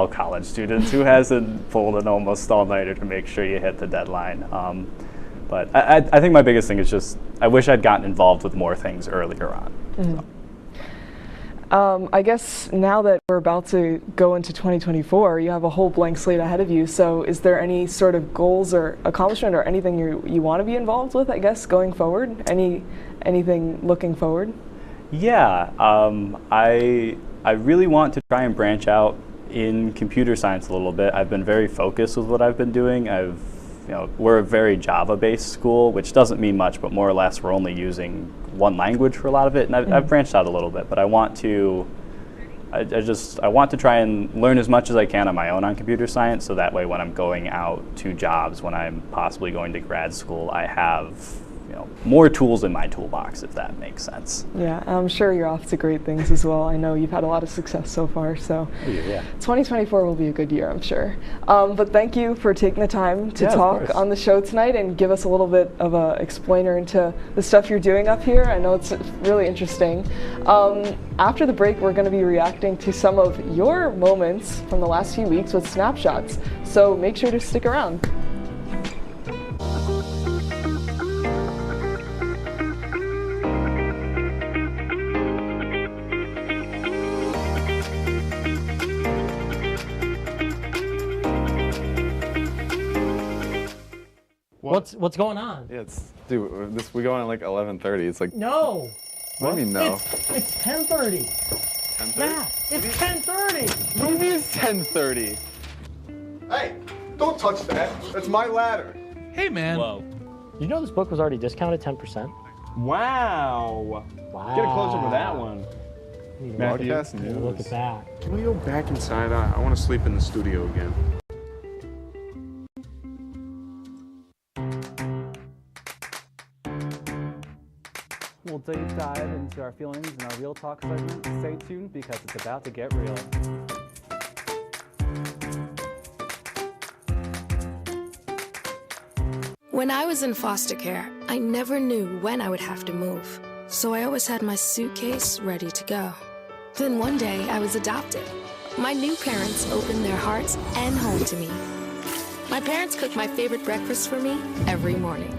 college students. Who hasn't pulled an almost all-nighter to make sure you hit the deadline? But I think my biggest thing is just I wish I'd gotten involved with more things earlier on. Mm-hmm. I guess now that we're about to go into 2024, you have a whole blank slate ahead of you. So is there any sort of goals or accomplishment or anything you want to be involved with, I guess, going forward? Anything looking forward? Yeah, I really want to try and branch out in computer science a little bit. I've been very focused with what I've been doing. We're a very Java-based school, which doesn't mean much, but more or less we're only using one language for a lot of it, and I've branched out a little bit, but I want to try and learn as much as I can on my own on computer science, so that way when I'm going out to jobs, when I'm possibly going to grad school, I have more tools in my toolbox, if that makes sense. Yeah, I'm sure you're off to great things as well. I know you've had a lot of success so far, so yeah. 2024 will be a good year, I'm sure. But thank you for taking the time to talk on the show tonight and give us a little bit of a explainer into the stuff you're doing up here. I know it's really interesting. After the break, we're going to be reacting to some of your moments from the last few weeks with snapshots, so make sure to stick around. What's going on? Yeah, we go on at like 11:30. It's like no. What do you mean no? It's 10:30. 10:30? Yeah, it's 10:30. What do you mean it's 10:30? Hey, don't touch that. That's my ladder. Hey, man. Whoa. You know this book was already discounted 10%? Wow. Get a close up of that one. Matthew, news. Look at that. Can we go back inside? I want to sleep in the studio again. We'll deep dive into our feelings in our Real Talk segment. Stay tuned because it's about to get real. When I was in foster care, I never knew when I would have to move. So I always had my suitcase ready to go. Then one day I was adopted. My new parents opened their hearts and home to me. My parents cook my favorite breakfast for me every morning.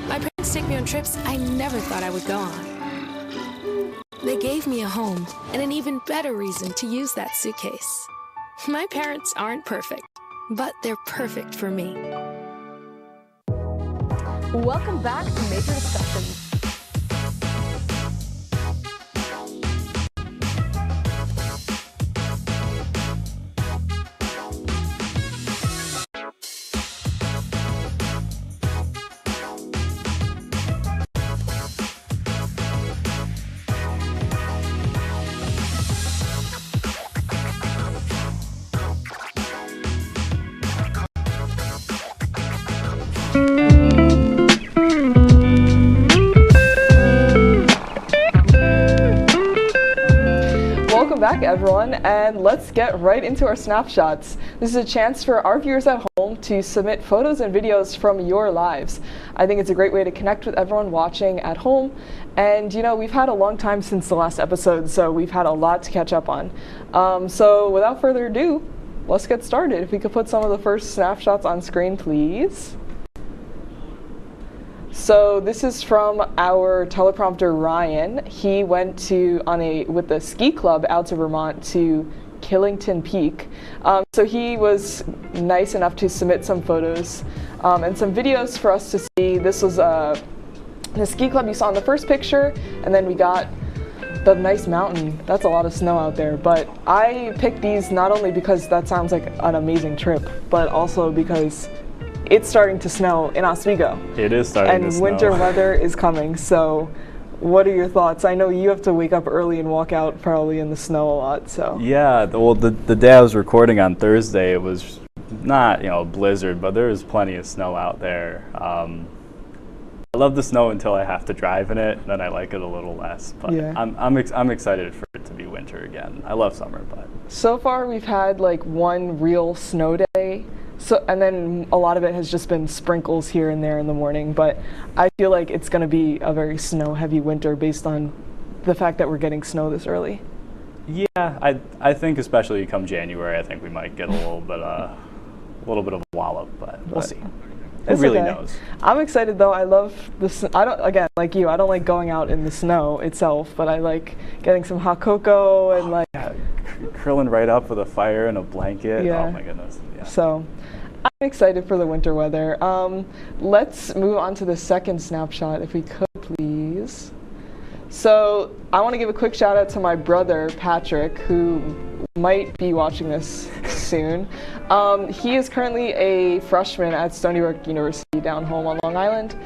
My parents take me on trips I never thought I would go on. They gave me a home and an even better reason to use that suitcase. My parents aren't perfect, but they're perfect for me. Welcome back to Major Discussions. Welcome back, everyone, and let's get right into our snapshots. This is a chance for our viewers at home to submit photos and videos from your lives. I think it's a great way to connect with everyone watching at home, and we've had a long time since the last episode, so we've had a lot to catch up on. So without further ado, let's get started. If we could put some of the first snapshots on screen, please. So this is from our teleprompter, Ryan. He went with the ski club out to Vermont to Killington Peak. So he was nice enough to submit some photos and some videos for us to see. This was the ski club you saw in the first picture, and then we got the nice mountain. That's a lot of snow out there, but I picked these not only because that sounds like an amazing trip, but also because it's starting to snow in Oswego. It is starting to snow. And winter weather is coming, so what are your thoughts? I know you have to wake up early and walk out probably in the snow a lot, so. Yeah, well, the day I was recording on Thursday, it was not, a blizzard, but there was plenty of snow out there. I love the snow until I have to drive in it, and then I like it a little less. But yeah. I'm excited for it to be winter again. I love summer, but. So far we've had like one real snow day. So, and then a lot of it has just been sprinkles here and there in the morning, but I feel like it's going to be a very snow-heavy winter based on the fact that we're getting snow this early. Yeah, I think especially come January, I think we might get a little bit of a wallop, but we'll see. Who really knows? I'm excited though. I love the. I don't, again, like you, I don't like going out in the snow itself, but I like getting some hot cocoa and like curling right up with a fire and a blanket. Yeah. Oh my goodness. Yeah. So I'm excited for the winter weather. Let's move on to the second snapshot, if we could, please. So I want to give a quick shout out to my brother Patrick, who might be watching this soon. He is currently a freshman at Stony Brook University down home on Long Island.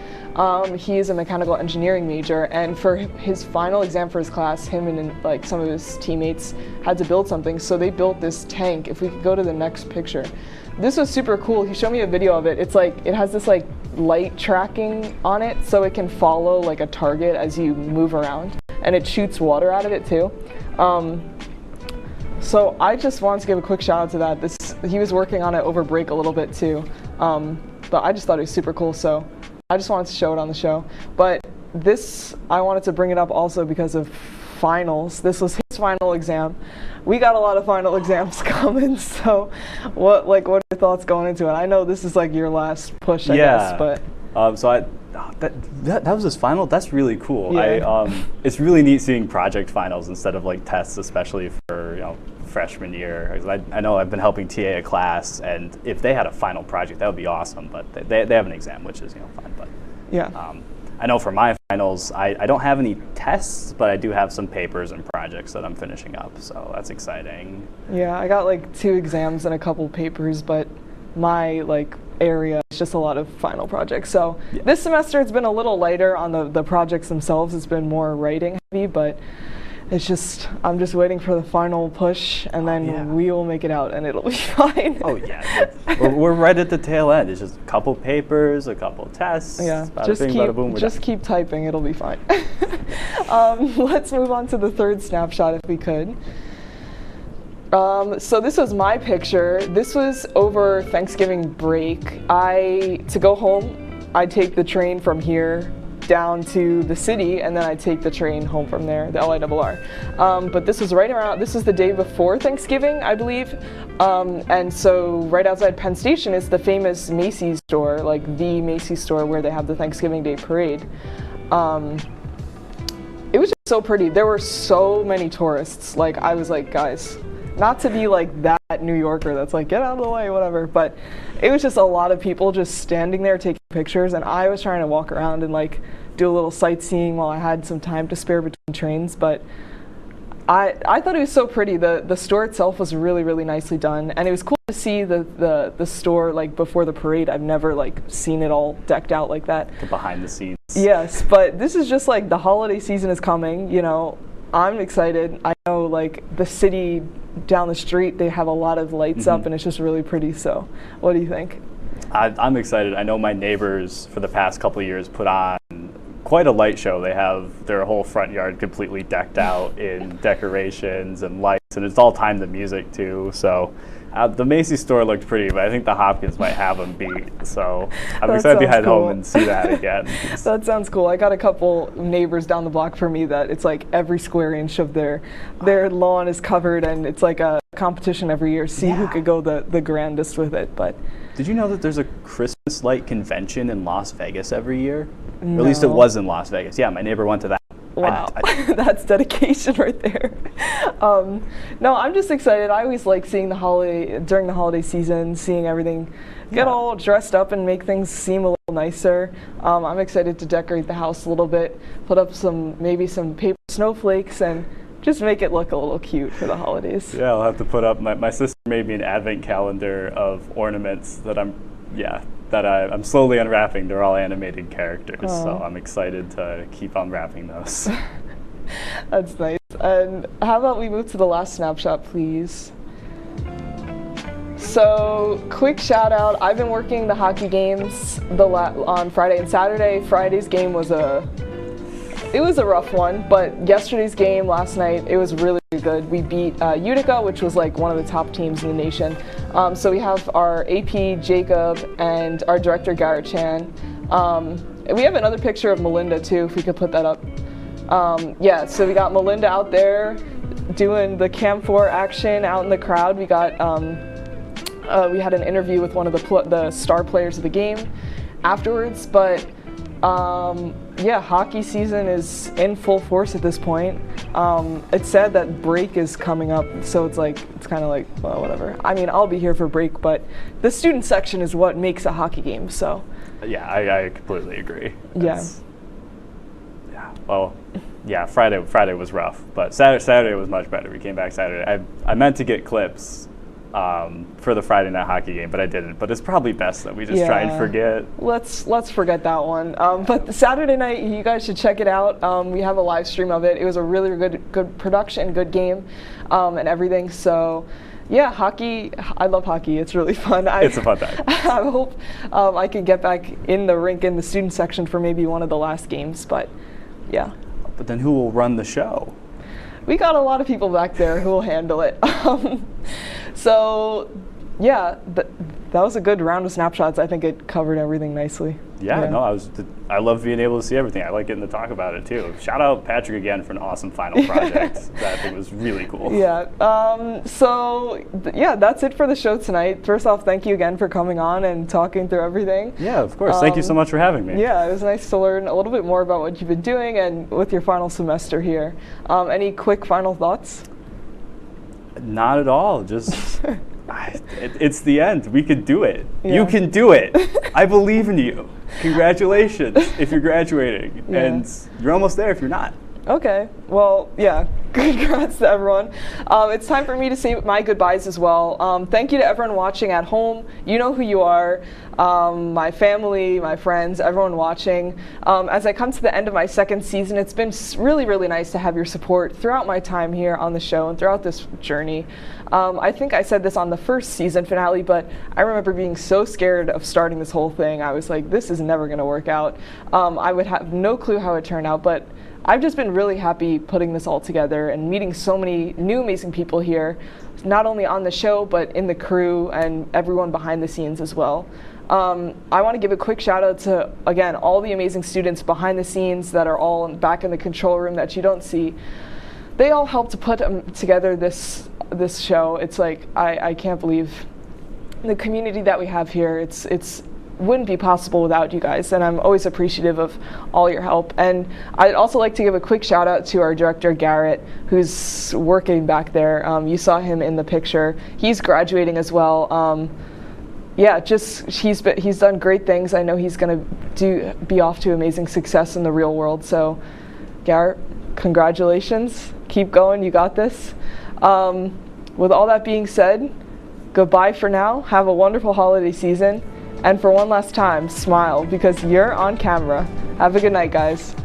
He is a mechanical engineering major, and for his final exam for his class, him and like some of his teammates had to build something. So they built this tank. If we could go to the next picture. This was super cool. He showed me a video of it. It's like, it has this like light tracking on it, so it can follow like a target as you move around, and it shoots water out of it too. So I just wanted to give a quick shout out to that. He was working on it over break a little bit too, but I just thought it was super cool, so I just wanted to show it on the show. But this, I wanted to bring it up also because of finals. This was his final exam. We got a lot of final exams coming, so what are your thoughts going into it? I know this is like your last push, I guess, but that was his final. That's really cool. Yeah. It's really neat seeing project finals instead of like tests, especially for freshman year. I know I've been helping TA a class, and if they had a final project, that would be awesome. But they have an exam, which is fun. But yeah. I know for my finals, I don't have any tests, but I do have some papers and projects that I'm finishing up, so that's exciting. Yeah, I got like 2 exams and a couple papers, but my area is just a lot of final projects. So yeah. This semester it's been a little lighter on the projects themselves. It's been more writing heavy, but it's just, I'm just waiting for the final push, and then we will make it out, and it'll be fine. Oh yeah, we're right at the tail end. It's just a couple papers, a couple tests. Yeah, bada just keep typing. It'll be fine. Let's move on to the third snapshot, if we could. So this was my picture. This was over Thanksgiving break. To go home, I take the train from here down to the city, and then I take the train home from there, the LIRR. But this was this is the day before Thanksgiving, I believe. And so right outside Penn Station is the famous Macy's store, like the Macy's store where they have the Thanksgiving Day parade. It was just so pretty. There were so many tourists. I was like, guys, not to be like that New Yorker that's like, get out of the way, whatever, but it was just a lot of people just standing there taking pictures, and I was trying to walk around and do a little sightseeing while I had some time to spare between trains. But I thought it was so pretty. The store itself was really, really nicely done, and it was cool to see the store before the parade. I've never seen it all decked out like that. The behind the scenes. Yes, but this is just the holiday season is coming, I'm excited. I know the city down the street, they have a lot of lights up, and it's just really pretty. So what do you think? I'm excited. I know my neighbors for the past couple of years put on quite a light show. They have their whole front yard completely decked out in decorations and lights, and it's all timed to music too. So the Macy's store looked pretty, but I think the Hopkins might have them beat. So I'm excited to head home and see that again. That sounds cool. I got a couple neighbors down the block from me that it's every square inch of their lawn is covered, and it's a competition every year. See who could go the grandest with it. But did you know that there's a Christmas light convention in Las Vegas every year? No. Or at least it was in Las Vegas. Yeah, my neighbor went to that. Wow, that's dedication right there. No, I'm just excited. I always like seeing during the holiday season, seeing everything get all dressed up and make things seem a little nicer. I'm excited to decorate the house a little bit, put up maybe some paper snowflakes, and just make it look a little cute for the holidays. Yeah, I'll have to put up, my sister made me an advent calendar of ornaments that I'm slowly unwrapping. They're all animated characters, so I'm excited to keep unwrapping those. That's nice. And how about we move to the last snapshot, please? So, quick shout out. I've been working the hockey games on Friday and Saturday. Friday's game was a rough one, but yesterday's game last night, it was really good. We beat Utica, which was one of the top teams in the nation. So we have our AP Jacob and our director Garrett Chan. We have another picture of Melinda too, if we could put that up. Yeah, so we got Melinda out there doing the Cam 4 action out in the crowd. We got we had an interview with one of the star players of the game afterwards, but yeah, hockey season is in full force at this point. It's said that break is coming up, so it's kind of like, well, whatever. I mean, I'll be here for break, but the student section is what makes a hockey game, so. Yeah, I completely agree. Yeah. Well, yeah, Friday was rough, but Saturday was much better. We came back Saturday. I meant to get clips for the Friday night hockey game, but I didn't. But it's probably best that we just try and forget. Let's forget that one. But Saturday night, you guys should check it out. We have a live stream of it. It was a really good production, good game, and everything. So. Yeah, hockey, I love hockey. It's really fun. It's a fun time. I hope I can get back in the rink in the student section for maybe one of the last games, but yeah. But then who will run the show? We got a lot of people back there who will handle it. So, yeah, that was a good round of snapshots. I think it covered everything nicely. Yeah. No, I love being able to see everything. I like getting to talk about it too. Shout out Patrick again for an awesome final project. That I think was really cool. Yeah. Yeah, that's it for the show tonight. First off, thank you again for coming on and talking through everything. Yeah, of course. Thank you so much for having me. Yeah, it was nice to learn a little bit more about what you've been doing and with your final semester here. Any quick final thoughts? Not at all. Just. It's the end. We could do it. Yeah. You can do it. I believe in you. Congratulations if you're graduating. Yeah. And you're almost there if you're not. Okay. Well, yeah. Congrats to everyone. It's time for me to say my goodbyes as well. Thank you to everyone watching at home. You know who you are. My family, my friends, everyone watching. As I come to the end of my second season, it's been really, really nice to have your support throughout my time here on the show and throughout this journey. I think I said this on the first season finale, but I remember being so scared of starting this whole thing. I was like, this is never going to work out. I would have no clue how it turned out, but I've just been really happy putting this all together and meeting so many new amazing people here, not only on the show, but in the crew and everyone behind the scenes as well. I want to give a quick shout out to, again, all the amazing students behind the scenes that are all back in the control room that you don't see. They all helped to put together this show. It's like, I can't believe the community that we have here. It's wouldn't be possible without you guys, and I'm always appreciative of all your help. And I'd also like to give a quick shout out to our director Garrett, who's working back there. You saw him in the picture. He's graduating as well. Yeah, just he's done great things. I know he's going to be off to amazing success in the real world. So Garrett, congratulations. Keep going. You got this. With all that being said, goodbye for now. Have a wonderful holiday season. And for one last time, smile because you're on camera. Have a good night, guys.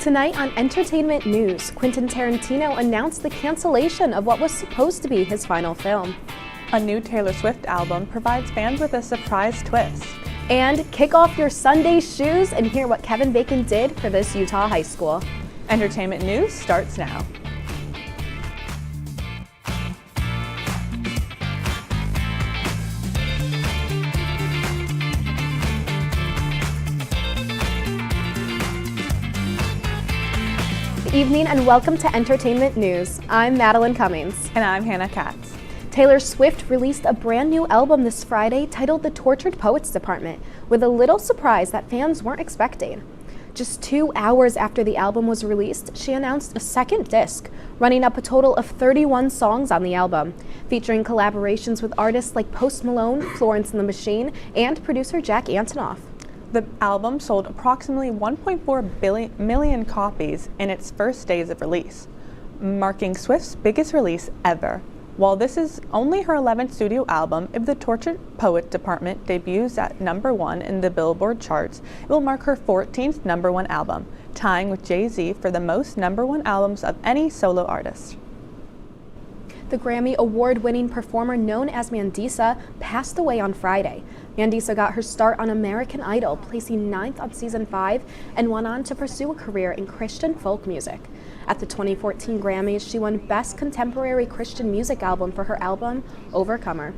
Tonight on Entertainment News, Quentin Tarantino announced the cancellation of what was supposed to be his final film. A new Taylor Swift album provides fans with a surprise twist. And kick off your Sunday shoes and hear what Kevin Bacon did for this Utah high school. Entertainment News starts now. Good evening and welcome to Entertainment News. I'm Madeline Cummings. And I'm Hannah Katz. Taylor Swift released a brand new album this Friday titled The Tortured Poets Department, with a little surprise that fans weren't expecting. Just 2 hours after the album was released, she announced a second disc, running up a total of 31 songs on the album, featuring collaborations with artists like Post Malone, Florence and the Machine, and producer Jack Antonoff. The album sold approximately 1.4 million copies in its first days of release, marking Swift's biggest release ever. While this is only her 11th studio album, if The Tortured Poet Department debuts at #1 in the Billboard charts, it will mark her 14th #1 album, tying with Jay-Z for the most #1 albums of any solo artist. The Grammy Award-winning performer known as Mandisa passed away on Friday. Mandisa got her start on American Idol, placing 9th on season 5, and went on to pursue a career in Christian folk music. At the 2014 Grammys, she won Best Contemporary Christian Music Album for her album, Overcomer.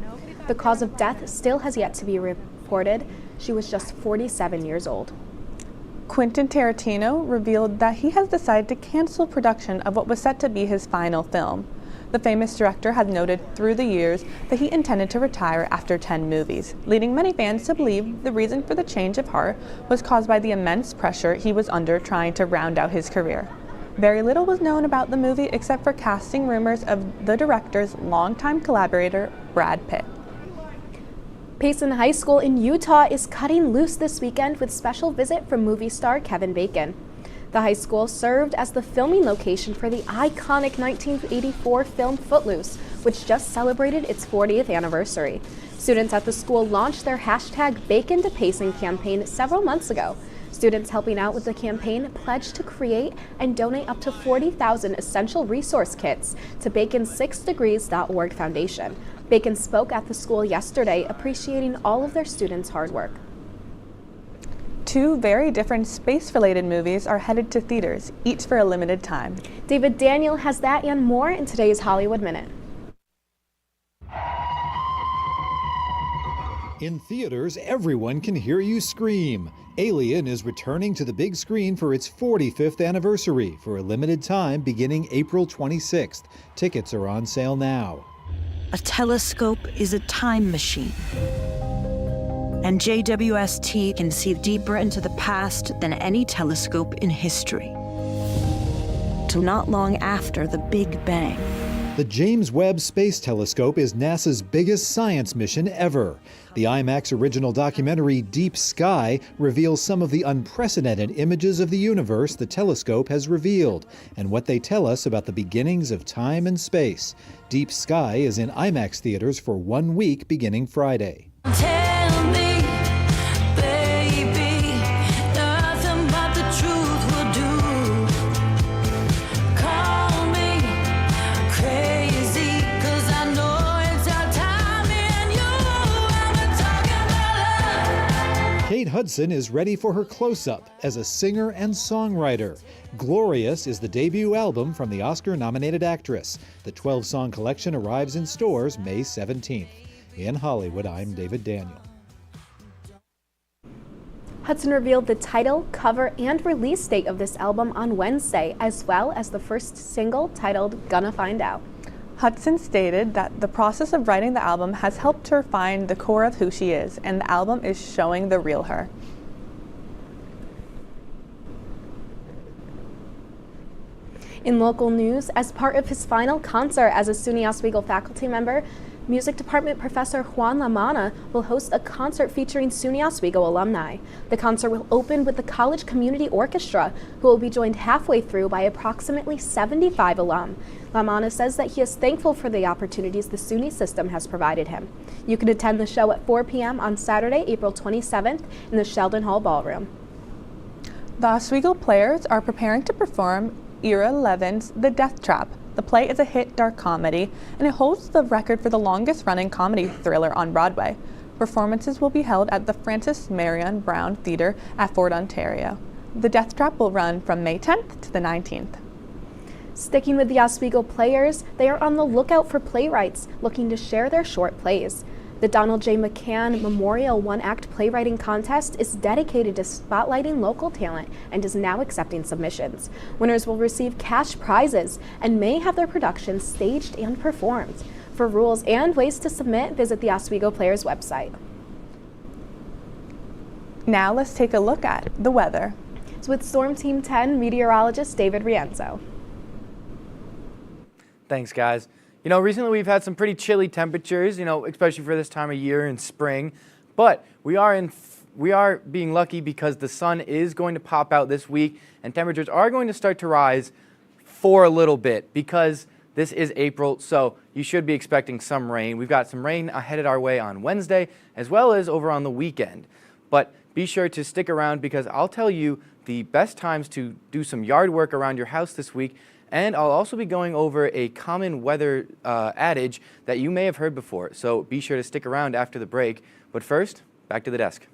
The cause of death still has yet to be reported. She was just 47 years old. Quentin Tarantino revealed that he has decided to cancel production of what was set to be his final film. The famous director has noted through the years that he intended to retire after 10 movies, leading many fans to believe the reason for the change of heart was caused by the immense pressure he was under trying to round out his career. Very little was known about the movie except for casting rumors of the director's longtime collaborator, Brad Pitt. Payson High School in Utah is cutting loose this weekend with special visit from movie star Kevin Bacon. The high school served as the filming location for the iconic 1984 film Footloose, which just celebrated its 40th anniversary. Students at the school launched their #BaconToPayson campaign several months ago. Students helping out with the campaign pledged to create and donate up to 40,000 essential resource kits to Bacon's 6degrees.org foundation. Bacon spoke at the school yesterday, appreciating all of their students' hard work. 2 very different space-related movies are headed to theaters, each for a limited time. David Daniel has that and more in today's Hollywood Minute. In theaters, everyone can hear you scream. Alien is returning to the big screen for its 45th anniversary for a limited time beginning April 26th. Tickets are on sale now. A telescope is a time machine. And JWST can see deeper into the past than any telescope in history. To not long after the Big Bang. The James Webb Space Telescope is NASA's biggest science mission ever. The IMAX original documentary Deep Sky reveals some of the unprecedented images of the universe the telescope has revealed and what they tell us about the beginnings of time and space. Deep Sky is in IMAX theaters for 1 week beginning Friday. Tell me, baby, nothing but the truth will do. Call me crazy, 'cause I know it's our time, and you have been talking about love. Kate Hudson is ready for her close-up as a singer and songwriter. Glorious is the debut album from the Oscar-nominated actress. The 12-song collection arrives in stores May 17th. In Hollywood, I'm David Daniel. Hudson revealed the title, cover, and release date of this album on Wednesday, as well as the first single titled Gonna Find Out. Hudson stated that the process of writing the album has helped her find the core of who she is, and the album is showing the real her. In local news, as part of his final concert as a SUNY Oswego faculty member, Music Department Professor Juan Lamana will host a concert featuring SUNY Oswego alumni. The concert will open with the College Community Orchestra, who will be joined halfway through by approximately 75 alum. Lamana says that he is thankful for the opportunities the SUNY system has provided him. You can attend the show at 4 p.m. on Saturday, April 27th in the Sheldon Hall Ballroom. The Oswego Players are preparing to perform Ira Levin's The Death Trap. The play is a hit dark comedy, and it holds the record for the longest-running comedy thriller on Broadway. Performances will be held at the Francis Marion Brown Theatre at Fort Ontario. The Death Trap will run from May 10th to the 19th. Sticking with the Oswego Players, they are on the lookout for playwrights looking to share their short plays. The Donald J. McCann Memorial One-Act Playwriting Contest is dedicated to spotlighting local talent and is now accepting submissions. Winners will receive cash prizes and may have their productions staged and performed. For rules and ways to submit, visit the Oswego Players website. Now let's take a look at the weather. It's with Storm Team 10 meteorologist David Rienzo. Thanks, guys. You know, recently we've had some pretty chilly temperatures, you know, especially for this time of year in spring. But we are being lucky because the sun is going to pop out this week and temperatures are going to start to rise for a little bit because this is April, so you should be expecting some rain. We've got some rain headed our way on Wednesday as well as over on the weekend. But be sure to stick around because I'll tell you the best times to do some yard work around your house this week. And I'll also be going over a common weather adage that you may have heard before. So be sure to stick around after the break. But first, back to the desk.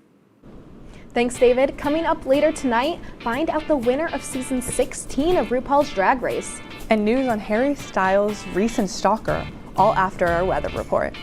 Thanks, David. Coming up later tonight, find out the winner of season 16 of RuPaul's Drag Race. And news on Harry Styles' recent stalker, all after our weather report.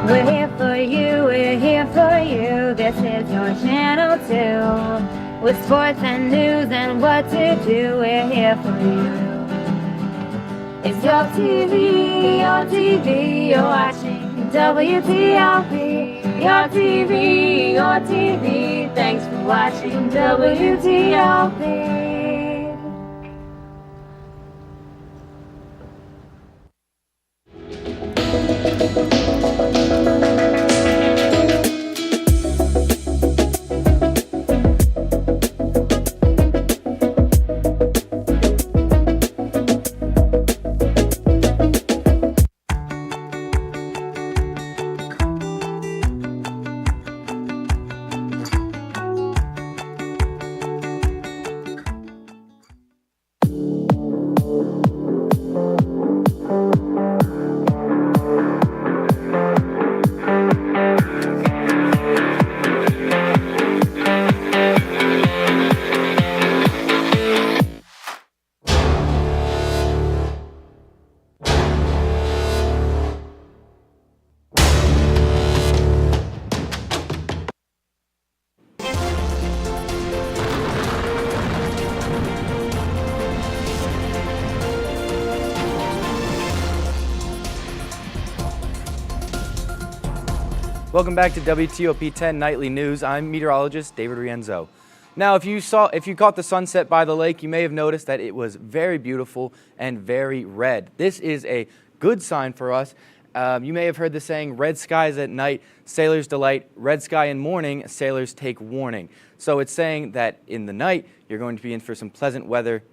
We're here for you, we're here for you. This is your channel 2. With sports and news and what to do, we're here for you. It's your TV, you're watching WTOP. Your TV, thanks for watching WTOP. Welcome back to WTOP-10 Nightly News. I'm meteorologist David Rienzo. Now, if you caught the sunset by the lake, you may have noticed that it was very beautiful and very red. This is a good sign for us. You may have heard the saying, red skies at night, sailors delight, red sky in morning, sailors take warning. So it's saying that in the night, you're going to be in for some pleasant weather.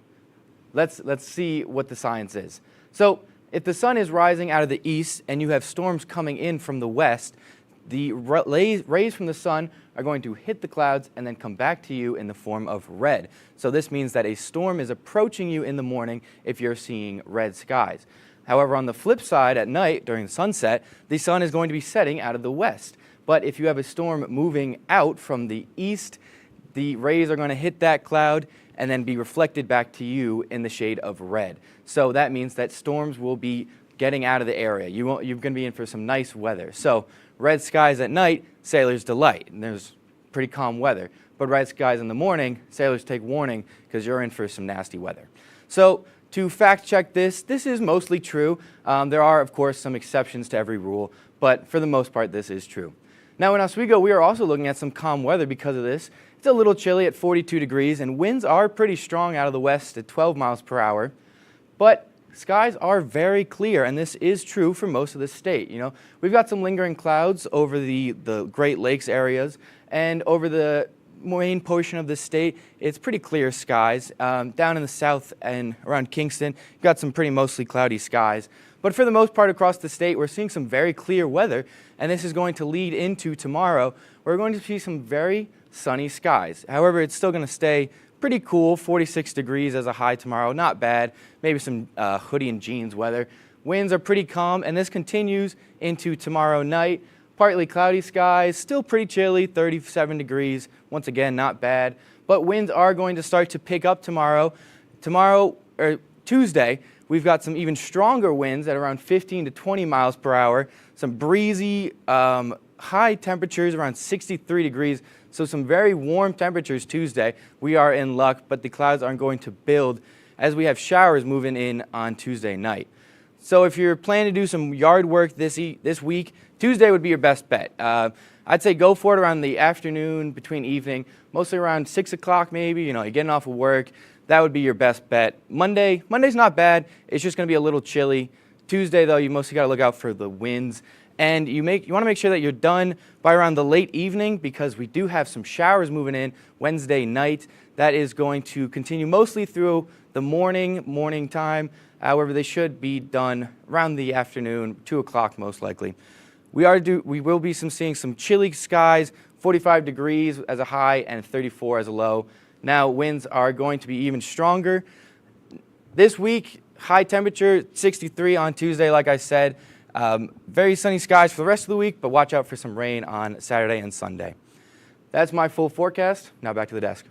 Let's see what the science is. So if the sun is rising out of the east and you have storms coming in from the west, the rays from the sun are going to hit the clouds and then come back to you in the form of red. So this means that a storm is approaching you in the morning if you're seeing red skies. However, on the flip side, at night, during sunset, the sun is going to be setting out of the west. But if you have a storm moving out from the east, the rays are going to hit that cloud and then be reflected back to you in the shade of red. So that means that storms will be getting out of the area. You're going to be in for some nice weather. So red skies at night, sailors delight, and there's pretty calm weather. But red skies in the morning, sailors take warning because you're in for some nasty weather. So to fact check this is mostly true. There are, of course, some exceptions to every rule, but for the most part, this is true. Now in Oswego, we are also looking at some calm weather because of this. It's a little chilly at 42 degrees, and winds are pretty strong out of the west at 12 miles per hour. But skies are very clear, and this is true for most of the state. You know, we've got some lingering clouds over the Great Lakes areas, and over the main portion of the state, it's pretty clear skies. Down in the south and around Kingston, you've got some pretty mostly cloudy skies. But for the most part across the state, we're seeing some very clear weather, and this is going to lead into tomorrow. We're going to see some very sunny skies. However, it's still going to stay pretty cool, 46 degrees as a high tomorrow, not bad. Maybe some hoodie and jeans weather. Winds are pretty calm, and this continues into tomorrow night. Partly cloudy skies, still pretty chilly, 37 degrees. Once again, not bad. But winds are going to start to pick up tomorrow. Tuesday, we've got some even stronger winds at around 15 to 20 miles per hour. Some breezy, high temperatures around 63 degrees. So some very warm temperatures Tuesday. We are in luck, but the clouds aren't going to build as we have showers moving in on Tuesday night. So if you're planning to do some yard work this week, Tuesday would be your best bet. I'd say go for it around the afternoon, between evening, mostly around 6 o'clock maybe. You know, you're getting off of work. That would be your best bet. Monday's not bad. It's just going to be a little chilly. Tuesday, though, you mostly got to look out for the winds. And you want to make sure that you're done by around the late evening, because we do have some showers moving in Wednesday night. That is going to continue mostly through the morning time. However, they should be done around the afternoon, 2 o'clock most likely. We will be seeing some chilly skies, 45 degrees as a high and 34 as a low. Now winds are going to be even stronger. This week, high temperature, 63 on Tuesday, like I said. Very sunny skies for the rest of the week, but watch out for some rain on Saturday and Sunday. That's my full forecast. Now back to the desk.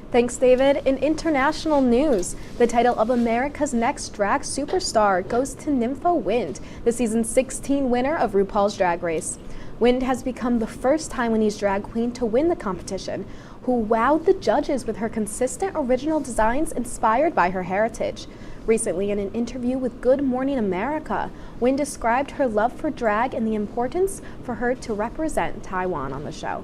Thanks, David. In international news, the title of America's Next Drag Superstar goes to Nympho Wind, the season 16 winner of RuPaul's Drag Race. Wind has become the first Taiwanese drag queen to win the competition, who wowed the judges with her consistent original designs inspired by her heritage. Recently, in an interview with Good Morning America, Wind described her love for drag and the importance for her to represent Taiwan on the show.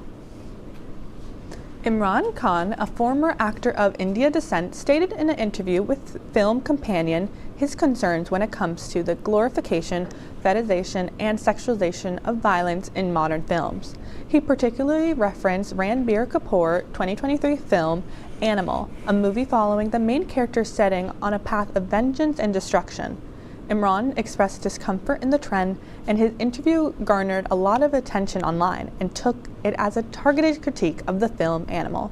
Imran Khan, a former actor of Indian descent, stated in an interview with Film Companion his concerns when it comes to the glorification, fetishization, and sexualization of violence in modern films. He particularly referenced Ranbir Kapoor's 2023 film Animal, a movie following the main character's setting on a path of vengeance and destruction. Imran expressed discomfort in the trend, and his interview garnered a lot of attention online and took it as a targeted critique of the film Animal.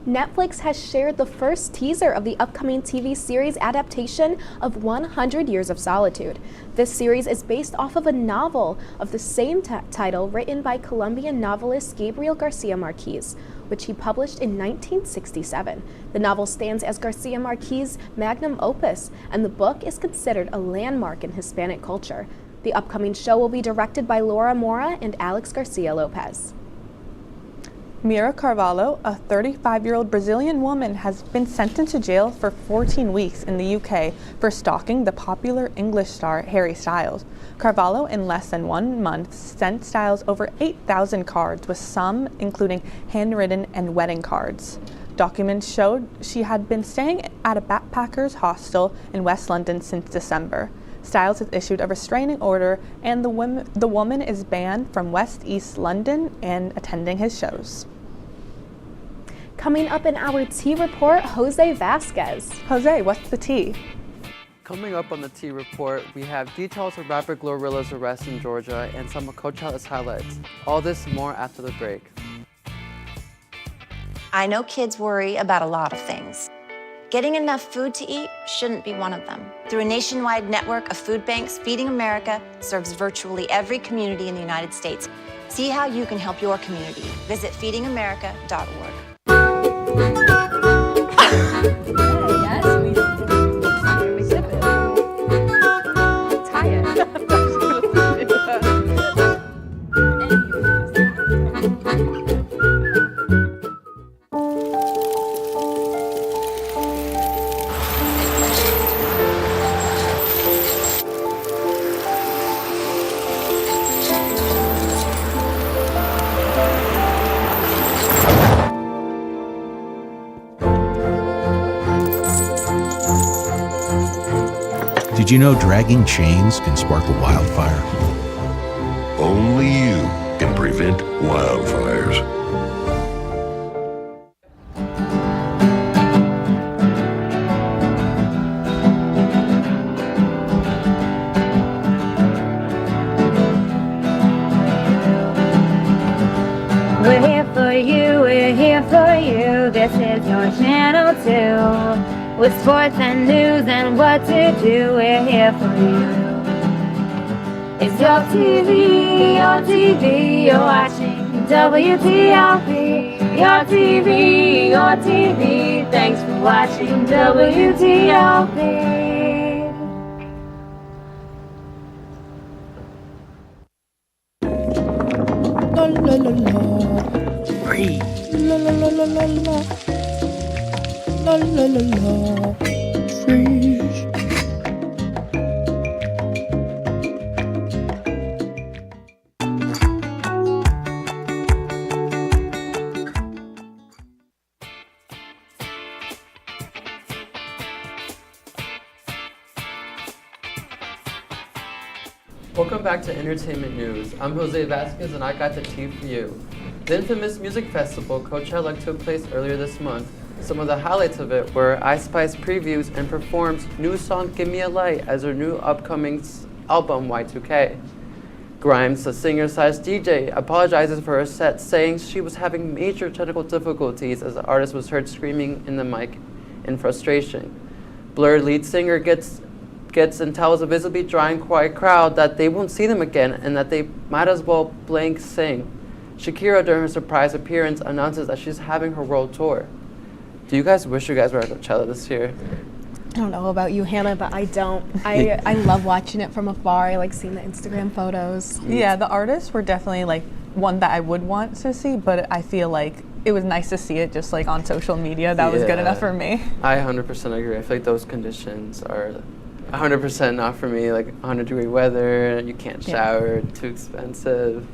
Netflix has shared the first teaser of the upcoming TV series adaptation of 100 Years of Solitude. This series is based off of a novel of the same title written by Colombian novelist Gabriel Garcia Marquez, which he published in 1967. The novel stands as Garcia Marquez's magnum opus, and the book is considered a landmark in Hispanic culture. The upcoming show will be directed by Laura Mora and Alex Garcia Lopez. Mira Carvalho, a 35-year-old Brazilian woman, has been sentenced to jail for 14 weeks in the UK for stalking the popular English star Harry Styles. Carvalho, in less than 1 month, sent Styles over 8,000 cards, with some including handwritten and wedding cards. Documents showed she had been staying at a backpackers hostel in West London since December. Styles has issued a restraining order, and the woman is banned from West East London and attending his shows. Coming up in our tea report, Jose Vasquez. Jose, what's the tea? Coming up on the tea report, we have details of rapper Glorilla's arrest in Georgia and some of Coachella's highlights. All this and more after the break. I know kids worry about a lot of things. Getting enough food to eat shouldn't be one of them. Through a nationwide network of food banks, Feeding America serves virtually every community in the United States. See how you can help your community. Visit feedingamerica.org. Did you know dragging chains can spark a wildfire? Only you can prevent wildfires. We're here for you, we're here for you. This is your channel 2. With sports and news and what to do, we're here for you. It's your TV, you're watching WTOP. Your TV, your TV. Thanks for watching WTOP. La la la la. Free. La la la la la la. La la la la. Free. Welcome back to Entertainment News. I'm Jose Vasquez and I got the tea for you. The infamous music festival Coachella took place earlier this month. Some of the highlights of it were Ice Spice previews and performs new song Give Me a Light as her new upcoming album Y2K. Grimes, a singer/DJ, apologizes for her set, saying she was having major technical difficulties as the artist was heard screaming in the mic in frustration. Blur lead singer gets and tells a visibly dry and quiet crowd that they won't see them again and that they might as well blank sing. Shakira, during her surprise appearance, announces that she's having her world tour. Do you guys wish you guys were at Coachella this year? I don't know about you, Hannah, but I don't. I love watching it from afar. I like seeing the Instagram photos. Yeah, the artists were definitely like one that I would want to see, but I feel like it was nice to see it just like on social media. That was good enough for me. I 100% agree. I feel like those conditions are 100% not for me. Like 100-degree weather, you can't shower, too expensive.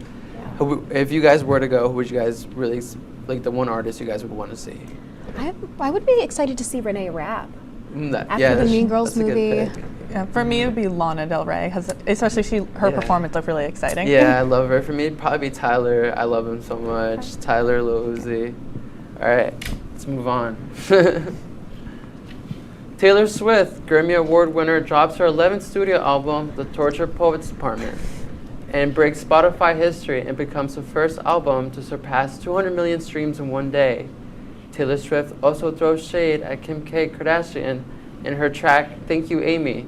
Yeah. If you guys were to go, who would you guys really, like the one artist you guys would want to see? I would be excited to see Renee rap. After the Mean Girls movie. Yeah, for me, it would be Lana Del Rey, because especially her performance looked really exciting. Yeah, I love her. For me, it'd probably be Tyler. I love him so much. Tyler, Lil Uzi. All right, let's move on. Taylor Swift, Grammy Award winner, drops her 11th studio album, The Tortured Poets Department, and breaks Spotify history and becomes the first album to surpass 200 million streams in one day. Taylor Swift also throws shade at Kim K. Kardashian in her track, Thank You, Amy.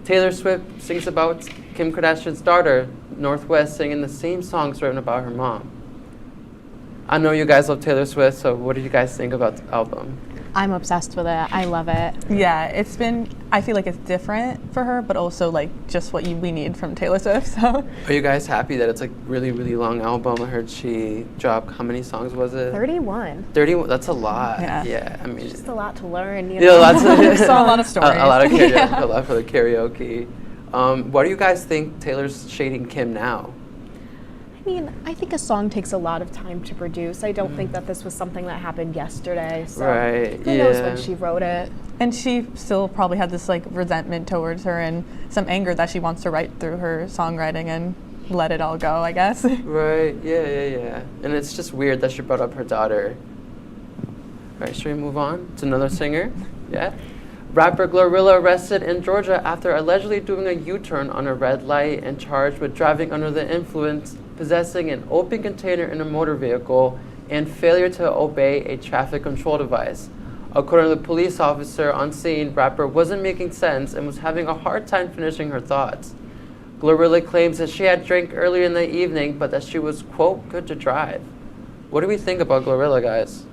Taylor Swift sings about Kim Kardashian's daughter, Northwest, singing the same songs written about her mom. I know you guys love Taylor Swift, so what did you guys think about the album? I'm obsessed with it. I love it. Yeah, I feel like it's different for her, but also like just what we need from Taylor Swift. So. Are you guys happy that it's like really, really long album? I heard she dropped, how many songs was it? 31. 31, that's a lot. Yeah, I mean. Just a lot to learn, you know? know? Lots of, a lot of stories. A lot of karaoke, a lot for the karaoke. What do you guys think Taylor's shading Kim now? I mean, I think a song takes a lot of time to produce. I don't think that this was something that happened yesterday. So who knows when she wrote it. And she still probably had this like resentment towards her and some anger that she wants to write through her songwriting and let it all go, I guess. Right, yeah. And it's just weird that she brought up her daughter. All right, should we move on to another singer? Yeah. Rapper Glorilla arrested in Georgia after allegedly doing a U-turn on a red light and charged with driving under the influence, possessing an open container in a motor vehicle, and failure to obey a traffic control device. According to the police officer on scene, Rapper wasn't making sense and was having a hard time finishing her thoughts. Glorilla claims that she had drank earlier in the evening, but that she was, quote, good to drive. What do we think about Glorilla, guys?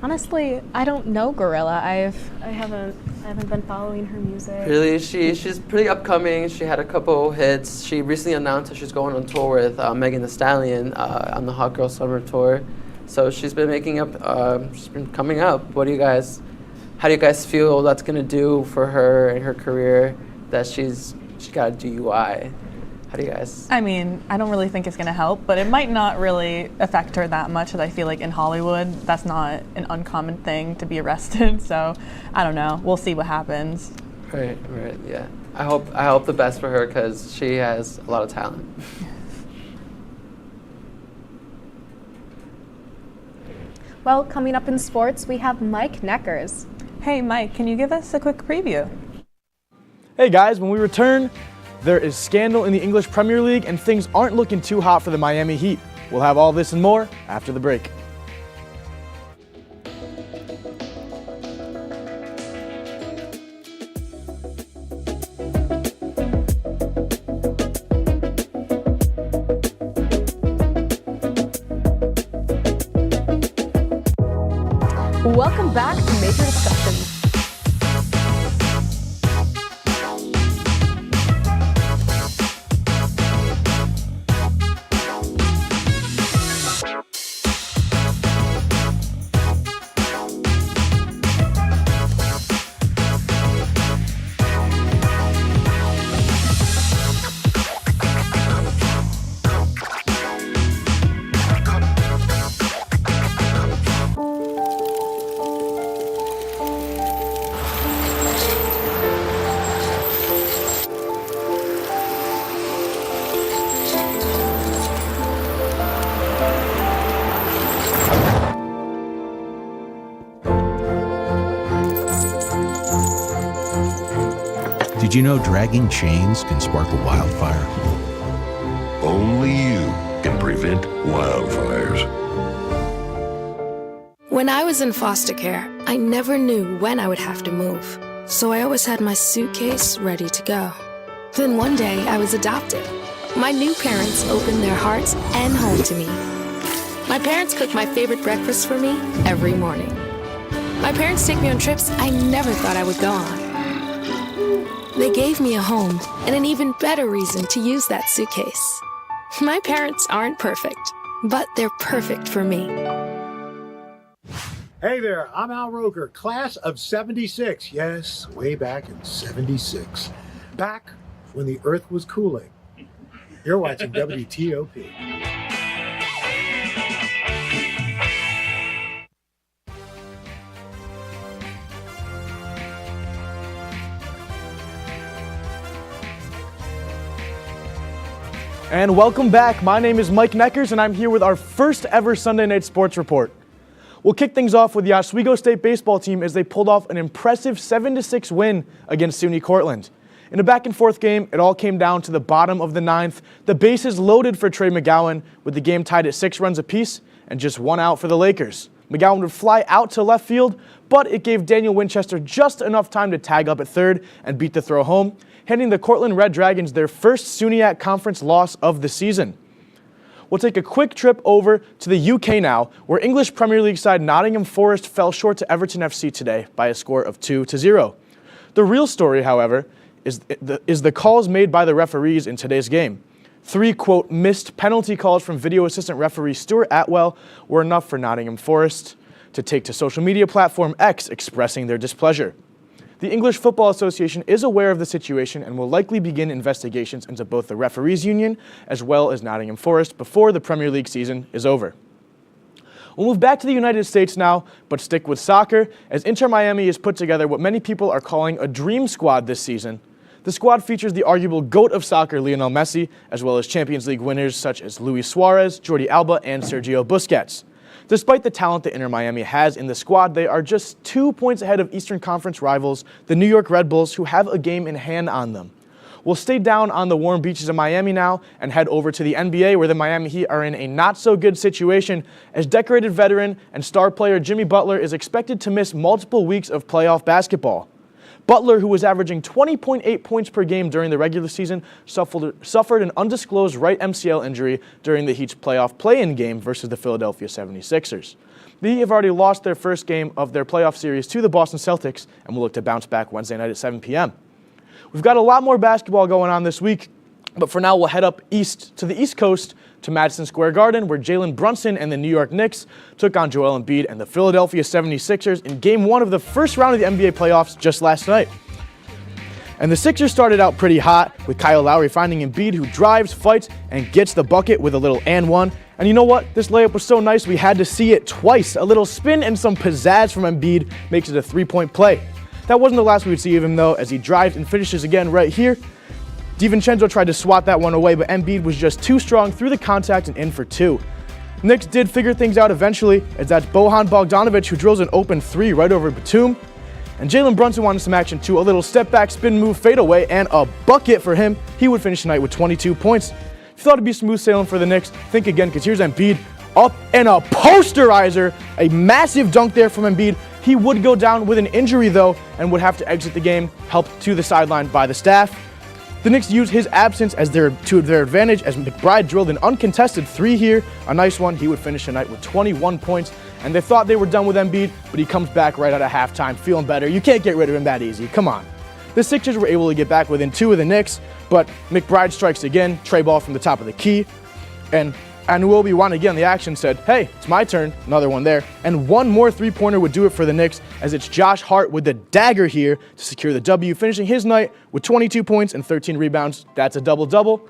Honestly, I don't know Gorilla. I haven't been following her music. Really, she's pretty upcoming. She had a couple hits. She recently announced that she's going on tour with Megan Thee Stallion on the Hot Girl Summer Tour. So she's been she's been coming up. How do you guys feel that's gonna do for her and her career that she got a DUI? How do you guys? I mean, I don't really think it's going to help, but it might not really affect her that much, because I feel like in Hollywood, that's not an uncommon thing to be arrested. So, I don't know. We'll see what happens. Right, yeah. I hope the best for her because she has a lot of talent. Well, coming up in sports, we have Mike Neckers. Hey, Mike, can you give us a quick preview? Hey guys, when we return, there is scandal in the English Premier League and things aren't looking too hot for the Miami Heat. We'll have all this and more after the break. Welcome back to Major Discussions. Did you know dragging chains can spark a wildfire? Only you can prevent wildfires. When I was in foster care, I never knew when I would have to move. So I always had my suitcase ready to go. Then one day I was adopted. My new parents opened their hearts and home to me. My parents cook my favorite breakfast for me every morning. My parents take me on trips I never thought I would go on. They gave me a home and an even better reason to use that suitcase. My parents aren't perfect, but they're perfect for me. Hey there, I'm Al Roker, class of 76. Yes, way back in 76. Back when the earth was cooling. You're watching WTOP. And welcome back. My name is Mike Neckers, and I'm here with our first ever Sunday Night Sports Report. We'll kick things off with the Oswego State baseball team as they pulled off an impressive 7-6 win against SUNY Cortland. In a back-and-forth game, it all came down to the bottom of the ninth. The bases loaded for Trey McGowan, with the game tied at 6 runs apiece and just 1 out for the Lakers. McGowan would fly out to left field, but it gave Daniel Winchester just enough time to tag up at third and beat the throw home, handing the Cortland Red Dragons their first SUNYAC Conference loss of the season. We'll take a quick trip over to the UK now, where English Premier League side Nottingham Forest fell short to Everton FC today by a score of 2-0. The real story, however, is the calls made by the referees in today's game. 3, quote, missed penalty calls from video assistant referee Stuart Atwell were enough for Nottingham Forest to take to social media platform X expressing their displeasure. The English Football Association is aware of the situation and will likely begin investigations into both the referees union as well as Nottingham Forest before the Premier League season is over. We'll move back to the United States now, but stick with soccer, as Inter Miami has put together what many people are calling a dream squad this season. The squad features the arguable GOAT of soccer, Lionel Messi, as well as Champions League winners such as Luis Suarez, Jordi Alba, and Sergio Busquets. Despite the talent that Inter Miami has in the squad, they are just 2 points ahead of Eastern Conference rivals, the New York Red Bulls, who have a game in hand on them. We'll stay down on the warm beaches of Miami now and head over to the NBA, where the Miami Heat are in a not-so-good situation, as decorated veteran and star player Jimmy Butler is expected to miss multiple weeks of playoff basketball. Butler, who was averaging 20.8 points per game during the regular season, suffered an undisclosed right MCL injury during the Heat's playoff play-in game versus the Philadelphia 76ers. The Heat have already lost their first game of their playoff series to the Boston Celtics and will look to bounce back Wednesday night at 7 p.m. We've got a lot more basketball going on this week, but for now we'll head up east to the East Coast to Madison Square Garden, where Jalen Brunson and the New York Knicks took on Joel Embiid and the Philadelphia 76ers in Game 1 of the first round of the NBA playoffs just last night. And the Sixers started out pretty hot, with Kyle Lowry finding Embiid, who drives, fights, and gets the bucket with a little and one. And you know what? This layup was so nice we had to see it twice. A little spin and some pizzazz from Embiid makes it a 3-point play. That wasn't the last we would see of him, though, as he drives and finishes again right here. DiVincenzo tried to swat that one away, but Embiid was just too strong through the contact and in for two. Knicks did figure things out eventually, as that's Bojan Bogdanovic who drills an open three right over Batum. And Jalen Brunson wanted some action too, a little step back spin move fadeaway and a bucket for him. He would finish the night with 22 points. If you thought it'd be smooth sailing for the Knicks, think again, because here's Embiid up and a posterizer, a massive dunk there from Embiid. He would go down with an injury though and would have to exit the game, helped to the sideline by the staff. The Knicks used his absence to their advantage as McBride drilled an uncontested three here, a nice one. He would finish the night with 21 points, and they thought they were done with Embiid, but he comes back right out of halftime feeling better. You can't get rid of him that easy, come on. The Sixers were able to get back within two of the Knicks, but McBride strikes again, tray ball from the top of the key, and Anunoby won again. The action said, hey, it's my turn, another one there, and one more three-pointer would do it for the Knicks, as it's Josh Hart with the dagger here to secure the W, finishing his night with 22 points and 13 rebounds. That's a double-double.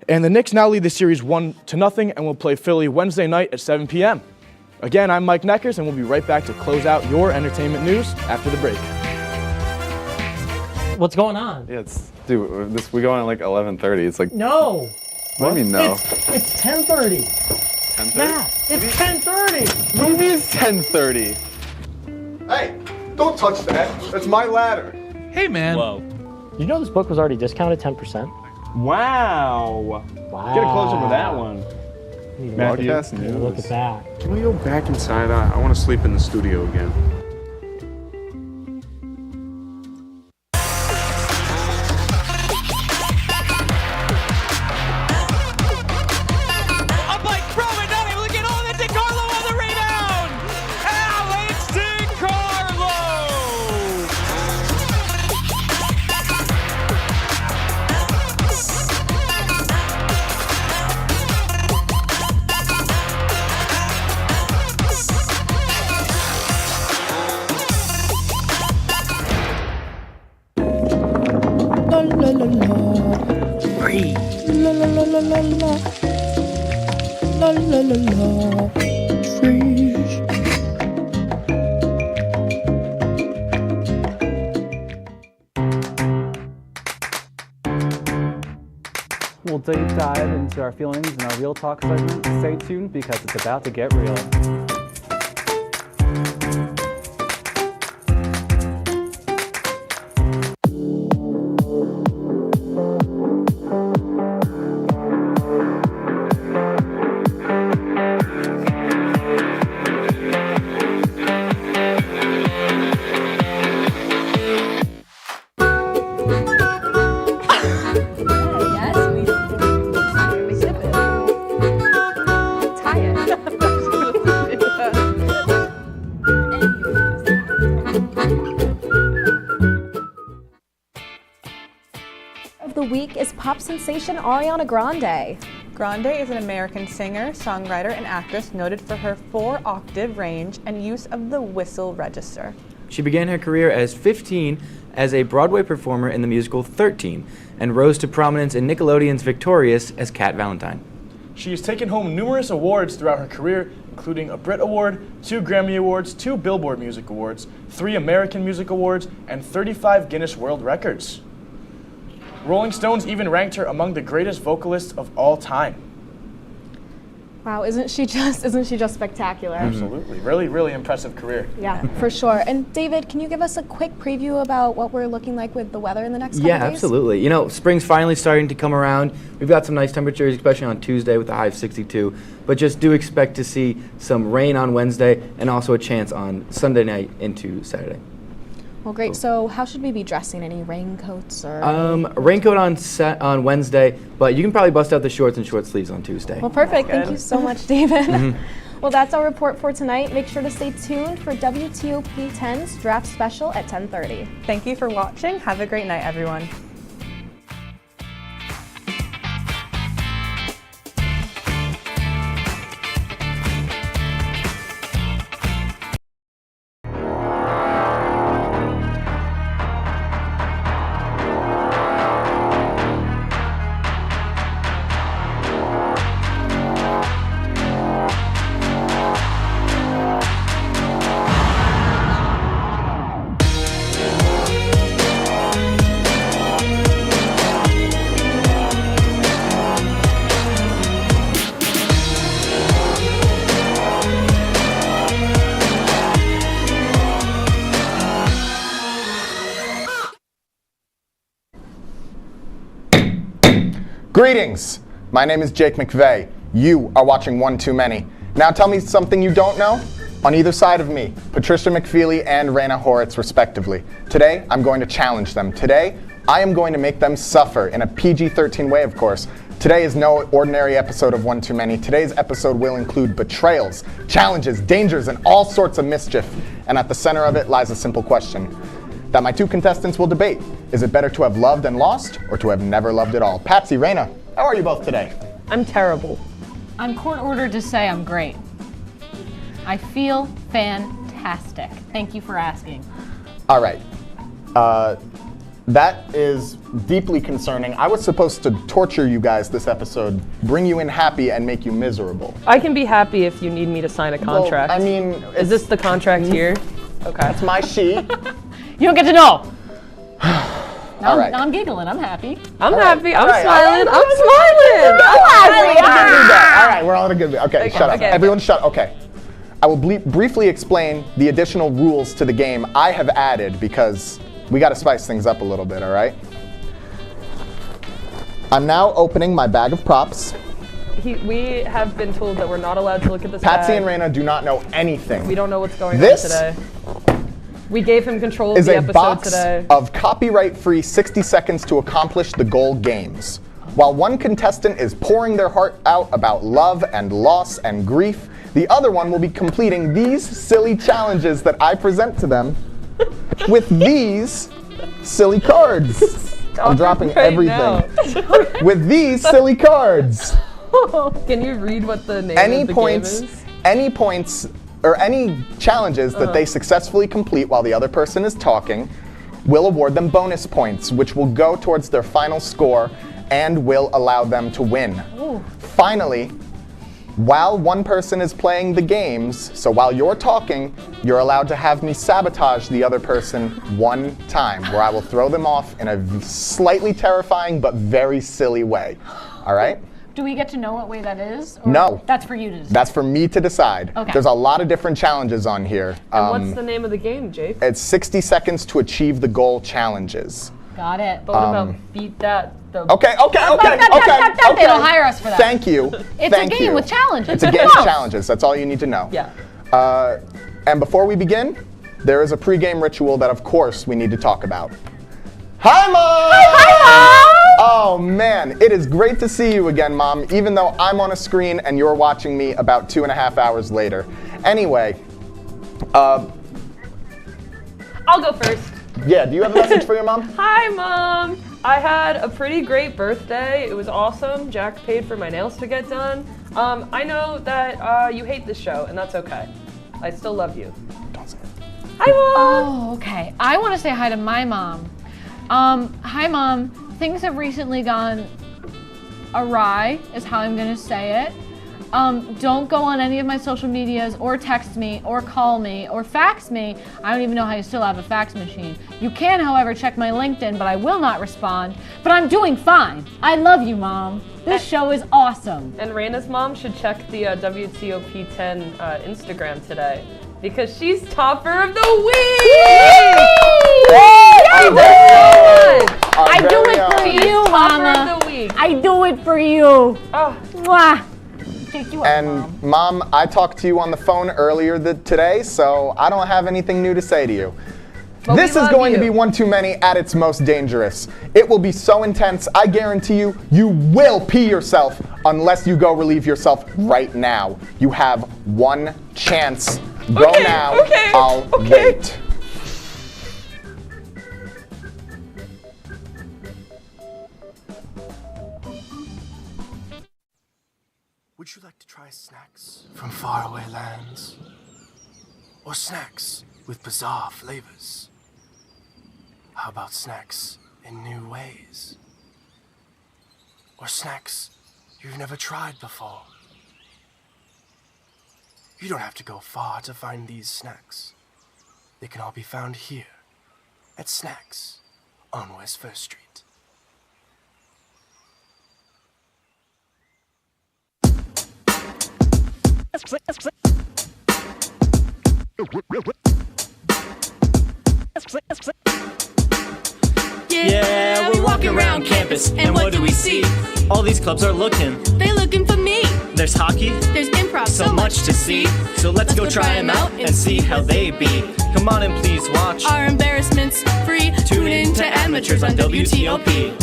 And the Knicks now lead the series 1-0 and will play Philly Wednesday night at 7 p.m. Again, I'm Mike Neckers, and we'll be right back to close out your entertainment news after the break. What's going on? Yeah, we go on at like 11:30. It's like No. What do you mean no? It's 10:30. 10:30? Yeah, it's 10:30. Movie is 10:30. Hey, don't touch that. That's my ladder. Hey, man. Whoa. You know this book was already discounted 10%? Wow. Get a close up of that one. Broadcast news. Look at that. Can we go back inside? I want to sleep in the studio again. Breathe. La la la la la la. La la la la. Freeze. We'll deep dive into our feelings in our Real Talk segment. Stay tuned because it's about to get real. Is pop sensation Ariana Grande. Grande is an American singer, songwriter, and actress noted for her 4-octave range and use of the whistle register. She began her career as 15 as a Broadway performer in the musical 13 and rose to prominence in Nickelodeon's Victorious as Cat Valentine. She has taken home numerous awards throughout her career, including a Brit Award, 2 Grammy Awards, 2 Billboard Music Awards, 3 American Music Awards, and 35 Guinness World Records. Rolling Stones even ranked her among the greatest vocalists of all time. Wow, isn't she just spectacular? Absolutely. Really, really impressive career. Yeah, for sure. And David, can you give us a quick preview about what we're looking like with the weather in the next couple days? Yeah, absolutely. You know, spring's finally starting to come around. We've got some nice temperatures, especially on Tuesday with a high of 62. But just do expect to see some rain on Wednesday and also a chance on Sunday night into Saturday. Well, great. So how should we be dressing? Any raincoats or? Raincoat on Wednesday, but you can probably bust out the shorts and short sleeves on Tuesday. Well, perfect. Thank you so much, David. Well, that's our report for tonight. Make sure to stay tuned for WTOP-10's draft special at 10:30. Thank you for watching. Have a great night, everyone. Greetings. My name is Jake McVeigh. You are watching One Too Many. Now tell me something you don't know. On either side of me, Patricia McFeely and Raina Horitz, respectively. Today, I'm going to challenge them. Today, I am going to make them suffer in a PG-13 way, of course. Today is no ordinary episode of One Too Many. Today's episode will include betrayals, challenges, dangers, and all sorts of mischief. And at the center of it lies a simple question that my two contestants will debate. Is it better to have loved and lost, or to have never loved at all? Patsy, Raina, how are you both today? I'm terrible. I'm court ordered to say I'm great. I feel fantastic. Thank you for asking. All right. That is deeply concerning. I was supposed to torture you guys this episode, bring you in happy and make you miserable. I can be happy if you need me to sign a contract. Well, I mean, is this the contract here? Okay. That's my sheet. You don't get to know. All right. Now I'm giggling. I'm happy. I'm happy. I'm right. smiling. I'm smiling. All right, we're all in a good mood. Okay, shut up. okay. Everyone shut. Okay. I will briefly explain the additional rules to the game I have added because we got to spice things up a little bit, all right? I'm now opening my bag of props. We have been told that we're not allowed to look at this Patsy bag. and Raina do not know anything. We don't know what's going This on today. We gave him control of is the a episode box today. of copyright-free 60 seconds to accomplish the goal games. While one contestant is pouring their heart out about love and loss and grief, the other one will be completing these silly challenges that I present to them with these silly cards. I'm dropping right everything. With these silly cards. Can you read what the name of the game is? Any points or any challenges that they successfully complete while the other person is talking will award them bonus points, which will go towards their final score and will allow them to win. Ooh. Finally, while one person is playing the games, so while you're talking, you're allowed to have me sabotage the other person one time, where I will throw them off in a slightly terrifying but very silly way. All right? Do we get to know what way that is? Or No. That's for you to decide. That's for me to decide. Okay. There's a lot of different challenges on here. And what's the name of the game, Jake? It's 60 seconds to achieve the goal challenges. Got it. But what about beat that? Okay. They don't hire us for that. Thank you. It's Thank a game you. with challenges. It's a game with challenges. That's all you need to know. Yeah. And before we begin, there is a pregame ritual that, of course, we need to talk about. Hi, Mom! Hi, Mom! Oh, man. It is great to see you again, Mom, even though I'm on a screen and you're watching me about 2.5 hours later. Anyway, I'll go first. yeah, do you have a message for your mom? Hi, Mom. I had a pretty great birthday. It was awesome. Jack paid for my nails to get done. I know that you hate this show, and that's okay. I still love you. Don't say it. Hi, Mom. Oh, okay. I want to say hi to my mom. Hi, Mom. Things have recently gone awry, is how I'm going to say it. Don't go on any of my social medias or text me or call me or fax me. I don't even know how you still have a fax machine. You can, however, check my LinkedIn, but I will not respond. But I'm doing fine. I love you, Mom. This show is awesome. And Raina's mom should check the WTOP-10 Instagram today because she's topper of the week! I do it for you, Mama. Topper of the week. I do it for you. Oh. Mwah. Take you up, And Mom, I talked to you on the phone earlier today, so I don't have anything new to say to you. But this is going to be one too many at its most dangerous. It will be so intense, I guarantee you, you will pee yourself unless you go relieve yourself right now. You have one chance. Go now. I'll wait. Would you like to try snacks from faraway lands? Or snacks with bizarre flavors? How about snacks in new ways? Or snacks you've never tried before? You don't have to go far to find these snacks. They can all be found here at Snacks on West 1st Street. Yeah, we're walking around campus, and what do we see? All these clubs are looking. They looking for me. There's hockey. There's improv. So much to see. So let's go try them out and see how they be. Come on and please watch. Our embarrassments free. Tune in to Amateurs on WTOP.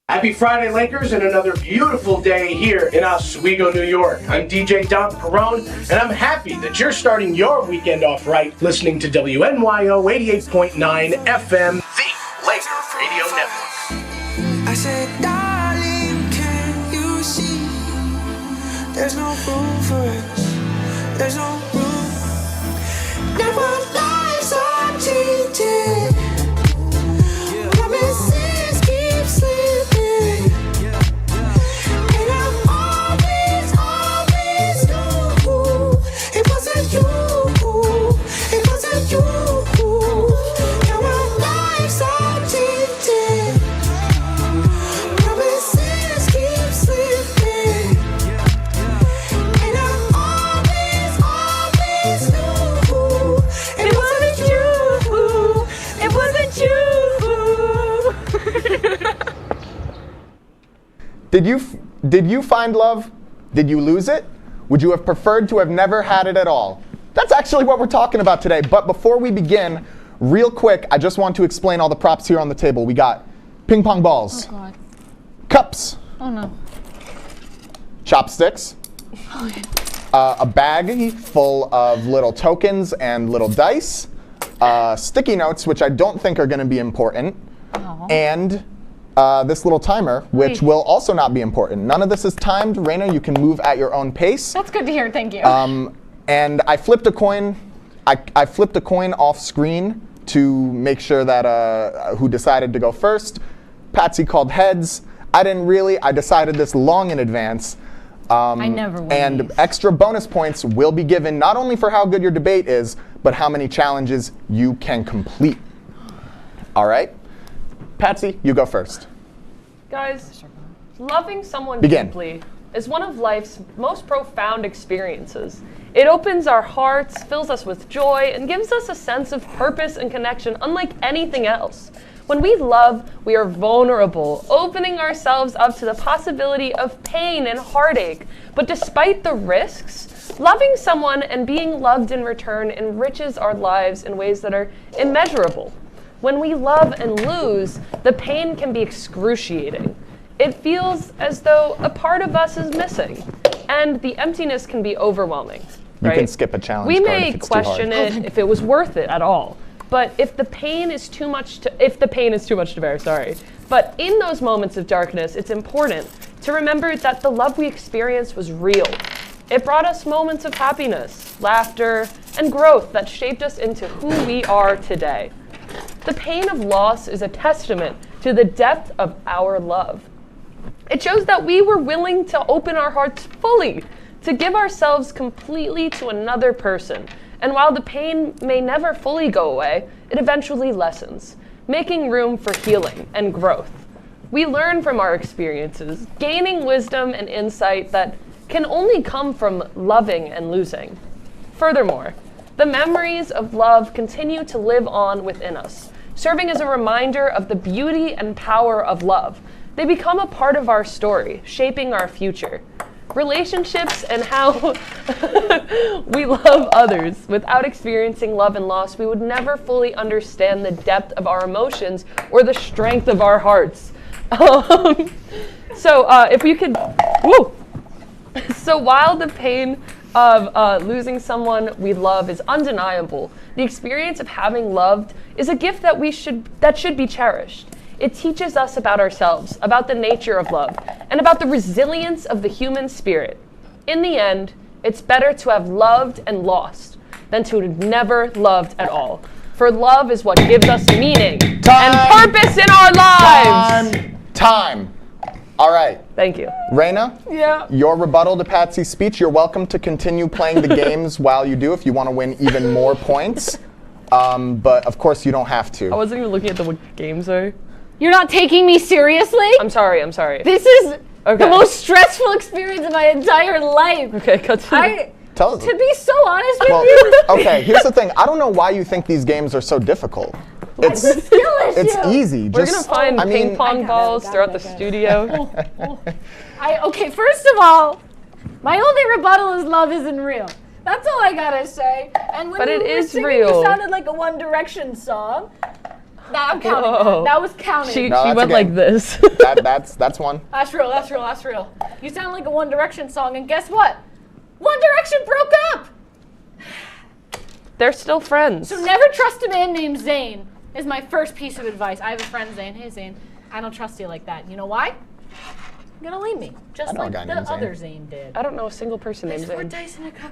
Happy Friday, Lakers, and another beautiful day here in Oswego, New York. I'm DJ Don Perone, and I'm happy that you're starting your weekend off right listening to WNYO 88.9 FM, the Laker Radio Network. I said, darling, can you see? There's no room for us. There's no room. Never lives are cheated. Promises keep slipping. And I always knew it wasn't you. It wasn't you. Now our lives are cheated. Promises keep slipping. And I always knew it wasn't you. It wasn't you. Did you find love? Did you lose it? Would you have preferred to have never had it at all? That's actually what we're talking about today. But before we begin, real quick, I just want to explain all the props here on the table. We got ping pong balls, Oh God. cups, Oh no. chopsticks, a bag full of little tokens and little dice, sticky notes, which I don't think are going to be important, and this little timer, which will also not be important. None of this is timed. Raina, you can move at your own pace. That's good to hear. Thank you. And I flipped a coin. I flipped a coin off screen to make sure that who decided to go first. Patsy called heads. I didn't really. I decided this long in advance. I never win And these. extra bonus points will be given not only for how good your debate is, but how many challenges you can complete. All right? Patsy, you go first. Guys, loving someone Begin. deeply is one of life's most profound experiences. It opens our hearts, fills us with joy, and gives us a sense of purpose and connection unlike anything else. When we love, we are vulnerable, opening ourselves up to the possibility of pain and heartache. But despite the risks, loving someone and being loved in return enriches our lives in ways that are immeasurable. When we love and lose, the pain can be excruciating. It feels as though a part of us is missing, and the emptiness can be overwhelming. You right? can skip a challenge We card may if it's too hard. question it if it was worth it at all. But if the pain is too much to bear, sorry. But in those moments of darkness, it's important to remember that the love we experienced was real. It brought us moments of happiness, laughter, and growth that shaped us into who we are today. The pain of loss is a testament to the depth of our love. It shows that we were willing to open our hearts fully, to give ourselves completely to another person. And while the pain may never fully go away, it eventually lessens, making room for healing and growth. We learn from our experiences, gaining wisdom and insight that can only come from loving and losing. Furthermore, the memories of love continue to live on within us, serving as a reminder of the beauty and power of love. They become a part of our story, shaping our future. Relationships and how we love others. Without experiencing love and loss, we would never fully understand the depth of our emotions or the strength of our hearts. If we could, So while the pain of losing someone we love is undeniable, the experience of having loved is a gift that should be cherished. It teaches us about ourselves, about the nature of love, and about the resilience of the human spirit. In the end, it's better to have loved and lost than to have never loved at all. For love is what gives us meaning and purpose in our lives. Time. All right. Thank you. Raina? Yeah. Your rebuttal to Patsy's speech, you're welcome to continue playing the games while you do if you want to win even more points. But of course you don't have to. I wasn't even looking at the games though. You're not taking me seriously? I'm sorry. This is the most stressful experience of my entire life. Okay, continue. To be so honest with you. Okay, here's the thing. I don't know why you think these games are so difficult. It's easy. We're Just, gonna find I mean, ping pong balls throughout the studio. Okay, first of all, my only rebuttal is love isn't real. That's all I gotta say. And when But you it were is singing, real. you sounded like a One Direction song. Nah, I'm counting Whoa. that. That was counting. She that's went okay. like this. That's one. That's real, that's real, that's real. You sound like a One Direction song, and guess what? One Direction broke up! They're still friends. So never trust a man named Zayn is my first piece of advice. I have a friend, Zayn. Hey, Zayn, I don't trust you like that. You know why? You're gonna leave me, just like the other Zayn did. I don't know a single person named Place 4 Zayn. dice in a cup.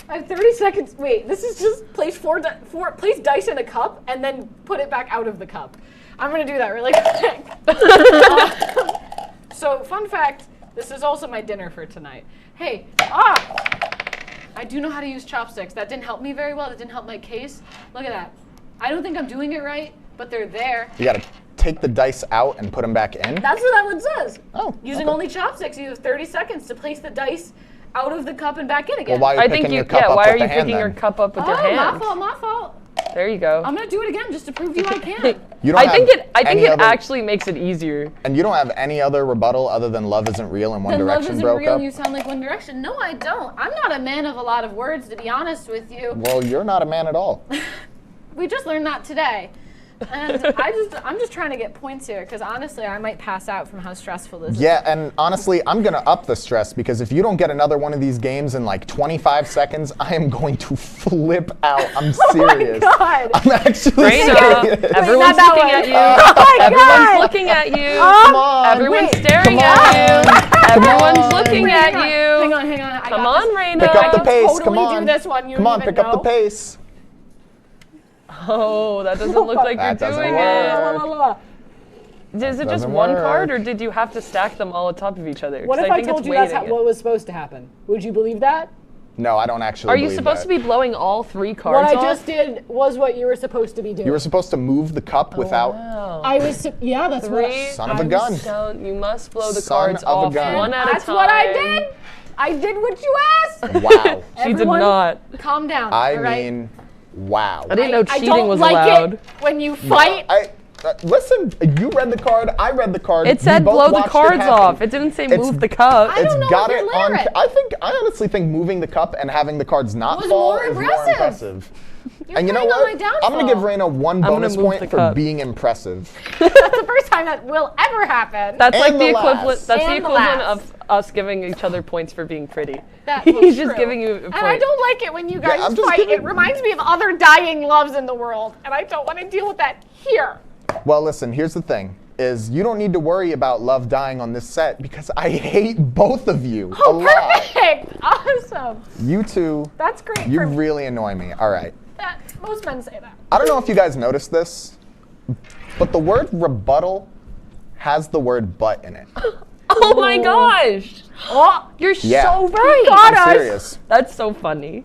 I have 30 seconds. Wait, this is just place place dice in a cup and then put it back out of the cup. I'm gonna do that really quick. So, fun fact, this is also my dinner for tonight. Hey, I do know how to use chopsticks. That didn't help me very well. That didn't help my case. Look at that. I don't think I'm doing it right, but they're there. You gotta take the dice out and put them back in. That's what that one says. Oh, Using okay. only chopsticks, you have 30 seconds to place the dice out of the cup and back in again. Well, why are you picking your cup up why with are the you hand picking your then? cup up with your hand? My fault. There you go. I'm gonna do it again just to prove to you I can. You don't I think it any other- actually makes it easier. And you don't have any other rebuttal other than love isn't real and One Then love Direction isn't broke real up? and you sound like One Direction. No, I don't. I'm not a man of a lot of words, to be honest with you. Well, you're not a man at all. We just learned that today. And I'm just trying to get points here, because honestly, I might pass out from how stressful this is. Yeah, and honestly, I'm going to up the stress because if you don't get another one of these games in like 25 seconds, I am going to flip out. I'm serious. Oh my God. I'm actually Raina, serious. everyone's not looking that at you. one. Oh my Everyone's God. looking at you. Come on. Everyone's Wait. staring Come at you. Everyone's looking Wait, at hang you. Hang on. I Come got on, this. Raina. Pick up the I pace. totally Come on. do this one. You Come on, don't pick even up the know. pace. Oh, that doesn't look like That you're doesn't doing work. it. Is it just Doesn't one work. card, or did you have to stack them all on top of each other? What 'Cause if I think told it's you that's weighting it. what was supposed to happen? Would you believe that? No, I don't actually Are you believe supposed that. to be blowing all 3 cards What I off? just did was what you were supposed to be doing. You were supposed to move the cup without... Wow. I was, yeah, that's what. 3. Son of a gun. Count. You must blow the Son cards of a off gun. one at a time. That's what I did. I did what you asked. Wow. She did Everyone, not. Calm down. I all right? mean, wow. I didn't know I cheating don't was like allowed. it when you fight. Listen, you read the card, I read the card. It said we both blow the watched it cards happen. off. It didn't say It's- move the cup. I don't know got if it you're on. literate. I honestly think moving the cup and having the cards not Was fall more is more impressive. impressive. You're And you know playing on what? my I'm gonna give downfall. Raina one gonna bonus move point the for cup. being impressive. That's the first time that will ever happen. That's And like the the last. equivalent. That's the And the equivalent last. of us giving each other points for being pretty. That He's was just true. giving you a And point. I don't like it when you guys I'm just fight. giving- It reminds me of other dying loves in the world, and I don't want to deal with that here. Well, listen, here's the thing. Is you don't need to worry about love dying on this set because I hate both of you a lot. Perfect. Awesome. You two, That's great. you for me. really annoy me. All right. Most men say that. I don't know if you guys noticed this, but the word rebuttal has the word but in it. Oh my gosh! Oh, You're Yeah. so right. I'm serious. That's so funny.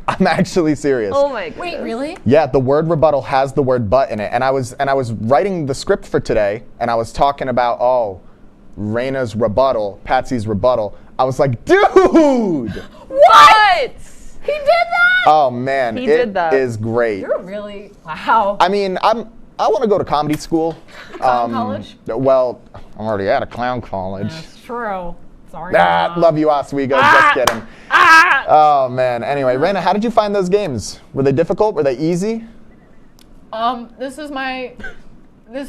I'm actually serious. Oh my god. Wait, really? Yeah, the word rebuttal has the word but in it. And I was writing the script for today and I was talking about, Raina's rebuttal, Patsy's rebuttal. I was like, dude! What? He did that? Oh man, He it did that. is great. You're really wow. I mean, I want to go to comedy school. Clown college? Well, I'm already at a clown college. That's true. Sorry. Love you, Oswego. Just kidding. Oh man. Anyway, Raina, how did you find those games? Were they difficult? Were they easy? This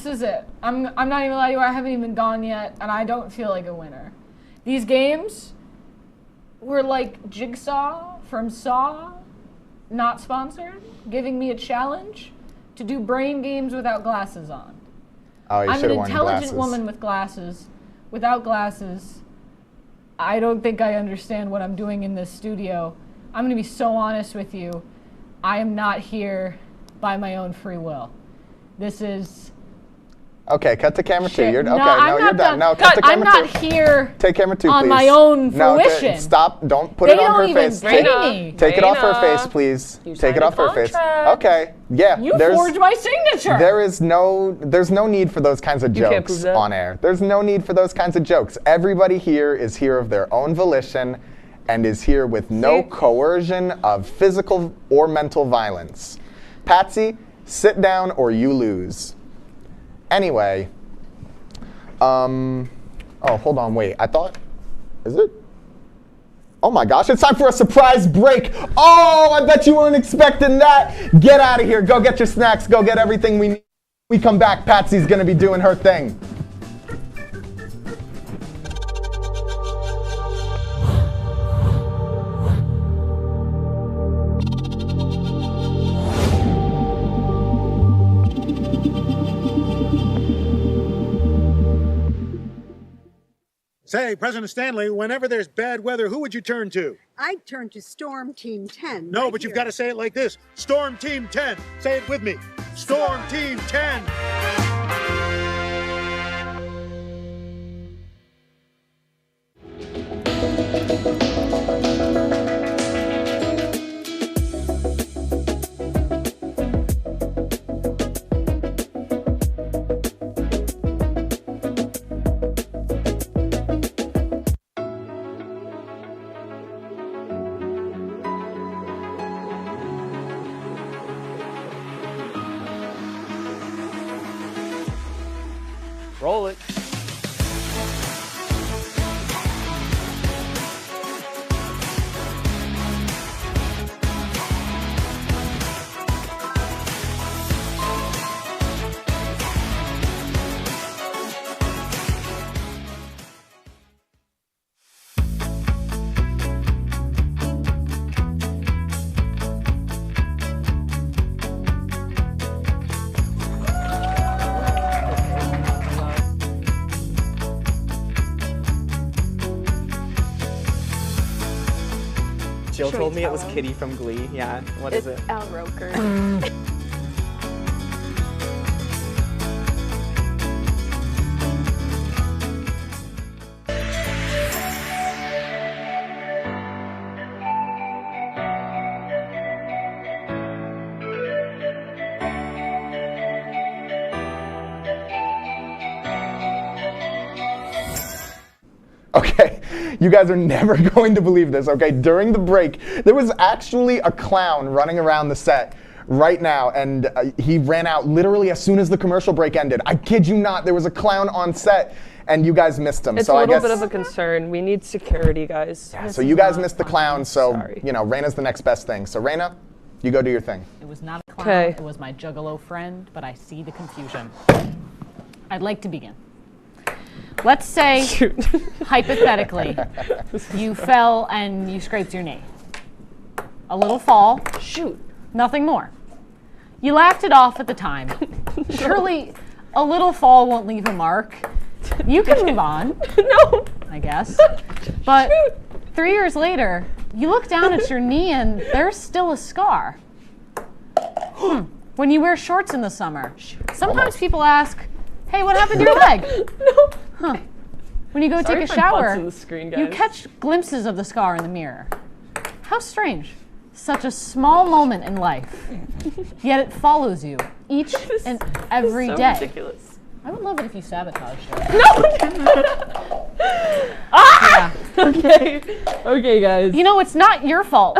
is it. I'm not even gonna lie to you, I haven't even gone yet, and I don't feel like a winner. These games were like Jigsaw from Saw, not sponsored, giving me a challenge to do brain games without glasses on. Oh, you I'm should an have worn intelligent glasses. woman with glasses. Without glasses, I don't think I understand what I'm doing in this studio. I'm gonna be so honest with you. I am not here by my own free will. This is Okay, cut to camera 2. shit. You're No, okay. I'm No, not you're done. No, cut to I'm camera 2. not here Take camera 2, on please. my own No, fruition. stop. Don't put They it on don't her even face. pay Raina. me. Take it off her Raina, face, please. you Take it signed a off her face. contract. Okay. Yeah. You forged my signature. There's no need for those kinds of You can't prove jokes that. on air. There's no need for those kinds of jokes. Everybody here is here of their own volition and is here with no See? coercion of physical or mental violence. Patsy, Sit down or you lose. Anyway, oh, hold on, wait. I thought, is it? Oh my gosh, it's time for a surprise break. Oh, I bet you weren't expecting that. Get out of here. Go get your snacks. Go get everything we need. We come back, Patsy's gonna be doing her thing. Say, President Stanley, whenever there's bad weather, who would you turn to? I'd turn to Storm Team 10. No, right but you've here. got to say it like this. Storm Team 10. Say it with me. Storm Team 10. Roll it. Jill told me it was Kitty from Glee. Yeah, what is it? Al Roker. Okay, you guys are never going to believe this, okay? During the break, there was actually a clown running around the set right now, and he ran out literally as soon as the commercial break ended. I kid you not, there was a clown on set, and you guys missed him. It's so a little I guess, bit of a concern. We need security, guys. Yeah, so you guys missed the clown, so, you know, Raina's the next best thing. So Raina, you go do your thing. It was not a clown, Okay. it was my juggalo friend, but I see the confusion. I'd like to begin. Let's say, hypothetically, you fell and you scraped your knee. A little fall. Shoot. Nothing more. You laughed it off at the time. Surely a little fall won't leave a mark. You can move on. No. I guess. But 3 years later, you look down at your knee and there's still a scar. When you wear shorts in the summer, sometimes people ask, hey, what happened to your leg? No. Huh. When you go Sorry take a if my butt's shower, in the screen, you guys. catch glimpses of the scar in the mirror. How strange. Such a small moment in life, yet it follows you each and every so day. ridiculous. I would love it if you sabotaged it. No! Ah! Yeah. Okay. Okay, guys. You know, it's not your fault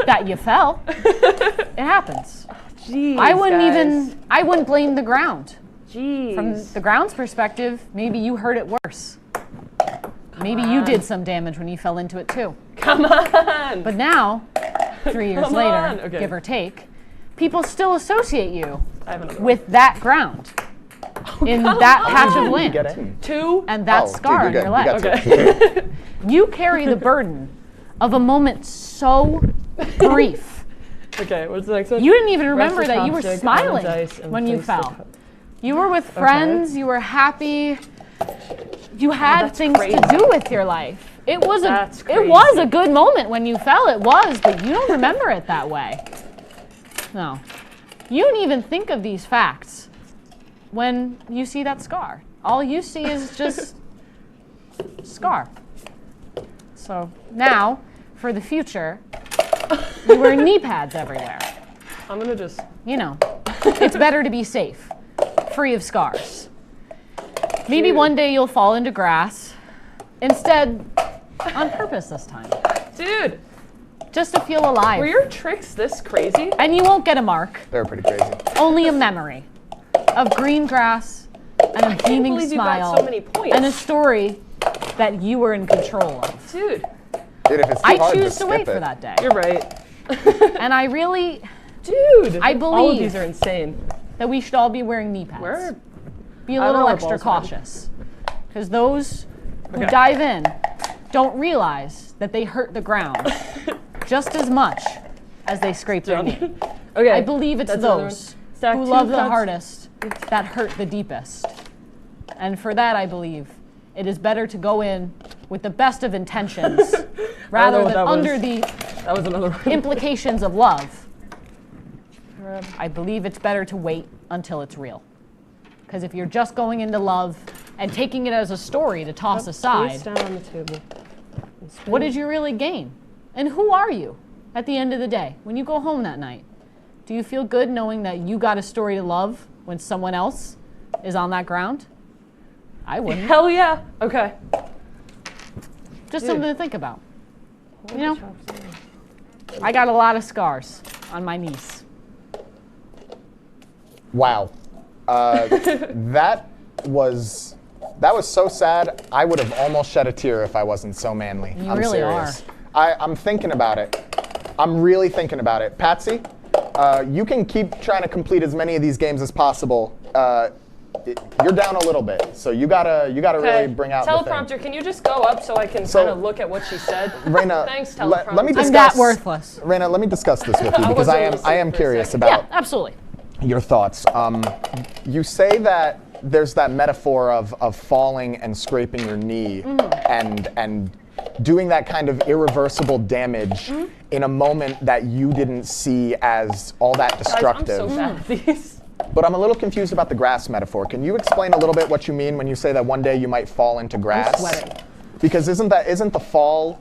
that you fell. It happens. Jeez, I guys. wouldn't blame the ground. Jeez. From the ground's perspective, maybe you hurt it worse. Maybe you did some damage when you fell into it too. Come on! But now, 3 years Come later, on. Okay. give or take, people still associate you I have another with that ground in that patch of land and that scar on your leg. Okay. You carry the burden of a moment so brief. Okay, what's the next one? You didn't even remember Rest of that you were chopstick, smiling dice, and when you place the fell. cup. You were with friends, you were happy. You had that's things crazy. to do with your life. It was That's it was crazy. a good moment when you fell. It was, but you don't remember it that way. No. You don't even think of these facts when you see that scar. All you see is just scar. So now, for the future, you wear knee pads everywhere. I'm gonna just... You know, it's better to be safe, free of scars. Maybe one day you'll fall into grass, instead, on purpose this time. Dude! just to feel alive. Were your tricks this crazy? And you won't get a mark. They were pretty crazy. Only a memory of green grass and a beaming believe you smile got so many points. and a story that you were in control of. Dude. Dude, if it's too I hard, choose just to wait skip for it. that day. You're right. And I really, Dude, I believe all of these are insane. that we should all be wearing knee pads. Where? Be a I don't little know where extra balls went. cautious. Because those who Okay. dive in don't realize that they hurt the ground just as much as they scrape their knee. Okay. I believe it's that's another those one. Stack who two love the cards. hardest that hurt the deepest. And for that, I believe it is better to go in with the best of intentions rather what than that was. under the That was another one. implications of love. I believe it's better to wait until it's real. Because if you're just going into love and taking it as a story to toss aside, Face down on the table. what did you really gain? And who are you at the end of the day when you go home that night? Do you feel good knowing that you got a story to love when someone else is on that ground? I wouldn't. Hell yeah. Okay. Just Dude. something to think about. You know, I got a lot of scars on my knees. Wow. That was so sad. I would have almost shed a tear if I wasn't so manly. You I'm really serious. I'm thinking about it. I'm really thinking about it. Patsy, you can keep trying to complete as many of these games as possible. You're down a little bit, so you gotta really bring out the thing. Teleprompter, can you just go up so I can So- kind of look at what she said? Raina, Thanks, let teleprompter. me discuss. I'm that worthless. Raina, let me discuss this with you I because wasn't I am listening for a curious second. about Yeah, absolutely. your thoughts. You say that there's that metaphor of falling and scraping your knee and doing that kind of irreversible damage in a moment that you didn't see as all that destructive. Guys, I'm so bad at these. But I'm a little confused about the grass metaphor. Can you explain a little bit what you mean when you say that one day you might fall into grass? sweating. Because isn't the fall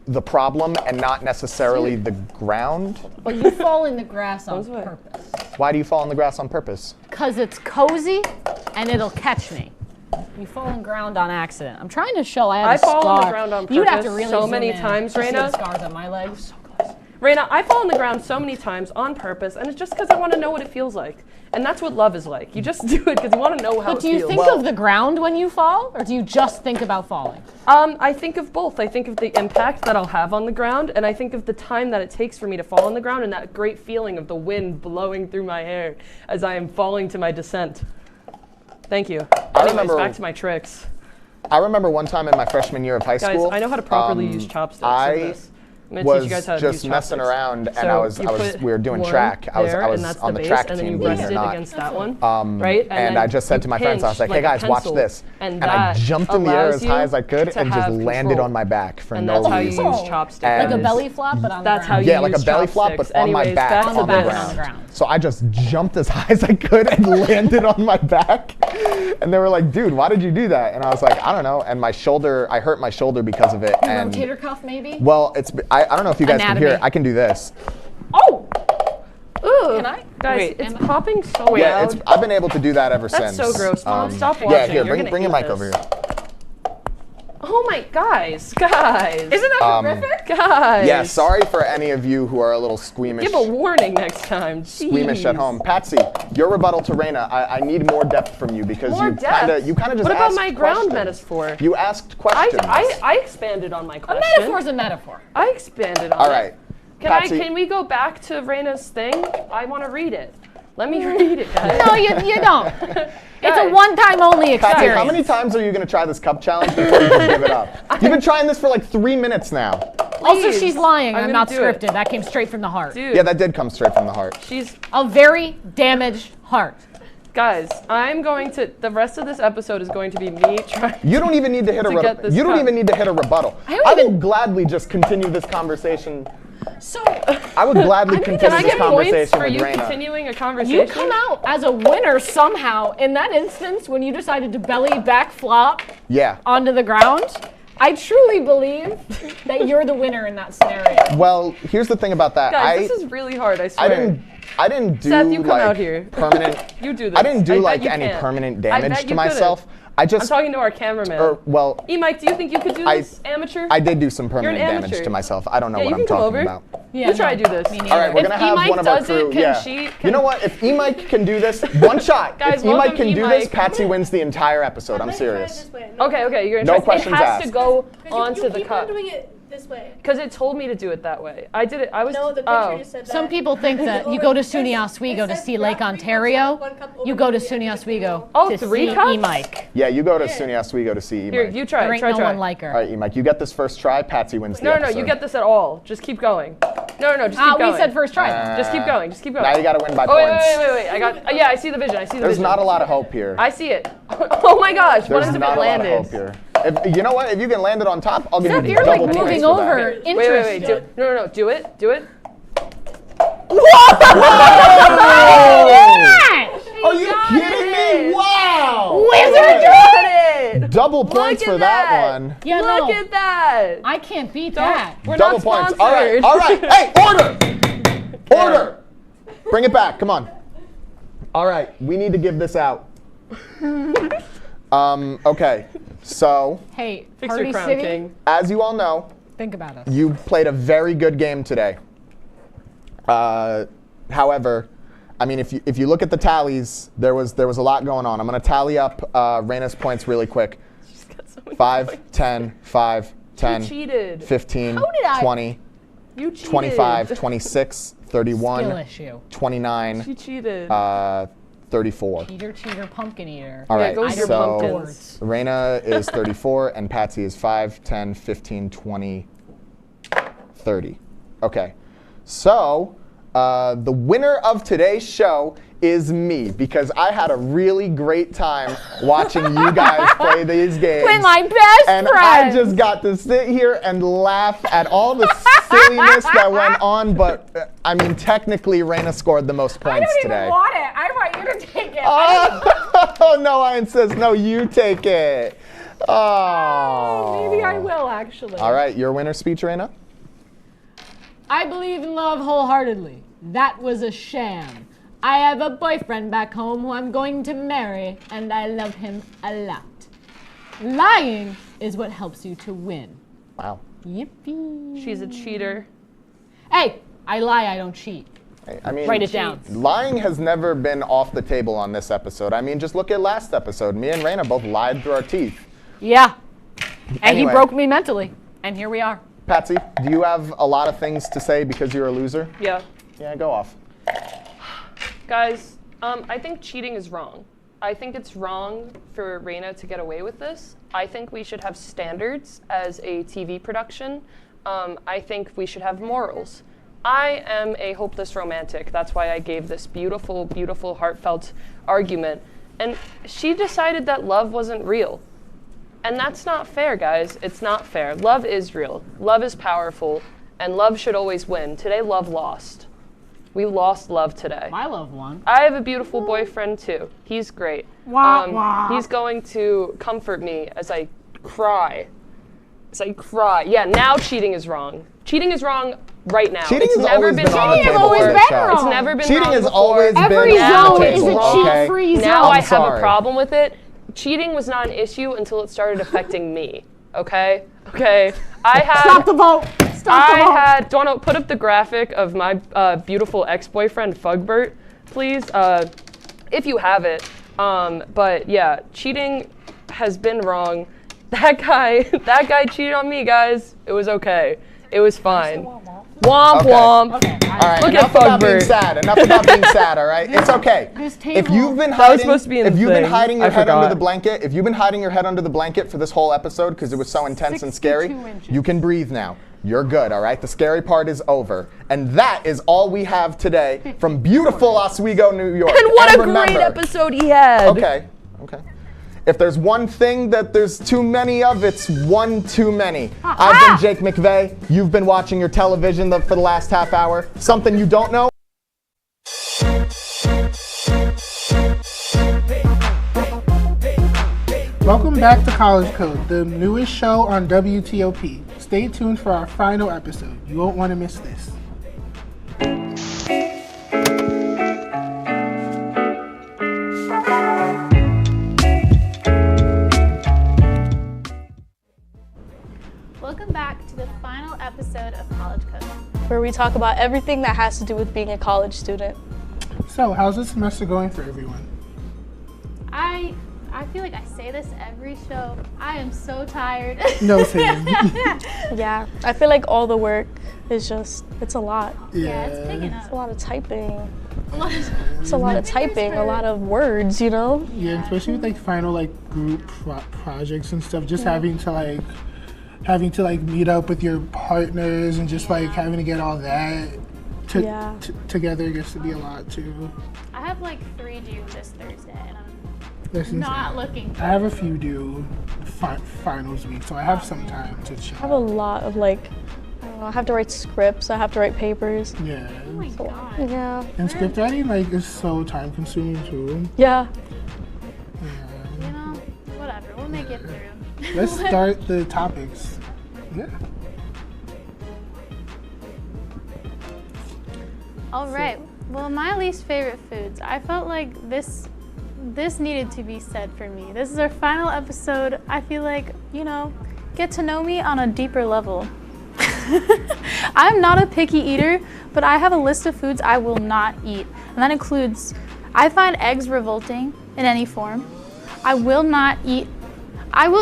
the problem and not necessarily the ground? But you fall in the grass on purpose. Why do you fall in the grass on purpose? Because it's cozy and it'll catch me. You fall in ground on accident. I'm trying to show I have I a fall scar. on the ground on You'd have purpose to really so zoom many in times, to see the Raina. scars on my legs. Raina, I fall on the ground so many times on purpose, and it's just because I want to know what it feels like. And that's what love is like. You just do it because you want to know how But it do you feels. think of the ground when you fall, or do you just think about falling? I think of both. I think of the impact that I'll have on the ground, and I think of the time that it takes for me to fall on the ground and that great feeling of the wind blowing through my hair as I am falling to my descent. Thank you. Anyways, back to my tricks. I remember one time in my freshman year of high Guys, school. I know how to properly use chopsticks. I'm gonna was teach you guys how to just use messing chopsticks. around, and So we were doing one track. I there, was and that's on the base, track and then team, you believe rest it or it not. against that one, right? And then I just said to my friends, I was like, "Hey guys, watch this!" And I jumped in the air as high as I could and just landed on my back for no reason. And that's how you use chopsticks. Like a belly flop, but on the ground. How you Yeah, like a use belly flop, but chopsticks. on my Anyways, back back on to the this. ground. So I just jumped as high as I could and landed on my back. And they were like, "Dude, why did you do that?" And I was like, "I don't know." And I hurt my shoulder because of it. And Rotator cuff, maybe? well, I don't know if you guys can hear it. I can do this. Oh! Ooh. Can I? Guys, Wait, it's popping so Yeah, loud. I've been able to do that ever That's since. so gross. Mom, stop Yeah, watching. here, You're bring gonna your hate mic over this. here. Oh my, guys. Isn't that horrific? Guys. Yeah, sorry for any of you who are a little squeamish. Give a warning next time. Squeamish at Jeez. home. Patsy, your rebuttal to Raina, I need more depth from you because More you depth? kind of just What about asked my ground questions. metaphor? You asked questions. I expanded on my question. A metaphor's a metaphor. I expanded on All it. right. Can we go back to Raina's thing? I want to read it. Let me read it, guys. No, you don't. It's a one-time only experience. Patsy, how many times are you going to try this cup challenge before you just give it up? You've been trying this for like 3 minutes now. Also, she's lying. I'm I'm gonna not do scripted. it. That came straight from the heart. Dude. Yeah, that did come straight from the heart. She's a very damaged heart. Guys, I'm going to. The rest of this episode is going to be me trying. You don't even need to hit a get this You don't cup. even need to hit a rebuttal. I will gladly just continue this conversation. So I would gladly Can continue I this get points conversation for with you Raina. continuing a conversation? You come out as a winner somehow in that instance when you decided to belly back flop Yeah. onto the ground. I truly believe that you're the winner in that scenario. Well, here's the thing about that. Guys, this is really hard. I swear. I didn't I didn't do Seth, you come like out here. permanent. You do this. I didn't do bet like you any can't. permanent I bet damage you to myself. couldn't. I just. I'm talking to our cameraman. Well. Mike, do you think you could do this, amateur? I did do some You're an permanent damage amateur. to myself. I don't know Yeah, what you I'm can come talking over. about. Yeah, we'll try to do this. All right, we're gonna have Mike one of our does it, crew. can Yeah. she? You know what? If Mike can do this, one shot. Guys, if Mike welcome can do this, E-Mike. Patsy wins the entire episode. I'm serious. Okay, you're gonna No try. questions It has asked. to go onto the cup. doing it this way. Because it told me to do it that way. I did it. I was. No, the picture just said that. Some people think that you go to SUNY Oswego to see Lake Ontario. You go to SUNY Oswego to see E-Mike. Yeah, you go to SUNY Oswego to see E-Mike. Here, you try. There ain't try. no one like her. All right, E-Mike, you get this first try. Patsy wins the No, episode. you get this at all. Just keep going. No, just keep going. We said first try. Just keep going. Just keep going. Now you gotta win by Oh, points. wait. I got. Yeah, I see the vision. I see the There's vision. not a lot of hope here. I see it. Oh my gosh! What There's if it not a lot of landed? hope here. If, you know what? If you can land it on top, I'll give Seth, you you're double like points moving for over. that. Wait. No. Do it. Are you kidding me? Wow! Wizard got it! Double points for that one. Yeah, Look at that! I can't beat that. We're Double not points. sponsored. All right. Hey, order! Bring it back. Come on. All right. We need to give this out. Okay. So, Hey, Fix Party your crown, City. King. as you all know, Think about us. you played a very good game today. However, I mean, if you look at the tallies, there was a lot going on. I'm going to tally up Raina's points really quick. 5, 10, 5, 10, You cheated. 15, How did I? 20, You cheated. 25, 26, 31, Skill issue. 29, She cheated. 34. Cheater, pumpkin eater. All Yeah, right, go with your so pumpkins. Raina is 34 and Patsy is 5, 10, 15, 20, 30. Okay, so the winner of today's show is me because I had a really great time watching you guys play these games. With my best And friend. I just got to sit here and laugh at all the silliness that went on, but I mean, technically, Raina scored the most points today. want it. I want you to take it. Oh, no, I insist. No, you take it. Oh. Maybe I will, actually. All right, your winner speech, Raina? I believe in love wholeheartedly. That was a sham. I have a boyfriend back home who I'm going to marry, and I love him a lot. Lying is what helps you to win. Wow. Yippee. She's a cheater. Hey, I lie, I don't cheat. I mean, Write it down. Lying has never been off the table on this episode. I mean, just look at last episode. Me and Raina both lied through our teeth. Yeah. And Anyway. he broke me mentally. And here we are. Patsy, do you have a lot of things to say because you're a loser? Yeah. Yeah, go off. Guys, I think cheating is wrong. I think it's wrong for Raina to get away with this. I think we should have standards as a TV production. I think we should have morals. I am a hopeless romantic. That's why I gave this beautiful, beautiful, heartfelt argument. And she decided that love wasn't real. And that's not fair, guys. It's not fair. Love is real. Love is powerful. And love should always win. Today, love lost. We lost love today. My love won. I have a beautiful boyfriend too. He's great. Wah. He's going to comfort me as I cry. Yeah, now cheating is wrong. Cheating is wrong right now. Cheating it's has never always been been on wrong the table before. for this show. It's never been Cheating wrong has before. always been Every on zone the is table, a okay? cheat-free zone. Now I have sorry. a problem with it. Cheating was not an issue until it started affecting me. Okay? I had. Stop the vote. Stop the vote. Do you want to put up the graphic of my beautiful ex-boyfriend, Fugbert, please? If you have it. But yeah, cheating has been wrong. That guy cheated on me, guys. It was okay. It was fine. Womp Okay. womp. All right, Look enough at about being Fugbert. sad. Enough about being sad, all right? It's okay. This If table. you've been That was hiding, supposed to be in if the you've been thing. hiding your I head under forgot. the blanket, if you've been hiding your head under the blanket for this whole episode because it was so intense and scary, 62 inches. you can breathe now. You're good, all right? The scary part is over. And that is all we have today from beautiful Oswego, New York. And what a remember, great episode he had. Okay. If there's one thing that there's too many of, it's one too many. I've been Jake McVeigh. You've been watching your television for the last half hour. Something you don't know? Welcome back to College Code, the newest show on WTOP. Stay tuned for our final episode. You won't want to miss this. we talk about everything that has to do with being a college student. So, how's this semester going for everyone? I feel like I say this every show. I am so tired. No, same. Yeah, I feel like all the work is just, it's a lot. Yeah, it's picking up. It's a lot of typing. It's a lot of typing, a lot of words, you know? Yeah, especially with like final like group projects and stuff, just having to meet up with your partners and just like having to get all that together gets to be a lot too. I have like 3 due this Thursday, and That's I'm not insane. looking for I have a few due finals week, so I have some time to chill. I have a lot of like, I don't know, I have to write scripts, I have to write papers. Yeah. Oh my god. Yeah. And script writing like is so time consuming too. Yeah. You know, whatever. We'll make it through. Let's start the topics. Yeah. All right. Well, my least favorite foods. I felt like this needed to be said for me. This is our final episode. I feel like, you know, get to know me on a deeper level. I'm not a picky eater, but I have a list of foods I will not eat. And that includes, I find eggs revolting in any form. I will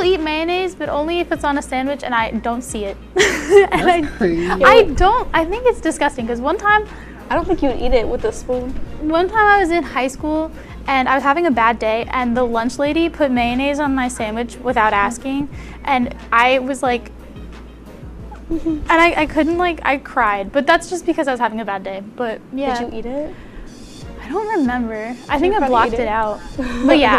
eat mayonnaise, but only if it's on a sandwich and I don't see it. And I think it's disgusting because one time, I don't think you would eat it with a spoon. One time I was in high school and I was having a bad day and the lunch lady put mayonnaise on my sandwich without asking, and I was like, and I couldn't, like, I cried, but that's just because I was having a bad day. But yeah. Did you eat it? I don't remember. I think I blocked it out. But yeah,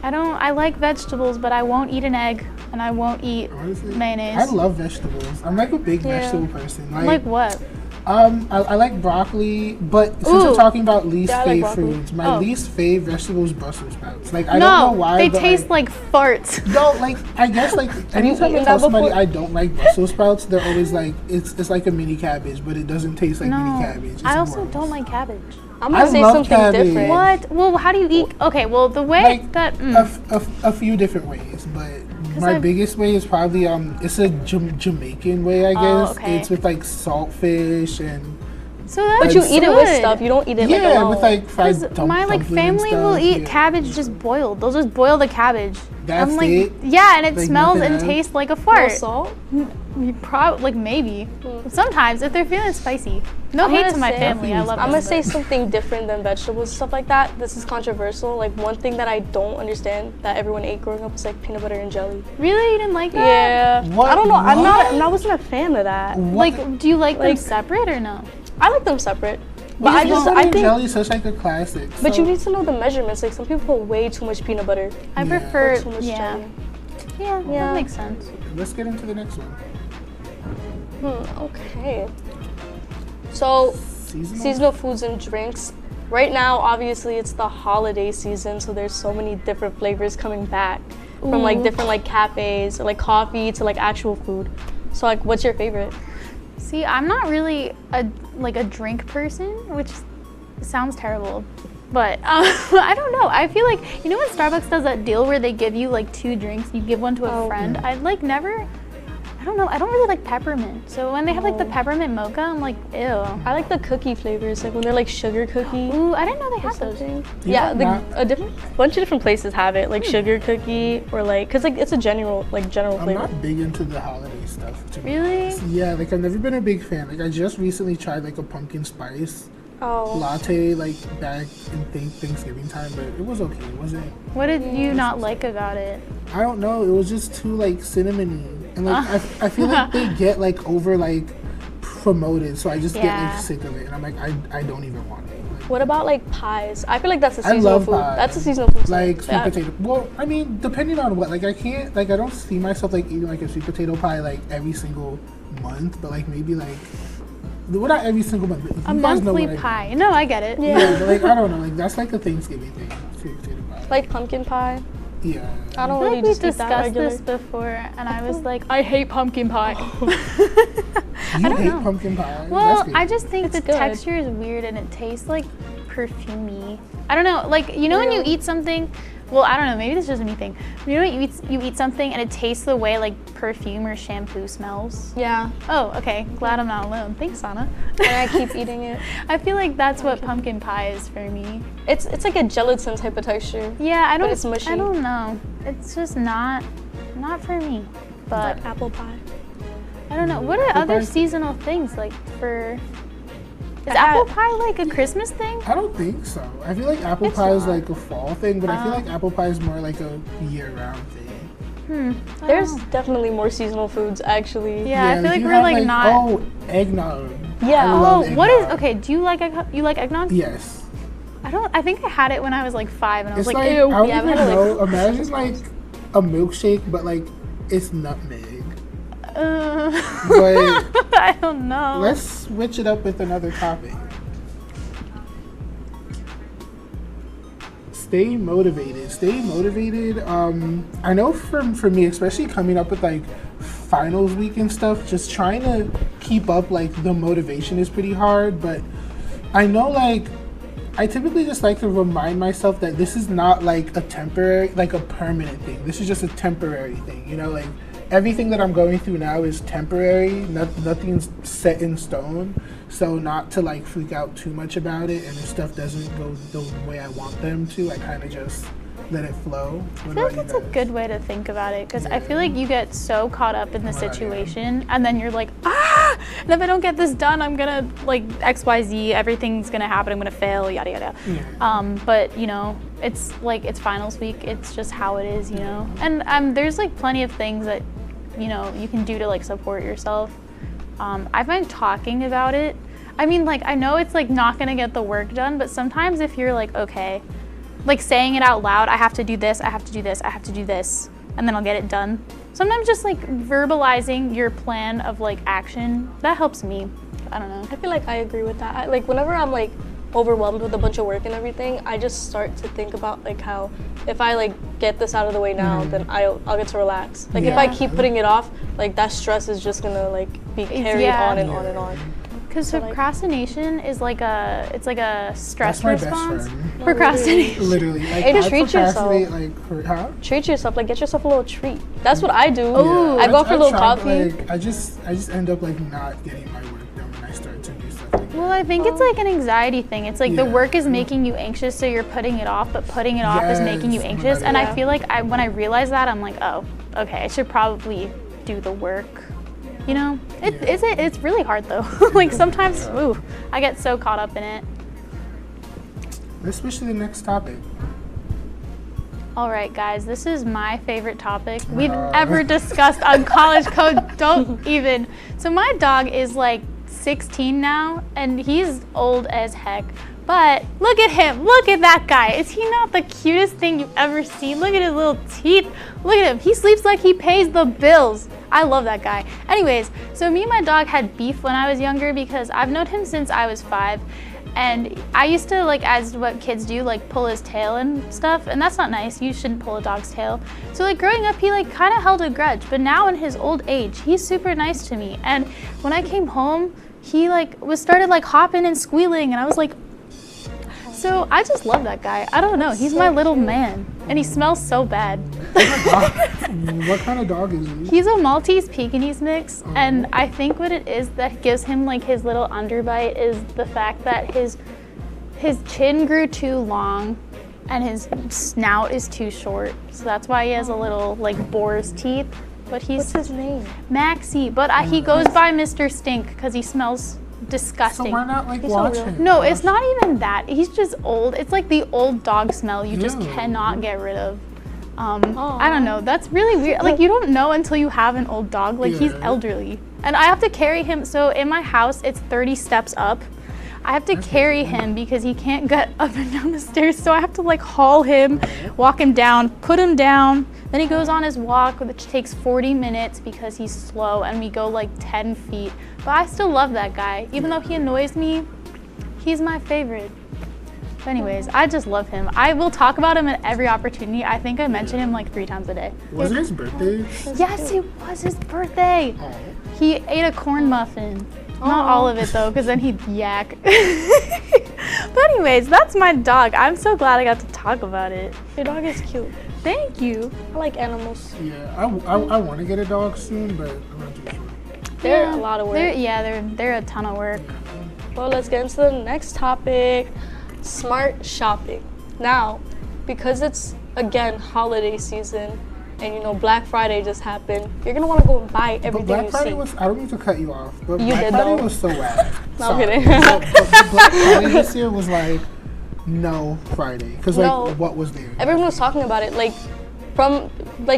I like vegetables, but I won't eat an egg and I won't eat mayonnaise. I love vegetables. I'm like a big vegetable person. Like what? I like broccoli, but since we're talking about least fave foods, my least fave vegetable is Brussels sprouts. Like I don't know why. They taste like farts. No, like I guess like anytime I tell somebody I don't like Brussels sprouts, they're always like it's like a mini cabbage, but it doesn't taste like mini cabbage. It's I also don't like cabbage. I'm gonna say something different. What? Well, how do you eat? Okay, well the way that a few different ways, but my biggest way is probably it's a Jamaican way, I guess. Okay. It's with like saltfish and. So that's but you eat it with stuff. You don't eat it like alone. With like fried my like family will eat cabbage just boiled. They'll just boil the cabbage. That's like, it. Yeah, and it like smells and tastes like a fart. Salt? Like maybe. Sometimes if they're feeling spicy. No hate to my family. I love. I'm gonna say something different than vegetables and stuff like that. This is controversial. Like one thing that I don't understand that everyone ate growing up was like peanut butter and jelly. Really, you didn't like that? Yeah. I don't know. I wasn't a fan of that. Like, do you like them separate or no? I like them separate. But I think jelly is such like a classic. But you need to know the measurements. Like some people put way too much peanut butter. I prefer too much jelly. Yeah, that makes sense. Let's get into the next one. Okay. So, seasonal foods and drinks. Right now, obviously, it's the holiday season, so there's so many different flavors coming back from like different like cafes or like coffee to like actual food. So, like, what's your favorite? See, I'm not really a drink person, which sounds terrible. But I don't know. I feel like, you know when Starbucks does that deal where they give you like 2 drinks, you give one to a friend? I'd like never, I don't know, I don't really like peppermint. So when they have like the peppermint mocha, I'm like, ew. I like the cookie flavors, like when they're like sugar cookie. Ooh, I didn't know they had those. Yeah, bunch of different places have it, like sugar cookie or like, cause like it's a general flavor. I'm not big into the holiday stuff. Really? Yeah, like I've never been a big fan. Like I just recently tried like a pumpkin spice latte like back in Thanksgiving time, but it was okay. It wasn't. What did you not like about it? I don't know. It was just too like cinnamony, and like I feel like they get like over like promoted, so I just get like sick of it, and I'm like I don't even want it. Like, what about like pies? I feel like that's a seasonal food. Pies. That's a seasonal food. Like sweet potato. Well, I mean, depending on what. Like I can't. Like I don't see myself like eating like a sweet potato pie like every single month, but like maybe like. Well, not every single month. But a monthly pie. No, I get it. Yeah, but like I don't know. Like that's like a Thanksgiving thing. Sweet potato pie. Like pumpkin pie. Yeah. I don't really really just discussed this before, and I was like, I hate pumpkin pie. I don't hate pumpkin pie. Well, I just think the texture is weird and it tastes like perfumey. I don't know. Like you know when you eat something well, I don't know, maybe this is just a me thing. You know, you eat something and it tastes the way like perfume or shampoo smells. Yeah. Oh, okay. Glad I'm not alone. Thanks, Anna. And I keep eating it. I feel like that's what pumpkin pie is for me. It's like a gelatin type of texture. Yeah, but it's mushy. I don't know. It's just not for me. But apple pie. I don't know. What are other seasonal things like for? Is apple pie like a Christmas thing? I don't think so. I feel like apple pie is like a fall thing, but I feel like apple pie is more like a year-round thing. There's definitely more seasonal foods, actually. Yeah, I feel like we're like not. Oh, eggnog. Yeah. Oh, what is? Okay, do you like eggnog? Yes. I think I had it when I was like 5, and I was It's like, like, ew. I don't even know. Imagine like a milkshake, but like it's nutmeg. But I don't know. Let's switch it up with another topic. Stay motivated. Stay motivated. I know for me, especially coming up with like finals week and stuff, just trying to keep up like the motivation is pretty hard. But I know like I typically just like to remind myself that this is not like a permanent thing. This is just a temporary thing. You know, like everything that I'm going through now is temporary. Nothing's set in stone. So not to like freak out too much about it, and if stuff doesn't go the way I want them to, I kind of just let it flow. I feel like that's a good way to think about it, because I feel like you get so caught up in the situation, and then you're like, and if I don't get this done, I'm gonna like XYZ, everything's gonna happen, I'm gonna fail, yada yada. Yeah. But you know, it's like it's finals week, it's just how it is, you know. And there's like plenty of things that you know you can do to like support yourself. I find talking about it, I mean, like, I know it's like not gonna get the work done, but sometimes if you're like, okay, like saying it out loud, I have to do this, I have to do this, I have to do this, and then I'll get it done. Sometimes just like verbalizing your plan of like action, that helps me. I don't know. I feel like I agree with that. Like whenever I'm like overwhelmed with a bunch of work and everything, I just start to think about like how if I like get this out of the way now, then I'll get to relax. Like if I keep putting it off, like that stress is just gonna like be carried on and on and on. Because procrastination is like it's like a stress That's my response. best friend. Procrastination. Literally. Like, And I treat yourself. Like, Treat yourself. Like get yourself a little treat. That's what I do. Yeah. I go for a little try, but, coffee. like, I just end up like not getting my work done when I start to do stuff like that. Well, I think it's like an anxiety thing. It's like the work is making you anxious, so you're putting it off, but putting it off is making you anxious. And I feel like when I realize that, I'm like, oh, okay, I should probably do the work. You know, it's really hard though. Like sometimes, I get so caught up in it. Let's switch to the next topic. All right, guys, this is my favorite topic we've ever discussed on College Code. Don't even. So my dog is like 16 now, and he's old as heck. But look at him. Look at that guy. Is he not the cutest thing you've ever seen? Look at his little teeth. Look at him. He sleeps like he pays the bills. I love that guy. Anyways, so me and my dog had beef when I was younger because I've known him since I was 5. And I used to, like, as what kids do, like, pull his tail and stuff. And that's not nice. You shouldn't pull a dog's tail. So, like, growing up, he, like, kind of held a grudge. But now in his old age, he's super nice to me. And when I came home, he, like, started, like, hopping and squealing. And I was like, so I just love that guy. I don't know. He's my little man. And he smells so bad. What kind of dog is he? He's a Maltese Pekingese mix. And I think what it is that gives him like his little underbite is the fact that his chin grew too long and his snout is too short. So that's why he has a little like boar's teeth. But What's his name? Maxie. But he goes by Mr. Stink because he smells disgusting. So why not like watch him? No, it's not even that. He's just old. It's like the old dog smell you just cannot get rid of. I don't know. That's really weird. Like you don't know until you have an old dog. Like he's elderly. And I have to carry him. So in my house, it's 30 steps up. I have to carry him because he can't get up and down the stairs. So I have to like haul him, walk him down, put him down. Then he goes on his walk, which takes 40 minutes because he's slow, and we go like 10 feet. But I still love that guy. Even though he annoys me, he's my favorite. But anyways, I just love him. I will talk about him at every opportunity. I think I mention him like 3 times a day. Was it his birthday? Yes, it was his birthday. He ate a corn muffin. Not all of it though, because then he'd yak. But anyways, that's my dog. I'm so glad I got to talk about it. Your dog is cute. Thank you. I like animals. Yeah, I want to get a dog soon, but I'm not too sure. They're a lot of work. They're a ton of work. Well, let's get into the next topic, smart shopping. Now, because it's, again, holiday season, and you know, Black Friday just happened, you're going to want to go and buy everything Black you Friday see. was, I don't mean to cut you off, but You Black did, Friday though. was so whack. No, I'm Sorry. kidding. But Black Friday this year was like, no Friday. Because, like, No. what was there? Everyone was talking about it, like,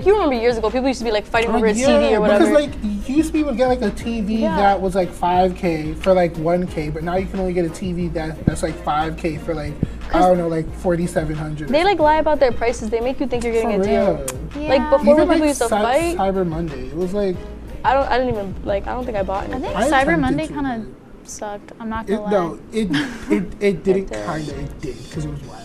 you remember years ago, people used to be, like, fighting over a yeah, TV or whatever. Because, like, you used to be able to get, like, a TV that was, like, $5K for, like, $1K, but now you can only get a TV that's, like, $5K for, like, I don't know, like, $4,700. They, like, lie about their prices. They make you think you're getting For a deal. real. Like, before Even, when people like, used to fight, Cyber Monday, it was, like... I don't think I bought anything. I think Cyber Monday kind of sucked. I'm not gonna lie. No, it didn't kind of, it did, because it was whack.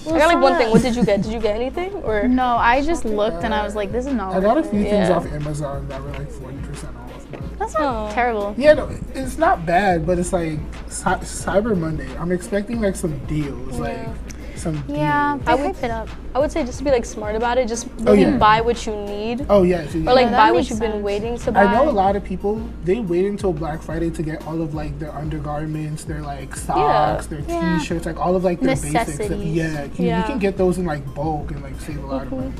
I got, like, one thing. What did you get? Did you get anything? Or No, I just looked and I was like, this is not I got a worth few it. things off Amazon that were like 40% off. But That's not terrible. yeah, no, it's not bad, but it's like Cyber Monday. I'm expecting like some deals, like some Yeah, deals. I hype it up. I would say just to be like smart about it. Just Oh, really yeah. buy what you need. Oh yeah, Or like buy what you've been waiting to buy. I know a lot of people, they wait until Black Friday to get all of like their undergarments, their like socks, their Yeah. t-shirts, like all of like their basics. Necessities. Yeah, you can get those in like bulk and like save a lot of money.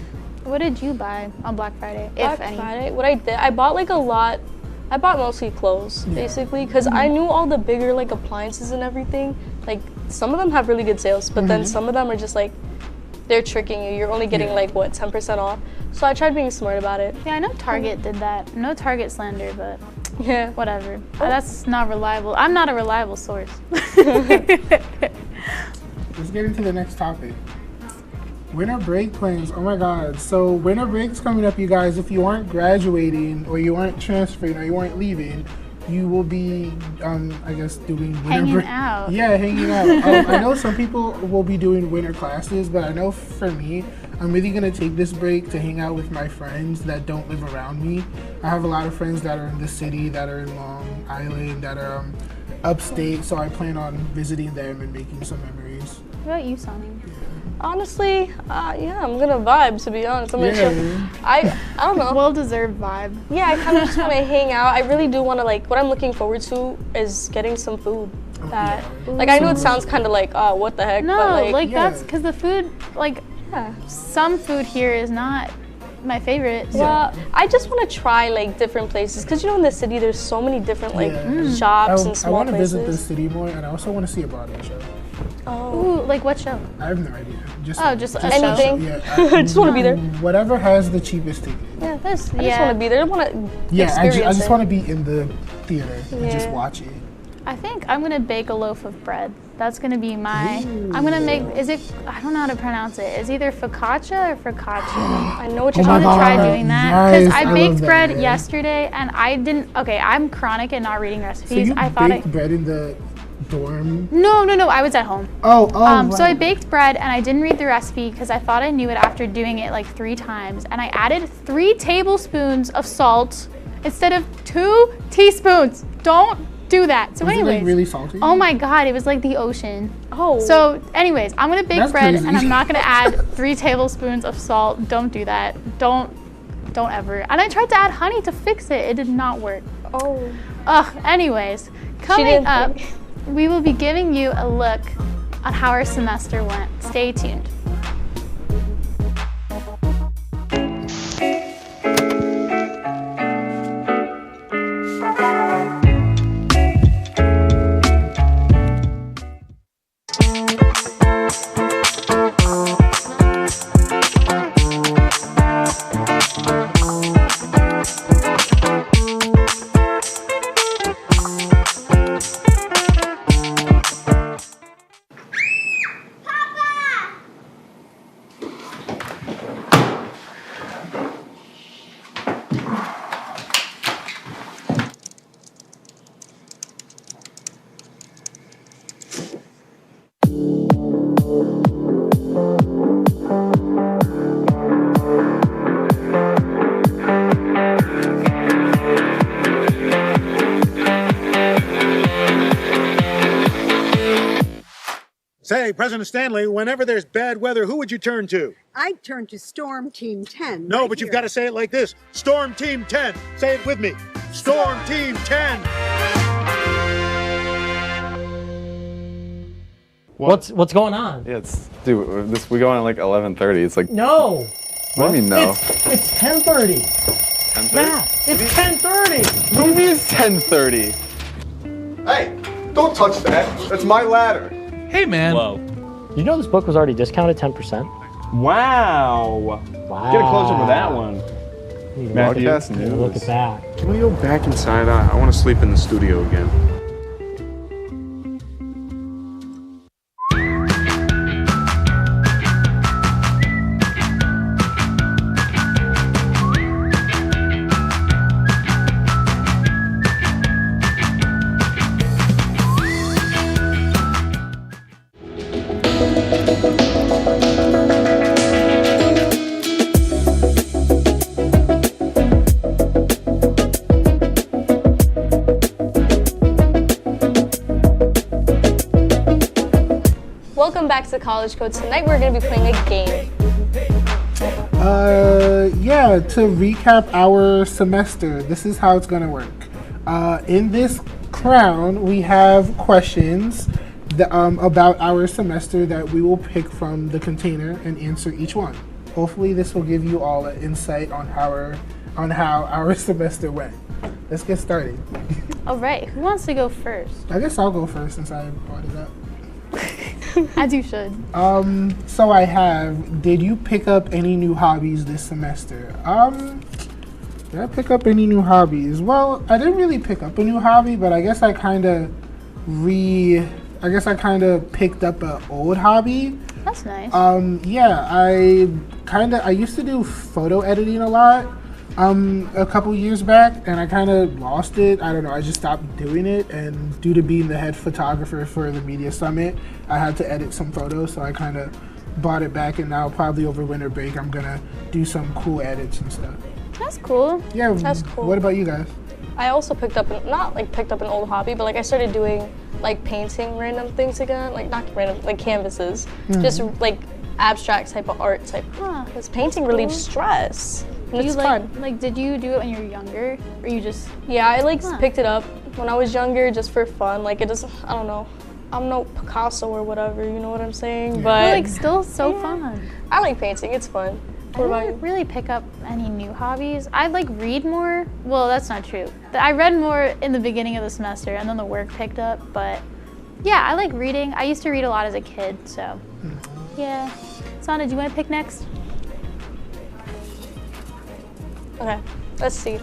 What did you buy on Black Friday, Black if any? Friday, what I did, I bought like a lot. I bought mostly clothes, basically, because I knew all the bigger like appliances and everything. Like some of them have really good sales, but then some of them are just like they're tricking you. You're only getting like what 10% off. So I tried being smart about it. Yeah, I know Target did that. No Target slander, but yeah, whatever. That's not reliable. I'm not a reliable source. Let's get into the next topic. Winter break plans. Oh my God. So winter break's coming up, you guys. If you aren't graduating or you aren't transferring or you aren't leaving, you will be, I guess, doing winter Hanging break. out. Yeah, hanging out. I know some people will be doing winter classes, but I know for me, I'm really gonna take this break to hang out with my friends that don't live around me. I have a lot of friends that are in the city, that are in Long Island, that are upstate, so I plan on visiting them and making some memories. What about you, Sonny? honestly, yeah, I'm gonna vibe, to be honest. I'm gonna chill. I don't know. Well-deserved vibe. Yeah, I kind of just want to hang out. I really do want to, like, what I'm looking forward to is getting some food. That, like, I know it sounds kind of like, oh, what the heck, No, but like that's because the food, like, some food here is not my favorite. So. Well, I just want to try like different places because you know in the city there's so many different like shops and small I want to places. visit the city more, and I also want to see a Broadway show. Oh, ooh, like what show? I have no idea. Just anything. Yeah, I just want to be there. Whatever has the cheapest ticket. Yeah, I just want to be there. I want to I experience just want to be in the theater and just Yeah. watch it. I think I'm gonna bake a loaf of bread. That's gonna be my. I'm gonna make. Is it? I don't know how to pronounce it. It's either focaccia or focaccia. I know what you're talking gonna try about. doing that because Yes, I I baked love that, bread yeah. yesterday and I didn't. Okay, I'm chronic at not reading So recipes. you I thought baked bread in the dorm? No, I was at home. Oh, So I right. baked bread and I didn't read the recipe because I thought I knew it after doing it like 3 times. And I added 3 tablespoons of salt instead of 2 teaspoons. Don't do that. So Was it, anyways. like, really salty? Oh my God, it was like the ocean. Oh. So anyways, I'm gonna bake That's bread crazy. and I'm not gonna add 3 tablespoons of salt. Don't do that. Don't ever. And I tried to add honey to fix it. It did not work. Oh. Ugh, anyways, coming didn't up, we will be giving you a look at how our semester went. Stay tuned. Okay, President Stanley, whenever there's bad weather, who would you turn to? I'd turn to Storm Team 10. No, right but you've here. got to say it like this. Storm Team 10. Say it with me. Storm Team 10. What's going on? Yeah, we go on at like 11:30. It's like No. What do you mean no? It's 10:30. 10:30? Matt, it's 10:30. What do you mean it's 10:30? Hey, don't touch that. That's my ladder. Hey, man. Whoa. You know this book was already discounted 10%? Wow. Wow. Get a close up of that one. Matthew, Look at that. Can we go back inside? I want to sleep in the studio again. Welcome back to College Code. Tonight we're going to be playing a game. Yeah, to recap our semester, this is how it's gonna work. In this crown, we have questions about our semester that we will pick from the container and answer each one. Hopefully this will give you all an insight on how our semester went. Let's get started. All right, who wants to go first? I guess I'll go first since I brought it up. As you should. So I have, did you pick up any new hobbies this semester? Did I pick up any new hobbies? Well, I didn't really pick up a new hobby, but I guess I kind of picked up an old hobby. That's nice. Yeah, I used to do photo editing a lot. A couple years back, and I kind of lost it. I don't know, I just stopped doing it, and due to being the head photographer for the media summit, I had to edit some photos, so I kind of bought it back, and now probably over winter break I'm gonna do some cool edits and stuff. That's cool. Yeah, That's cool. What about you guys? I also picked up, not like picked up an old hobby, but like I started doing like painting random things again, like not random, like canvases, just like abstract type of art type. Because painting relieves stress. And it's fun. Like, did you do it when you were younger, or you just? Yeah, I picked it up when I was younger just for fun. Like it doesn't, I don't know. I'm no Picasso or whatever, you know what I'm saying? But like still so fun. I like painting, it's fun. I didn't really pick up any new hobbies. I like read more. Well, that's not true. I read more in the beginning of the semester, and then the work picked up. But yeah, I like reading. I used to read a lot as a kid, so yeah. Sana, do you want to pick next? Okay, let's see.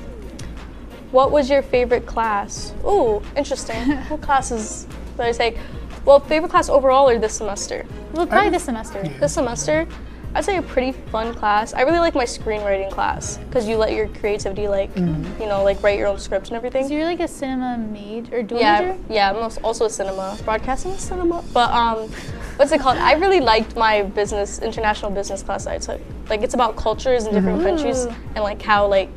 What was your favorite class? Ooh, interesting. What classes did I take? Well, favorite class overall or this semester? Well, probably this semester. This semester, I'd say a pretty fun class. I really like my screenwriting class because you let your creativity, like, you know, like write your own scripts and everything. So you're like a cinema major or dual major? Yeah, I'm also a cinema, broadcasting cinema. But what's it called? I really liked my international business class I took. Like, it's about cultures in different countries and like how like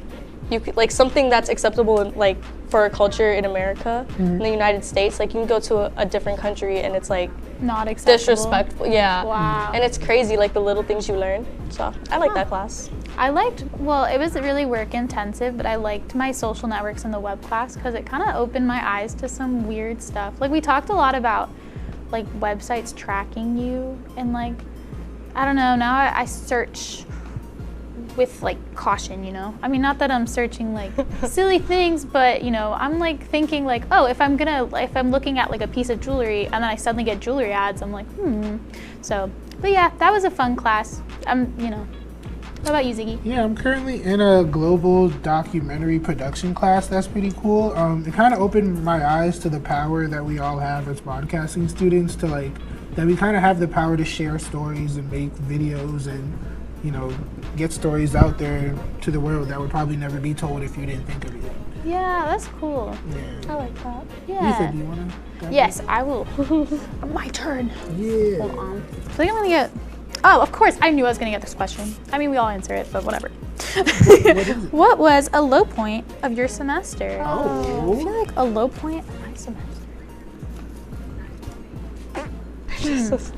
you could, like something that's acceptable in, like for a culture in America, in the United States, like you can go to a different country and it's like not acceptable. Disrespectful, yeah. Wow. And it's crazy, like the little things you learn. So I like that class. I liked, well, it was really work intensive, but I liked my social networks in the web class because it kind of opened my eyes to some weird stuff. Like we talked a lot about like websites tracking you and like, I don't know, now I search with like caution, you know? I mean, not that I'm searching like silly things, but you know, I'm like thinking like, oh, if I'm looking at like a piece of jewelry and then I suddenly get jewelry ads, I'm like, So, but yeah, that was a fun class. You know, what about you, Ziggy? Yeah, I'm currently in a global documentary production class. That's pretty cool. It kind of opened my eyes to the power that we all have as broadcasting students to like, that we kind of have the power to share stories and make videos and, you know, get stories out there to the world that would probably never be told if you didn't think of it. Yeah, that's cool. I like that. Yeah. Lisa, do you want to? Yes, I will. My turn. Yeah. Hold on. I think I'm gonna get. Oh, of course, I knew I was gonna get this question. I mean, we all answer it, but whatever. What was a low point of your semester? I feel like a low point of my semester.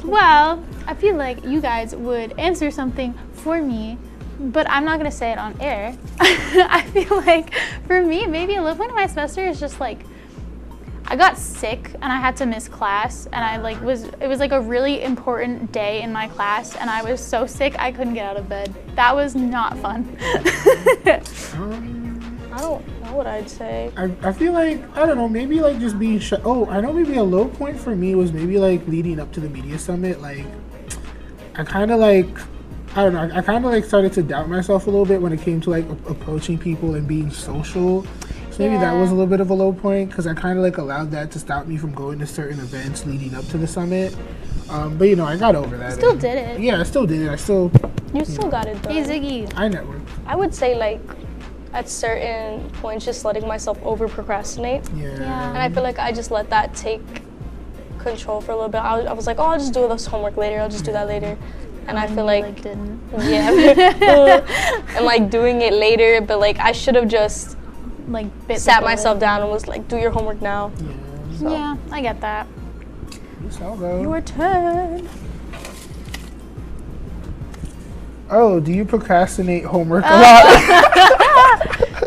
Well, I feel like you guys would answer something for me, but I'm not gonna say it on air. I feel like for me, maybe a low point of my semester is just like I got sick and I had to miss class, and it was like a really important day in my class, and I was so sick I couldn't get out of bed. That was not fun. I don't know what I'd say. I feel like, I don't know, maybe like just being I know maybe a low point for me was maybe like leading up to the media summit. Like, I kind of like, I don't know, I kind of like started to doubt myself a little bit when it came to like approaching people and being social. So maybe that was a little bit of a low point, because I kind of like allowed that to stop me from going to certain events leading up to the summit. But you know, I got over that. Still did it. Yeah, I still did it. You still got it though. Hey Ziggy. I networked. I would say like at certain points just letting myself over procrastinate. Yeah. And I feel like I just let that take control for a little bit. I was like, oh, I'll just do this homework later. I'll just do that later. And I feel like didn't. Yeah. And like doing it later, but like I should have just like sat myself down and was like, do your homework now. Yeah. So. Yeah, I get that. I'll go. Your turn. Oh, do you procrastinate homework a lot?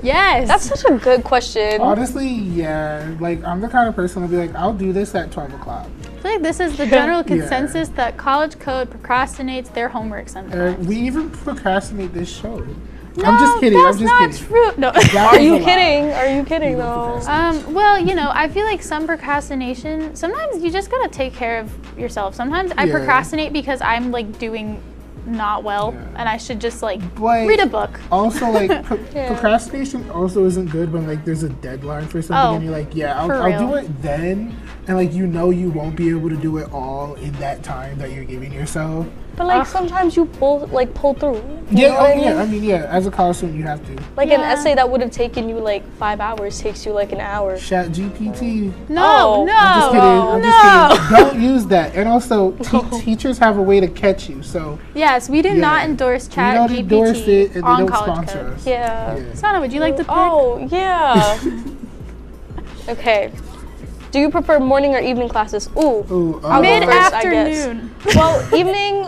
Yes. That's such a good question. Honestly, yeah. Like, I'm the kind of person that'll be like, I'll do this at 12 o'clock. I feel like this is the general consensus that college code procrastinates their homework sometimes. We even procrastinate this show. No, I'm just kidding. That's I'm just not kidding. true. No. Are you kidding? Are you kidding though? Well, you know, I feel like some procrastination, sometimes you just gotta take care of yourself. Sometimes I procrastinate because I'm like doing not well, and I should just like read a book. Also, like procrastination also isn't good when like there's a deadline for something and you're like, yeah, I'll do it then, and like you know you won't be able to do it all in that time that you're giving yourself. But like sometimes you pull through. I mean, as a college student you have to. Like an essay that would have taken you like 5 hours takes you like an hour. Chat GPT. No, no. I'm just kidding. Don't use that. And also, teachers have a way to catch you. So yes, we do not endorse Chat GPT. We don't endorse it, and they on don't college sponsor code. us. Yeah. Sana, would you like to pick? Oh yeah. Okay. Do you prefer morning or evening classes? Ooh. Mid-afternoon. Well, evening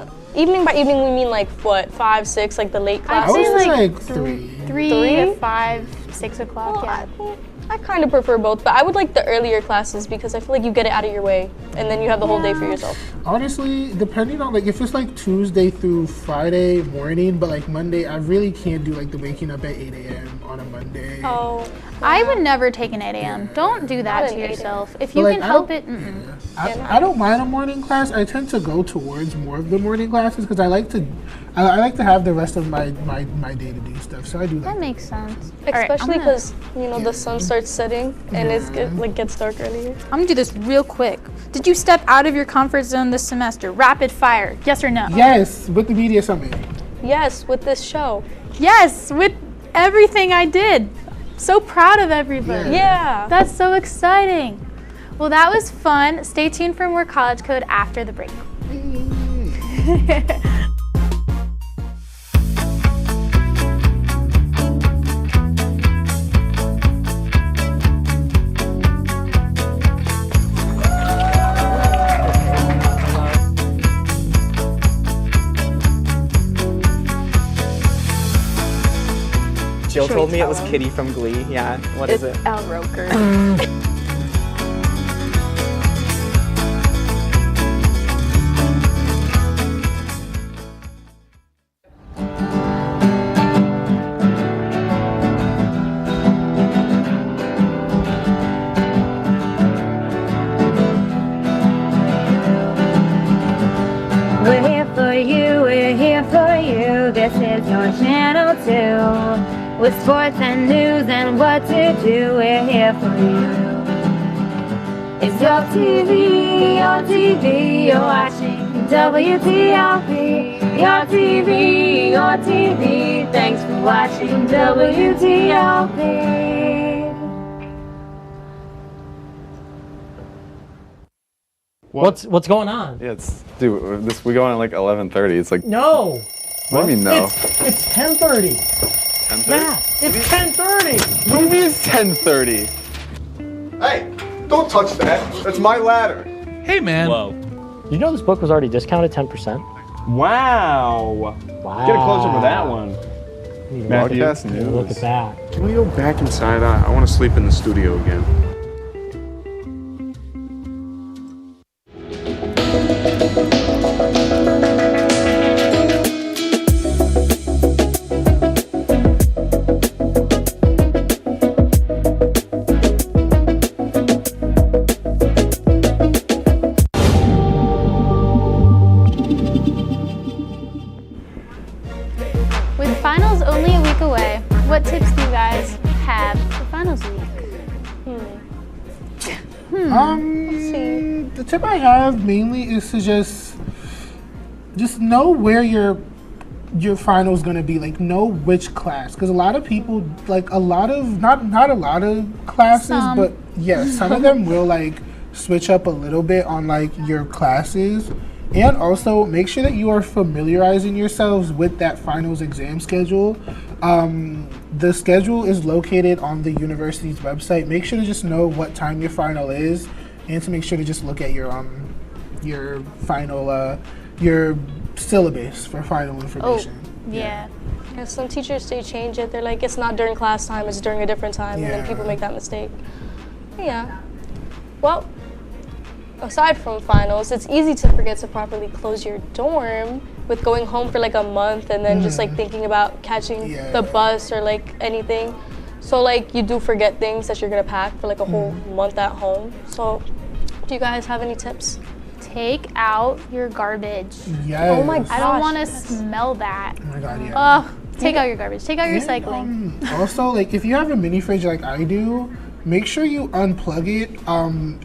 by evening we mean like what, 5, 6, like the late classes? I would say like 3. 3 to 5, 6 o'clock. Well, I kind of prefer both, but I would like the earlier classes because I feel like you get it out of your way and then you have the whole day for yourself. Honestly, depending on like if it's like Tuesday through Friday morning, but like Monday, I really can't do like the waking up at 8 a.m. on a Monday. Oh. I would never take an 8 a.m. Don't do that to yourself. If you can help it, I don't mind a morning class. I tend to go towards more of the morning classes because I like to have the rest of my day to do stuff. So I do that. That makes sense. Especially because the sun starts setting and it gets dark earlier. I'm gonna do this real quick. Did you step out of your comfort zone this semester? Rapid fire. Yes or no? Yes, with the media summit. Yes, with this show. Yes, with everything I did. So proud of everybody. Yeah. That's so exciting. Well, that was fun. Stay tuned for more College Code after the break. Jill told me it was Kitty from Glee. Yeah, what is it? Al Roker. We're here for you, we're here for you. This is your channel 2. With sports and news and what to do, we're here for you. It's your TV, you're watching WTOP. Your TV, thanks for watching WTOP. What's going on? Yeah, we go on at like 11:30. It's like No. What do you mean no? It's 10:30. 10:30? Yeah, it's 10:30. What do you mean it's 10:30? Hey, don't touch that. That's my ladder. Hey, man. Whoa. Did you know this book was already discounted 10%? Wow. Wow. Get a close up of that one. Matthew, Broadcast news. Look at that. can we go back inside? I want to sleep in the studio again. With finals only a week away, what tips do you guys have for finals week? The tip I have mainly is to just know where your final's gonna be. Like, know which class, because a lot of people, like, not a lot of classes, Some. but yeah, some of them will like switch up a little bit on like your classes. And also make sure that you are familiarizing yourselves with that finals exam schedule. The schedule is located on the university's website. Make sure to just know what time your final is, and to make sure to just look at your final your syllabus for final information. Yeah. Yeah, some teachers, they change it. They're like, it's not during class time, it's during a different time, and then people make that mistake. Yeah. Well, aside from finals, it's easy to forget to properly close your dorm with going home for like a month and then just like thinking about catching the bus or like anything. So like you do forget things that you're gonna pack for like a whole month at home. So do you guys have any tips? Take out your garbage. Yes. Oh my gosh. I don't want to smell that. Oh my god, yeah. Take out your garbage. Take out your recycling. Also, like, if you have a mini fridge like I do, make sure you unplug it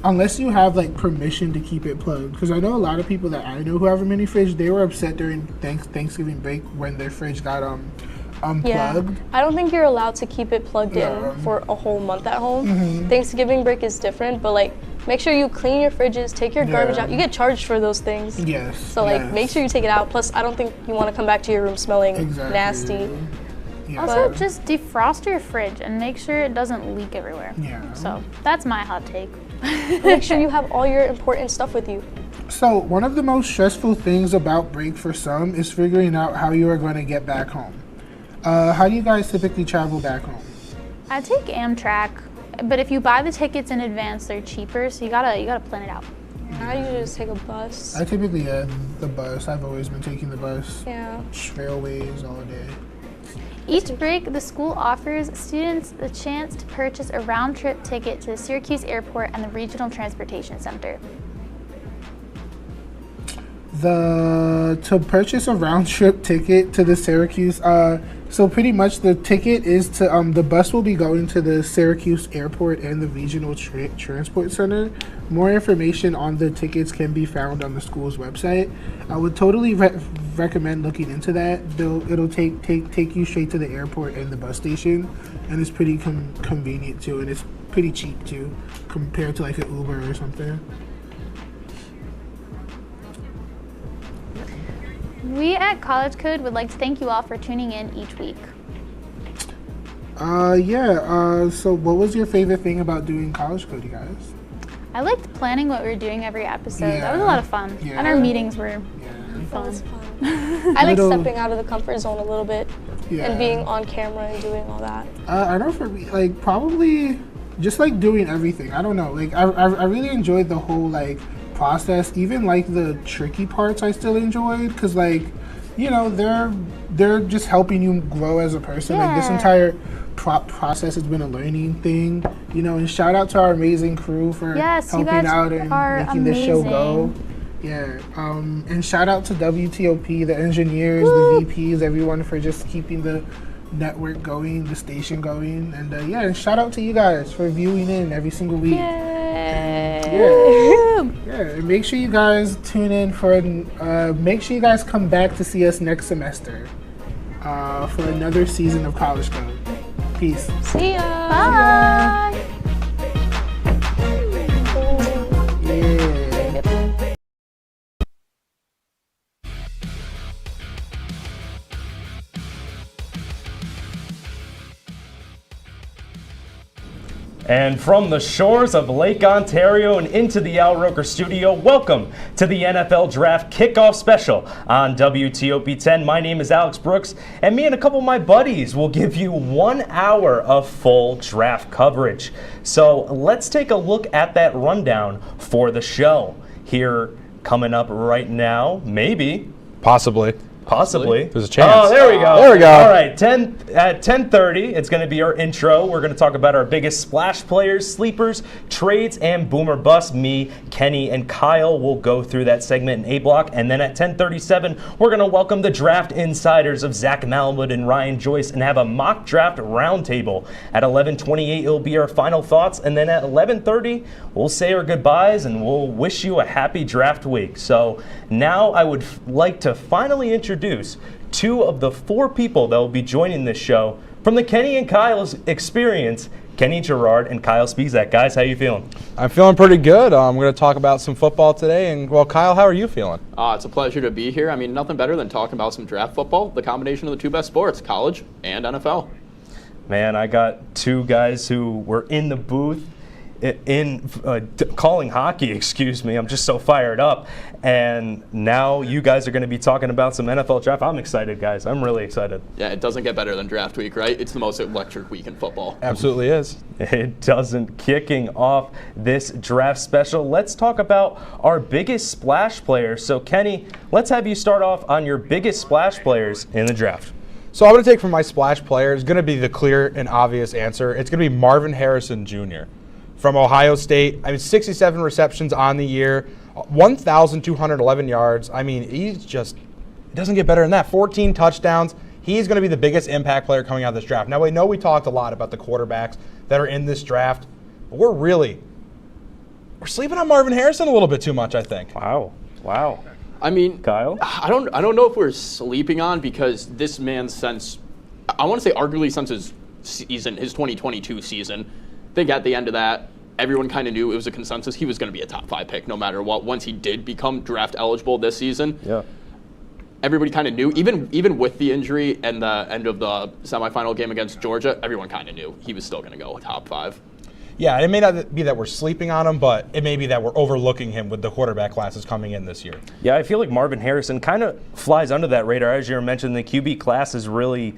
unless you have like permission to keep it plugged. Because I know a lot of people that I know who have a mini fridge, they were upset during Thanksgiving break when their fridge got unplugged. Yeah, I don't think you're allowed to keep it plugged in for a whole month at home. Thanksgiving break is different, but like make sure you clean your fridges, take your garbage out. You get charged for those things. Yes. So like make sure you take it out. Plus, I don't think you want to come back to your room smelling nasty. Yeah. Also, just defrost your fridge and make sure it doesn't leak everywhere. Yeah. So that's my hot take. Make sure you have all your important stuff with you. So one of the most stressful things about break for some is figuring out how you are going to get back home. How do you guys typically travel back home? I take Amtrak, but if you buy the tickets in advance, they're cheaper. So you gotta plan it out. I usually just take a bus. I typically the bus. I've always been taking the bus. Yeah. Trailways all day. Each break, the school offers students the chance to purchase a round-trip ticket to the Syracuse Airport and the Regional Transportation Center. To purchase a round-trip ticket to the Syracuse, so pretty much the ticket is to, the bus will be going to the Syracuse Airport and the Regional Transport Center. More information on the tickets can be found on the school's website. I would totally recommend looking into that. It'll take you straight to the airport and the bus station, and it's pretty convenient too, and it's pretty cheap too, compared to like an Uber or something. We at College Code would like to thank you all for tuning in each week. So what was your favorite thing about doing College Code, you guys? I liked planning what we were doing every episode. Yeah. That was a lot of fun. Yeah. And our meetings were That fun. was fun. I like stepping out of the comfort zone a little bit and being on camera and doing all that. I know for me, like, probably just like doing everything. I don't know. Like, I really enjoyed the whole like process. Even like the tricky parts I still enjoyed, because like, you know, they're just helping you grow as a person. Like, this entire process has been a learning thing, you know. And shout out to our amazing crew for helping out and making this show go. Yeah. And shout out to WTOP, the engineers, the VPs, everyone for just keeping the network going, the station going. And and shout out to you guys for viewing in every single week. And make sure you guys tune in for make sure you guys come back to see us next semester for another season of College Code. Peace. See ya. Bye. And from the shores of Lake Ontario and into the Al Roker studio, welcome to the NFL Draft Kickoff Special on WTOP-10. My name is Alex Brooks, and me and a couple of my buddies will give you 1 hour of full draft coverage. So let's take a look at that rundown for the show. Here coming up right now, maybe. Possibly. There's a chance. Oh, there we go. There we go. All right, at 10:30, it's going to be our intro. We're going to talk about our biggest splash players, sleepers, trades, and boomer bust. Me, Kenny, and Kyle will go through that segment in A block. And then at 10:37, we're going to welcome the draft insiders of Zach Malamud and Ryan Joyce and have a mock draft roundtable. At 11:28, it'll be our final thoughts. And then at 11:30, we'll say our goodbyes and we'll wish you a happy draft week. So now I would like to finally introduce two of the four people that will be joining this show from the Kenny and Kyle's experience, Kenny Gerard and Kyle Spizak. Guys, how you feeling? I'm feeling pretty good. I'm going to talk about some football today. And, well, Kyle, how are you feeling? It's a pleasure to be here. I mean, nothing better than talking about some draft football, the combination of the two best sports, college and NFL. Man, I got two guys who were in the booth calling hockey, excuse me. I'm just so fired up. And now you guys are going to be talking about some NFL draft. I'm excited, guys. I'm really excited. Yeah, it doesn't get better than draft week, right? It's the most electric week in football. Absolutely is. It doesn't. Kicking off this draft special, let's talk about our biggest splash players. So, Kenny, let's have you start off on your biggest splash players in the draft. So I'm going to take from my splash player, it's going to be the clear and obvious answer. It's going to be Marvin Harrison Jr. from Ohio State. I mean, 67 receptions on the year, 1,211 yards. I mean, it doesn't get better than that. 14 touchdowns. He's going to be the biggest impact player coming out of this draft. Now, we know we talked a lot about the quarterbacks that are in this draft, but we're sleeping on Marvin Harrison a little bit too much, I think. Wow. I mean, Kyle? I don't know if we're sleeping on, because this man since, I want to say arguably since his season, his 2022 season, I think at the end of that, everyone kind of knew it was a consensus he was going to be a top 5 pick no matter what. Once he did become draft eligible this season, everybody kind of knew, even with the injury and the end of the semifinal game against Georgia, everyone kind of knew he was still going to go top 5. Yeah, it may not be that we're sleeping on him, but it may be that we're overlooking him with the quarterback classes coming in this year. Yeah, I feel like Marvin Harrison kind of flies under that radar. As you mentioned, the QB class is really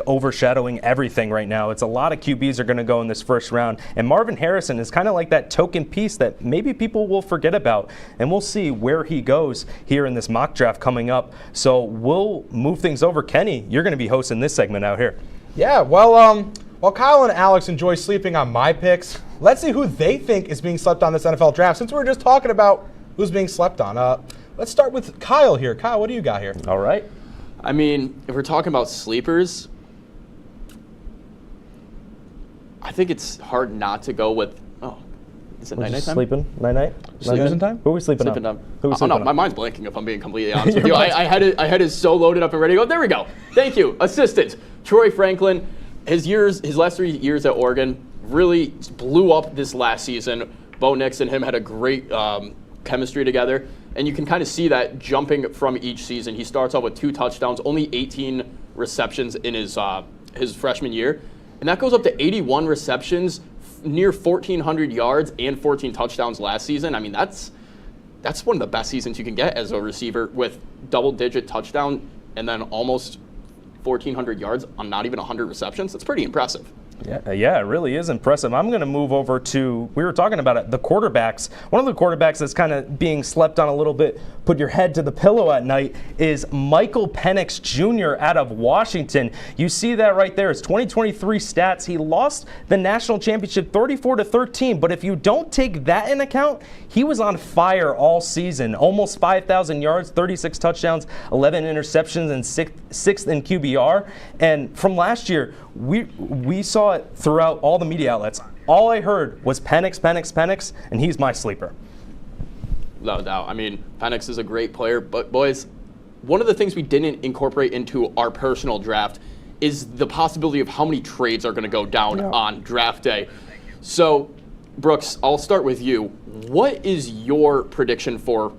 overshadowing everything right now. It's a lot of QBs are going to go in this first round, and Marvin Harrison is kind of like that token piece that maybe people will forget about, and we'll see where he goes here in this mock draft coming up. So we'll move things over. Kenny, you're going to be hosting this segment out here. Yeah, well, while Kyle and Alex enjoy sleeping on my picks, let's see who they think is being slept on this NFL draft. Since we were just talking about who's being slept on, let's start with Kyle here. Kyle, what do you got here? All right. I mean, if we're talking about sleepers, I think it's hard not to go with, is it night-night time? Sleeping? Night-night? Sleeping time? Who are we sleeping on? Who are we sleeping on? My mind's blanking, if I'm being completely honest with you. I had it so loaded up and ready to go. There we go. Thank you. Assistant. Troy Franklin. His last 3 years at Oregon really blew up this last season. Bo Nix and him had a great chemistry together, and you can kind of see that jumping from each season. He starts off with 2 touchdowns, only 18 receptions in his freshman year, and that goes up to 81 receptions, near 1,400 yards, and 14 touchdowns last season. I mean, that's one of the best seasons you can get as a receiver, with double-digit touchdown and then almost 1,400 yards on not even 100 receptions. That's pretty impressive. Yeah, it really is impressive. I'm going to move over to, we were talking about it, the quarterbacks. One of the quarterbacks that's kind of being slept on a little bit, put your head to the pillow at night, is Michael Penix Jr. out of Washington. You see that right there. His 2023 stats, he lost the national championship 34-13, but if you don't take that in account, he was on fire all season. Almost 5,000 yards, 36 touchdowns, 11 interceptions, and sixth in QBR. And from last year, we saw it throughout all the media outlets. All I heard was Penix, and he's my sleeper. No doubt. I mean, Penix is a great player, but boys, one of the things we didn't incorporate into our personal draft is the possibility of how many trades are going to go down on draft day. So, Brooks, I'll start with you. What is your prediction for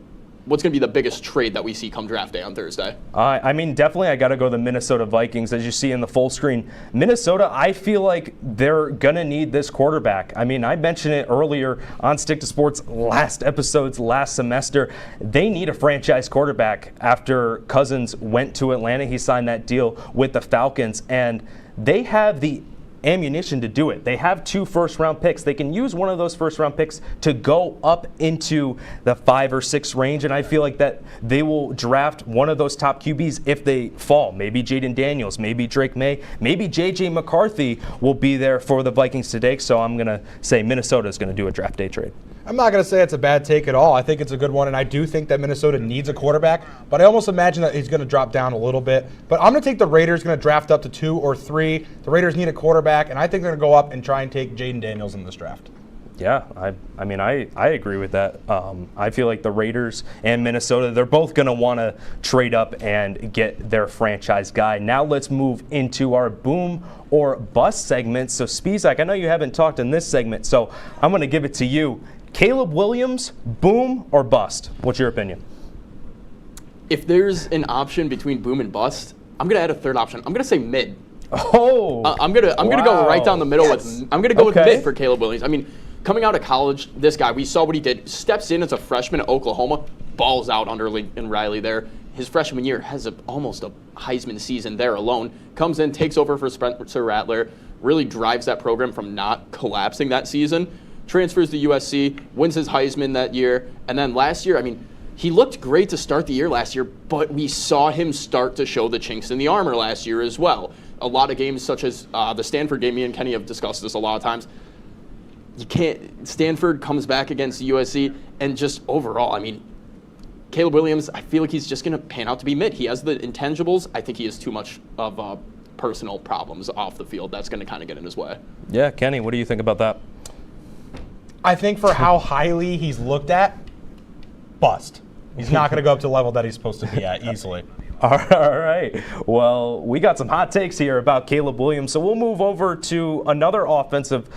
what's going to be the biggest trade that we see come draft day on Thursday? I mean, definitely I got to go the Minnesota Vikings. As you see in the full screen, Minnesota, I feel like they're going to need this quarterback. I mean, I mentioned it earlier on Stick to Sports last episodes last semester. They need a franchise quarterback after Cousins went to Atlanta. He signed that deal with the Falcons, and they have the ammunition to do it. They have 2 first-round picks. They can use one of those first-round picks to go up into the 5 or 6 range, and I feel like that they will draft one of those top QBs if they fall. Maybe Jaden Daniels, maybe Drake May, maybe J.J. McCarthy will be there for the Vikings today, so I'm going to say Minnesota is going to do a draft day trade. I'm not going to say it's a bad take at all. I think it's a good one, and I do think that Minnesota needs a quarterback, but I almost imagine that he's going to drop down a little bit. But I'm going to take the Raiders, going to draft up to 2 or 3. The Raiders need a quarterback, and I think they're going to go up and try and take Jaden Daniels in this draft. Yeah, I mean, I agree with that. I feel like the Raiders and Minnesota, they're both going to want to trade up and get their franchise guy. Now let's move into our boom or bust segment. So Spizak, I know you haven't talked in this segment, so I'm going to give it to you. Caleb Williams, boom or bust? What's your opinion? If there's an option between boom and bust, I'm going to add a third option. I'm going to say mid. Oh, I'm gonna go right down the middle with. I'm gonna go with mid for Caleb Williams. I mean, coming out of college, this guy, we saw what he did. Steps in as a freshman at Oklahoma, balls out under Lincoln Riley there. His freshman year has almost a Heisman season there alone. Comes in, takes over for Spencer Rattler, really drives that program from not collapsing that season. Transfers to USC, wins his Heisman that year, and then last year, I mean, he looked great to start the year last year, but we saw him start to show the chinks in the armor last year as well. A lot of games, such as the Stanford game, me and Kenny have discussed this a lot of times. You can't. Stanford comes back against USC, and just overall, I mean, Caleb Williams, I feel like he's just going to pan out to be mid. He has the intangibles. I think he has too much of personal problems off the field. That's going to kind of get in his way. Yeah, Kenny, what do you think about that? I think for how highly he's looked at, bust. He's not going to go up to the level that he's supposed to be at easily. All right. Well, we got some hot takes here about Caleb Williams, so we'll move over to another offensive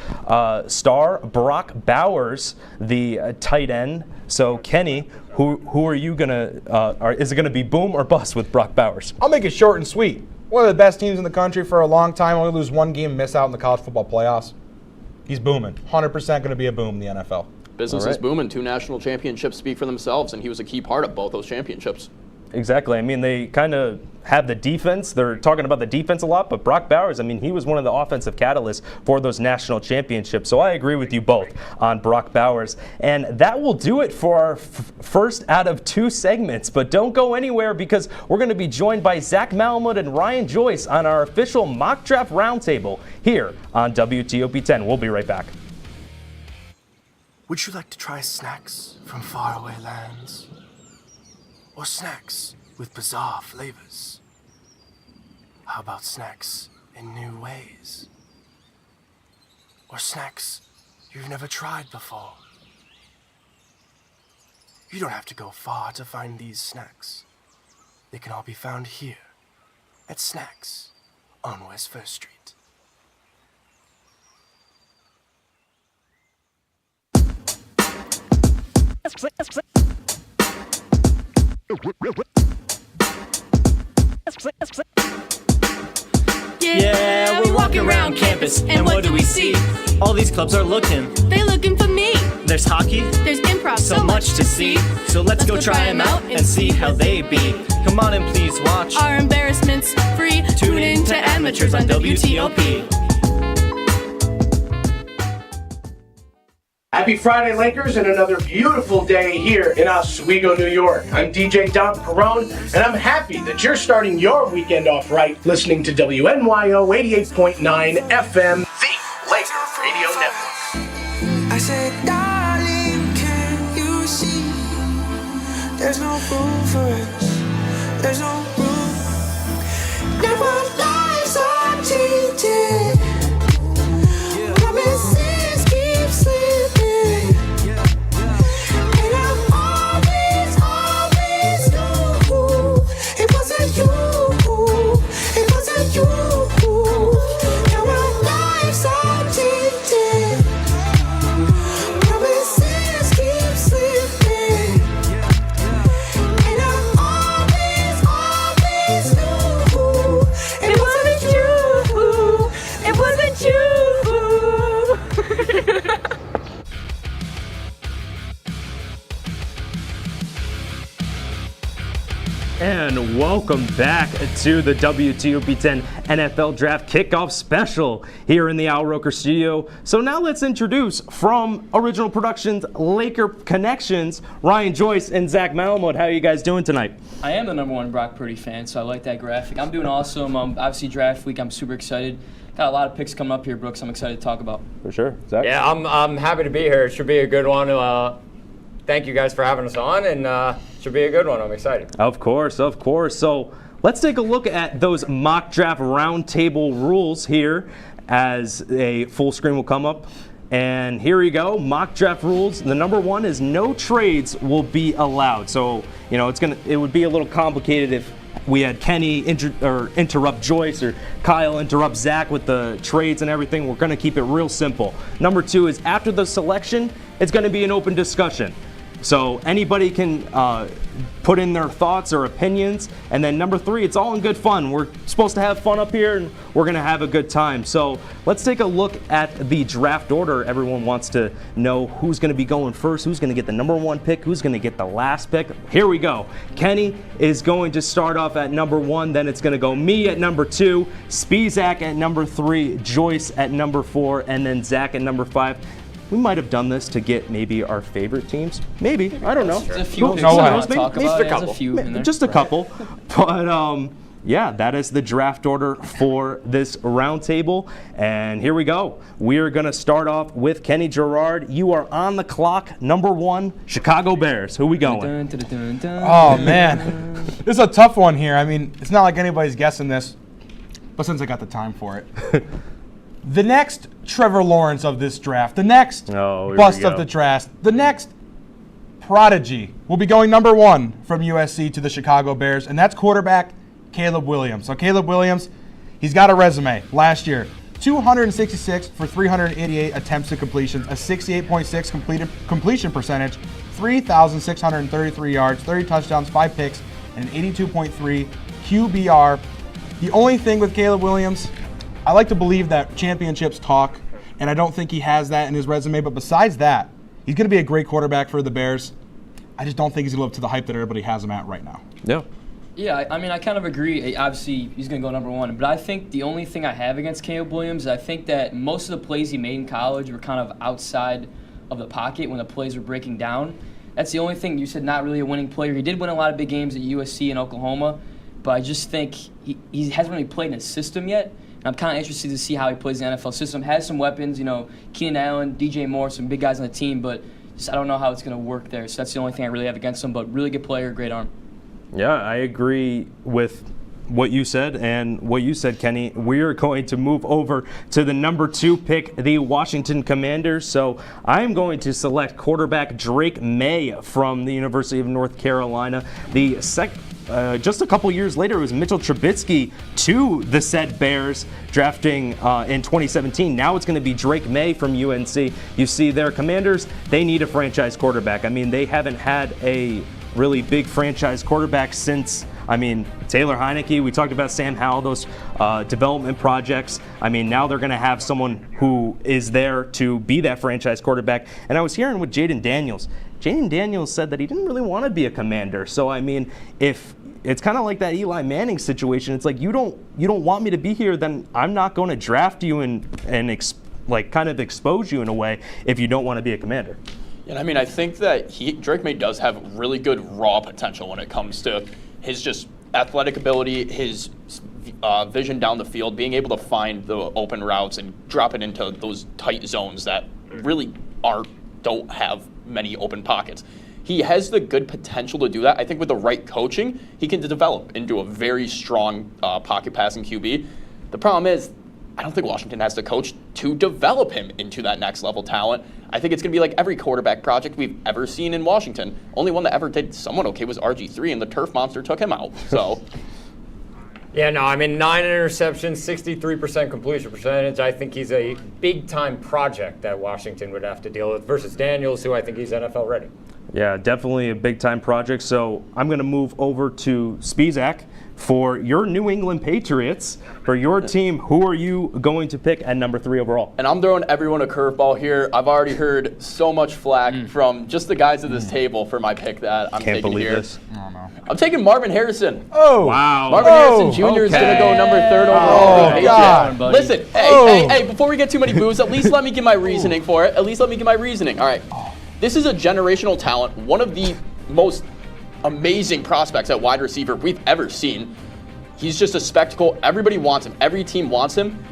star, Brock Bowers, the tight end. So, Kenny, who are you going to is it going to be boom or bust with Brock Bowers? I'll make it short and sweet. One of the best teams in the country for a long time. Only lose 1 game, miss out in the college football playoffs. He's booming. 100% going to be a boom in the NFL. Business is booming. 2 national championships speak for themselves, and he was a key part of both those championships. Exactly. I mean, they kind of have the defense. They're talking about the defense a lot, but Brock Bowers, I mean, he was one of the offensive catalysts for those national championships. So I agree with you both on Brock Bowers. And that will do it for our first out of 2 segments. But don't go anywhere, because we're going to be joined by Zach Malamud and Ryan Joyce on our official mock draft roundtable here on WTOP-10. We'll be right back. Would you like to try snacks from faraway lands? Or snacks with bizarre flavors? How about snacks in new ways? Or snacks you've never tried before? You don't have to go far to find these snacks. They can all be found here at Snacks on West First Street. Yeah, we're walking around campus, and what do we see? All these clubs are looking. They're looking for me. There's hockey. There's improv. So much to see. So let's go try them out and see how they be. Come on and please watch. Our embarrassments free. Tune in to Amateurs on WTOP. Happy Friday, Lakers, and another beautiful day here in Oswego, New York. I'm DJ Don Perone, and I'm happy that you're starting your weekend off right listening to WNYO 88.9 FM, the Laker Radio Network. I said, darling, can you see? There's no room for us. There's no room. Now our lives are tainted. Promises keep slipping. welcome back to the WTOP-10 NFL Draft Kickoff Special here in the Al Roker Studio. So now let's introduce from Original Productions Laker Connections, Ryan Joyce and Zach Malamud. How are you guys doing tonight? I am the #1 Brock Purdy fan, so I like that graphic. I'm doing awesome. Obviously, draft week, I'm super excited. Got a lot of picks coming up here, Brooks. I'm excited to talk about. For sure. Zach? Yeah, I'm happy to be here. It should be a good one. Thank you guys for having us on, and should be a good one. I'm excited. Of course, of course. So let's take a look at those mock draft roundtable rules here as a full screen will come up. And here we go, mock draft rules. The #1 is no trades will be allowed. So, you know, it would be a little complicated if we had Kenny interrupt Joyce or Kyle interrupt Zach with the trades and everything. We're going to keep it real simple. #2 is after the selection, it's going to be an open discussion. So anybody can put in their thoughts or opinions. And then #3, it's all in good fun. We're supposed to have fun up here, and we're going to have a good time. So let's take a look at the draft order. Everyone wants to know who's going to be going first, who's going to get the #1 pick, who's going to get the last pick. Here we go. Kenny is going to start off at #1. Then it's going to go me at #2, Spizak at #3, Joyce at #4, and then Zach at #5. We might have done this to get maybe our favorite teams. Maybe. I don't know. There's a few picks I want to talk about. Just a couple. There's a few in there. Just a couple. But yeah, that is the draft order for this roundtable. And here we go. We are going to start off with Kenny Gerard. You are on the clock. #1, Chicago Bears. Who we going? Oh, man. This is a tough one here. I mean, it's not like anybody's guessing this. But since I got the time for it. The next Trevor Lawrence of this draft, the next bust of the draft, the next prodigy will be going #1 from USC to the Chicago Bears, and that's quarterback Caleb Williams. So Caleb Williams, he's got a resume last year. 266 for 388 attempts to completions, a 68.6 completion percentage, 3,633 yards, 30 touchdowns, 5 picks, and an 82.3 QBR. The only thing with Caleb Williams, I like to believe that championships talk, and I don't think he has that in his resume. But besides that, he's going to be a great quarterback for the Bears. I just don't think he's going to live up to the hype that everybody has him at right now. Yeah. Yeah, I mean, I kind of agree. Obviously, he's going to go #1. But I think the only thing I have against Caleb Williams, I think that most of the plays he made in college were kind of outside of the pocket when the plays were breaking down. That's the only thing. You said not really a winning player. He did win a lot of big games at USC and Oklahoma, but I just think he hasn't really played in a system yet. I'm kind of interested to see how he plays in the NFL system. Has some weapons, you know, Keenan Allen, DJ Moore, some big guys on the team, but just I don't know how it's going to work there. So that's the only thing I really have against him, but really good player, great arm. Yeah, I agree with what you said and what you said, Kenny. We're going to move over to the #2 pick, the Washington Commanders. So I'm going to select quarterback Drake May from the University of North Carolina. Just a couple years later, it was Mitchell Trubisky to the said Bears, drafting in 2017. Now it's going to be Drake May from UNC. You see their Commanders, they need a franchise quarterback. I mean, they haven't had a really big franchise quarterback since, Taylor Heineke. We talked about Sam Howell, those development projects. I mean, now they're going to have someone who is there to be that franchise quarterback. And I was hearing with Jaden Daniels. Jaden Daniels said that he didn't really want to be a Commander. So, if it's kind of like that Eli Manning situation, it's like you don't want me to be here, then I'm not going to draft you and kind of expose you in a way if you don't want to be a Commander. And I think that Drake May does have really good raw potential when it comes to his just athletic ability, his vision down the field, being able to find the open routes and drop it into those tight zones that really don't have many open pockets. He has the good potential to do that. I think with the right coaching, he can develop into a very strong pocket passing QB. The problem is, I don't think Washington has the coach to develop him into that next level talent. I think it's going to be like every quarterback project we've ever seen in Washington. Only one that ever did somewhat okay was RG3, and the turf monster took him out. So, yeah, no, 9 interceptions, 63% completion percentage. I think he's a big-time project that Washington would have to deal with versus Daniels, who I think he's NFL ready. Yeah, definitely a big-time project. So I'm going to move over to Spizak for your New England Patriots. For your team, who are you going to pick at number 3 overall? And I'm throwing everyone a curveball here. I've already heard so much flack from just the guys at this table for my pick that I'm Can't taking believe here. this. I'm taking Marvin Harrison. Oh, wow. Marvin Harrison Jr. is going to go number 3rd overall. Oh, God. Listen, hey, before we get too many boos, at least let me give my reasoning for it. At least let me give my reasoning. All right. This is a generational talent, one of the most amazing prospects at wide receiver we've ever seen. He's just a spectacle. Everybody wants him. Every team wants him.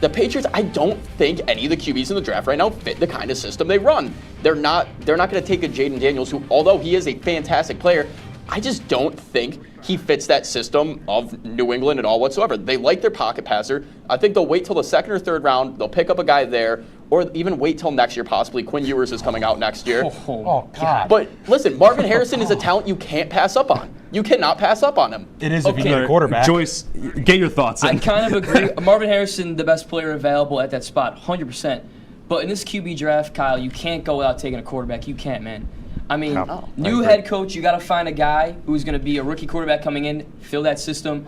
The Patriots, I don't think any of the QBs in the draft right now fit the kind of system they run. They're not going to take a Jaden Daniels who, although he is a fantastic player, I just don't think he fits that system of New England at all whatsoever. They like their pocket passer. I think they'll wait till the 2nd or 3rd round. They'll pick up a guy there, or even wait till next year possibly. Quinn Ewers is coming out next year. Oh, God. But listen, Marvin Harrison is a talent you can't pass up on. You cannot pass up on him. It is if you get a quarterback. Joyce, get your thoughts in. I kind of agree. Marvin Harrison, the best player available at that spot, 100%. But in this QB draft, Kyle, you can't go without taking a quarterback. You can't, man. I mean, new head coach, you got to find a guy who's going to be a rookie quarterback coming in, fill that system.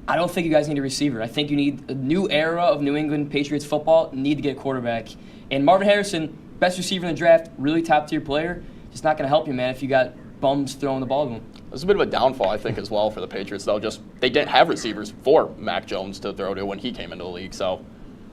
I don't think you guys need a receiver. I think you need a new era of New England Patriots football, need to get a quarterback. And Marvin Harrison, best receiver in the draft, really top-tier player, just not going to help you, man, if you got bums throwing the ball to him. It's a bit of a downfall, I think, as well for the Patriots, though. Just they didn't have receivers for Mac Jones to throw to when he came into the league, so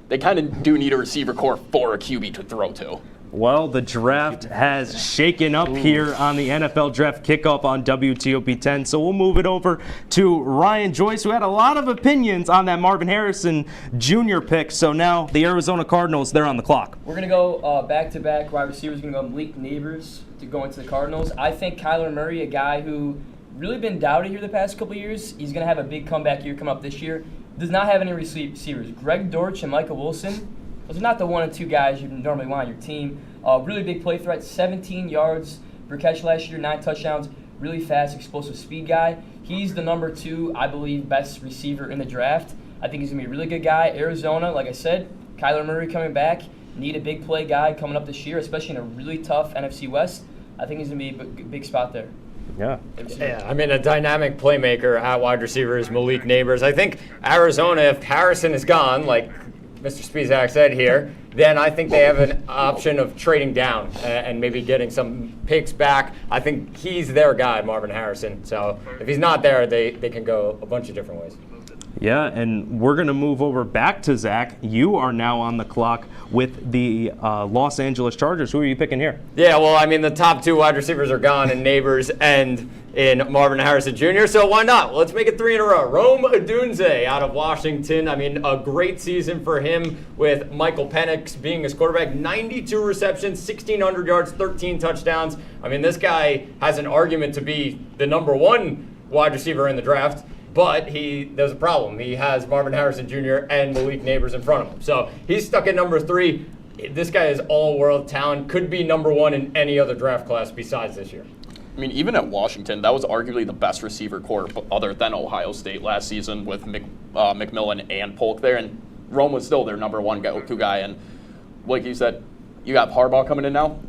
they kind of do need a receiver core for a QB to throw to. Well, the draft has shaken up here on the NFL Draft Kickoff on WTOP-10, so we'll move it over to Ryan Joyce, who had a lot of opinions on that Marvin Harrison Jr. pick. So now the Arizona Cardinals, they're on the clock. We're going to go back-to-back wide receivers. We're going to go Malik Neighbors to go into the Cardinals. I think Kyler Murray, a guy who really been doubted here the past couple of years, he's going to have a big comeback year come up this year. Does not have any receivers. Greg Dortch and Michael Wilson, those are not the 1 and 2 guys you normally want on your team. Really big play threat, 17 yards per catch last year, 9 touchdowns. Really fast, explosive speed guy. He's the number 2, I believe, best receiver in the draft. I think he's going to be a really good guy. Arizona, like I said, Kyler Murray coming back. Need a big play guy coming up this year, especially in a really tough NFC West. I think he's going to be a big spot there. Yeah. I mean, a dynamic playmaker at wide receiver is Malik Neighbors. I think Arizona, if Harrison is gone, like Mr. Spizak said here, then I think they have an option of trading down and maybe getting some picks back. I think he's their guy, Marvin Harrison. So if he's not there, they can go a bunch of different ways. Yeah, and we're going to move over back to Zach. You are now on the clock with the Los Angeles Chargers. Who are you picking here? Yeah, well, I mean, the top 2 wide receivers are gone in Neighbors and in Marvin Harrison Jr., so why not? Well, let's make it 3 in a row. Rome Odunze out of Washington. I mean, a great season for him with Michael Penix being his quarterback. 92 receptions, 1,600 yards, 13 touchdowns. I mean, this guy has an argument to be the number 1 wide receiver in the draft. But there's a problem. He has Marvin Harrison Jr. and Malik Neighbors in front of him. So he's stuck at number 3. This guy is all-world talent. Could be number 1 in any other draft class besides this year. I mean, even at Washington, that was arguably the best receiver core other than Ohio State last season with McMillan and Polk there. And Rome was still their number 1 go-to guy. And like you said, you got Harbaugh coming in now.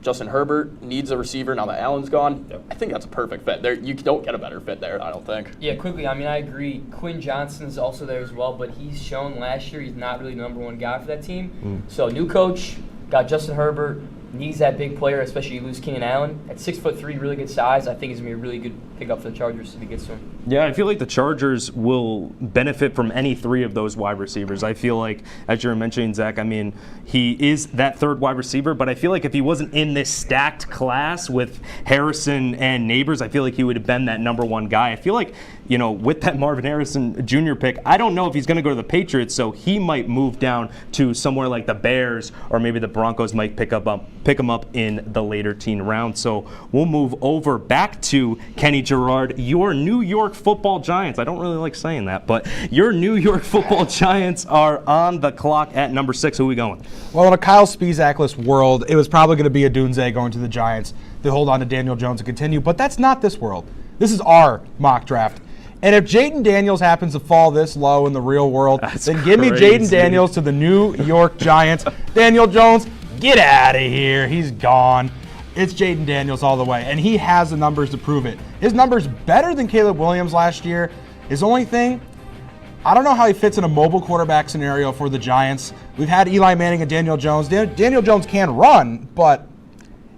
Justin Herbert needs a receiver now that Allen's gone. Yep. I think that's a perfect fit. There, you don't get a better fit there, I don't think. Yeah, quickly, I mean, I agree. Quinn Johnson's also there as well, but he's shown last year he's not really the number 1 guy for that team. So new coach, got Justin Herbert, needs that big player, especially you lose Keenan Allen. At 6'3", really good size. I think he's going to be a really good pickup for the Chargers if he gets to him. Yeah, I feel like the Chargers will benefit from any 3 of those wide receivers. I feel like, as you were mentioning, Zach, I mean, he is that 3rd wide receiver, but I feel like if he wasn't in this stacked class with Harrison and Neighbors, I feel like he would have been that number 1 guy. I feel like, you know, with that Marvin Harrison Jr. pick, I don't know if he's going to go to the Patriots, so he might move down to somewhere like the Bears, or maybe the Broncos might pick him up in the later teen round. So we'll move over back to Kenny Gerard, your New York Football Giants. I don't really like saying that, but your New York Football Giants are on the clock at number 6. Who are we going? Well, in a Kyle Spizak-less world, it was probably going to be Odunze going to the Giants. They hold on to Daniel Jones and continue, but that's not this world. This is our mock draft. And if Jaden Daniels happens to fall this low in the real world, then give me Jaden Daniels to the New York Giants. Daniel Jones, get out of here. He's gone. It's Jaden Daniels all the way, and he has the numbers to prove it. His numbers better than Caleb Williams last year. His only thing, I don't know how he fits in a mobile quarterback scenario for the Giants. We've had Eli Manning and Daniel Jones. Daniel Jones can run, but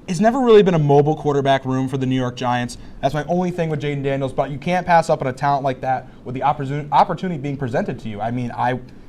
it's never really been a mobile quarterback room for the New York Giants. That's my only thing with Jaden Daniels, but you can't pass up on a talent like that with the opportunity being presented to you. I mean,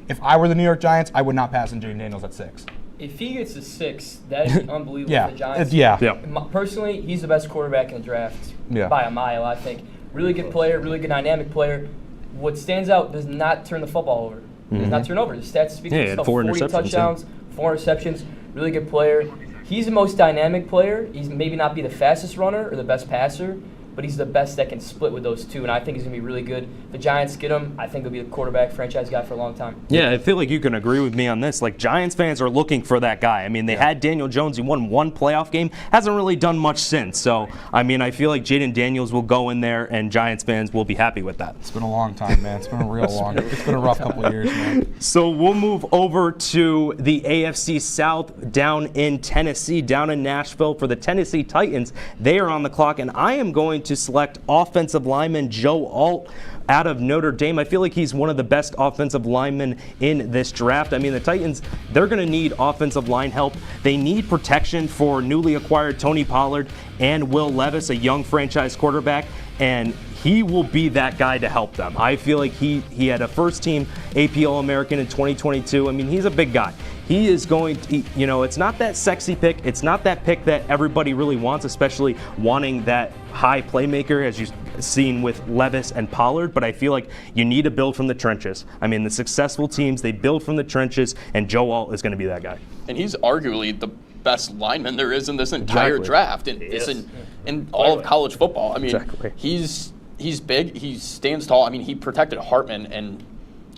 if I were the New York Giants, I would not pass on Jaden Daniels at 6. If he gets to 6, that'd be unbelievable Yeah, for the Giants. Personally, he's the best quarterback in the draft by a mile, I think. Really good player, really good dynamic player. What stands out, does not turn the football over. Does not turn over. The stats speak for themselves. 40 touchdowns, 4 interceptions, really good player. He's the most dynamic player. He's maybe not be the fastest runner or the best passer, but he's the best that can split with those two, and I think he's going to be really good. If the Giants get him, I think he'll be the quarterback franchise guy for a long time. Yeah, I feel like you can agree with me on this. Like, Giants fans are looking for that guy. I mean, they had Daniel Jones. He won 1 playoff game. Hasn't really done much since. So, I mean, I feel like Jaden Daniels will go in there, and Giants fans will be happy with that. It's been a long time, man. It's been a real long. It's been a rough couple of years, man. So we'll move over to the AFC South down in Tennessee, down in Nashville for the Tennessee Titans. They are on the clock, and I am going to select offensive lineman Joe Alt out of Notre Dame. I feel like he's one of the best offensive linemen in this draft. I mean, the Titans, they're going to need offensive line help. They need protection for newly acquired Tony Pollard and Will Levis, a young franchise quarterback, and he will be that guy to help them. I feel like he had a first-team AP All-American in 2022. I mean, he's a big guy. He is going to, you know, it's not that sexy pick. It's not that pick that everybody really wants, especially wanting that high playmaker, as you've seen with Levis and Pollard. But I feel like you need to build from the trenches. I mean, the successful teams, they build from the trenches, and Joe Alt is going to be that guy. And he's arguably the best lineman there is in this entire draft, and in all of college football. I mean, he's big. He stands tall. I mean, he protected Hartman and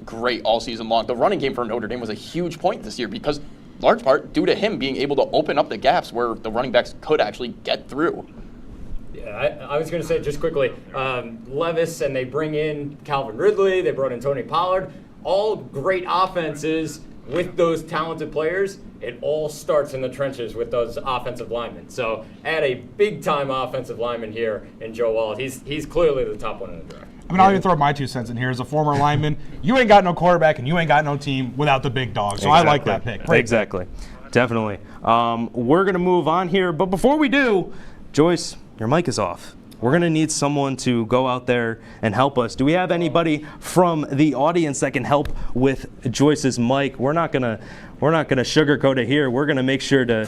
great all season long. The running game for Notre Dame was a huge point this year because, large part, due to him being able to open up the gaps where the running backs could actually get through. Yeah, I was going to say just quickly, Levis, and they bring in Calvin Ridley, they brought in Tony Pollard, all great offenses with those talented players. It all starts in the trenches with those offensive linemen. So add a big-time offensive lineman here in Joe Alt. He's clearly the top one in the draft. I mean, I'll even throw my 2 cents in here. As a former lineman, you ain't got no quarterback and you ain't got no team without the big dog. So I like that pick. Exactly. Definitely. We're going to move on here. But before we do, Joyce, your mic is off. We're going to need someone to go out there and help us. Do we have anybody from the audience that can help with Joyce's mic? We're not going to sugarcoat it here. We're going to make sure to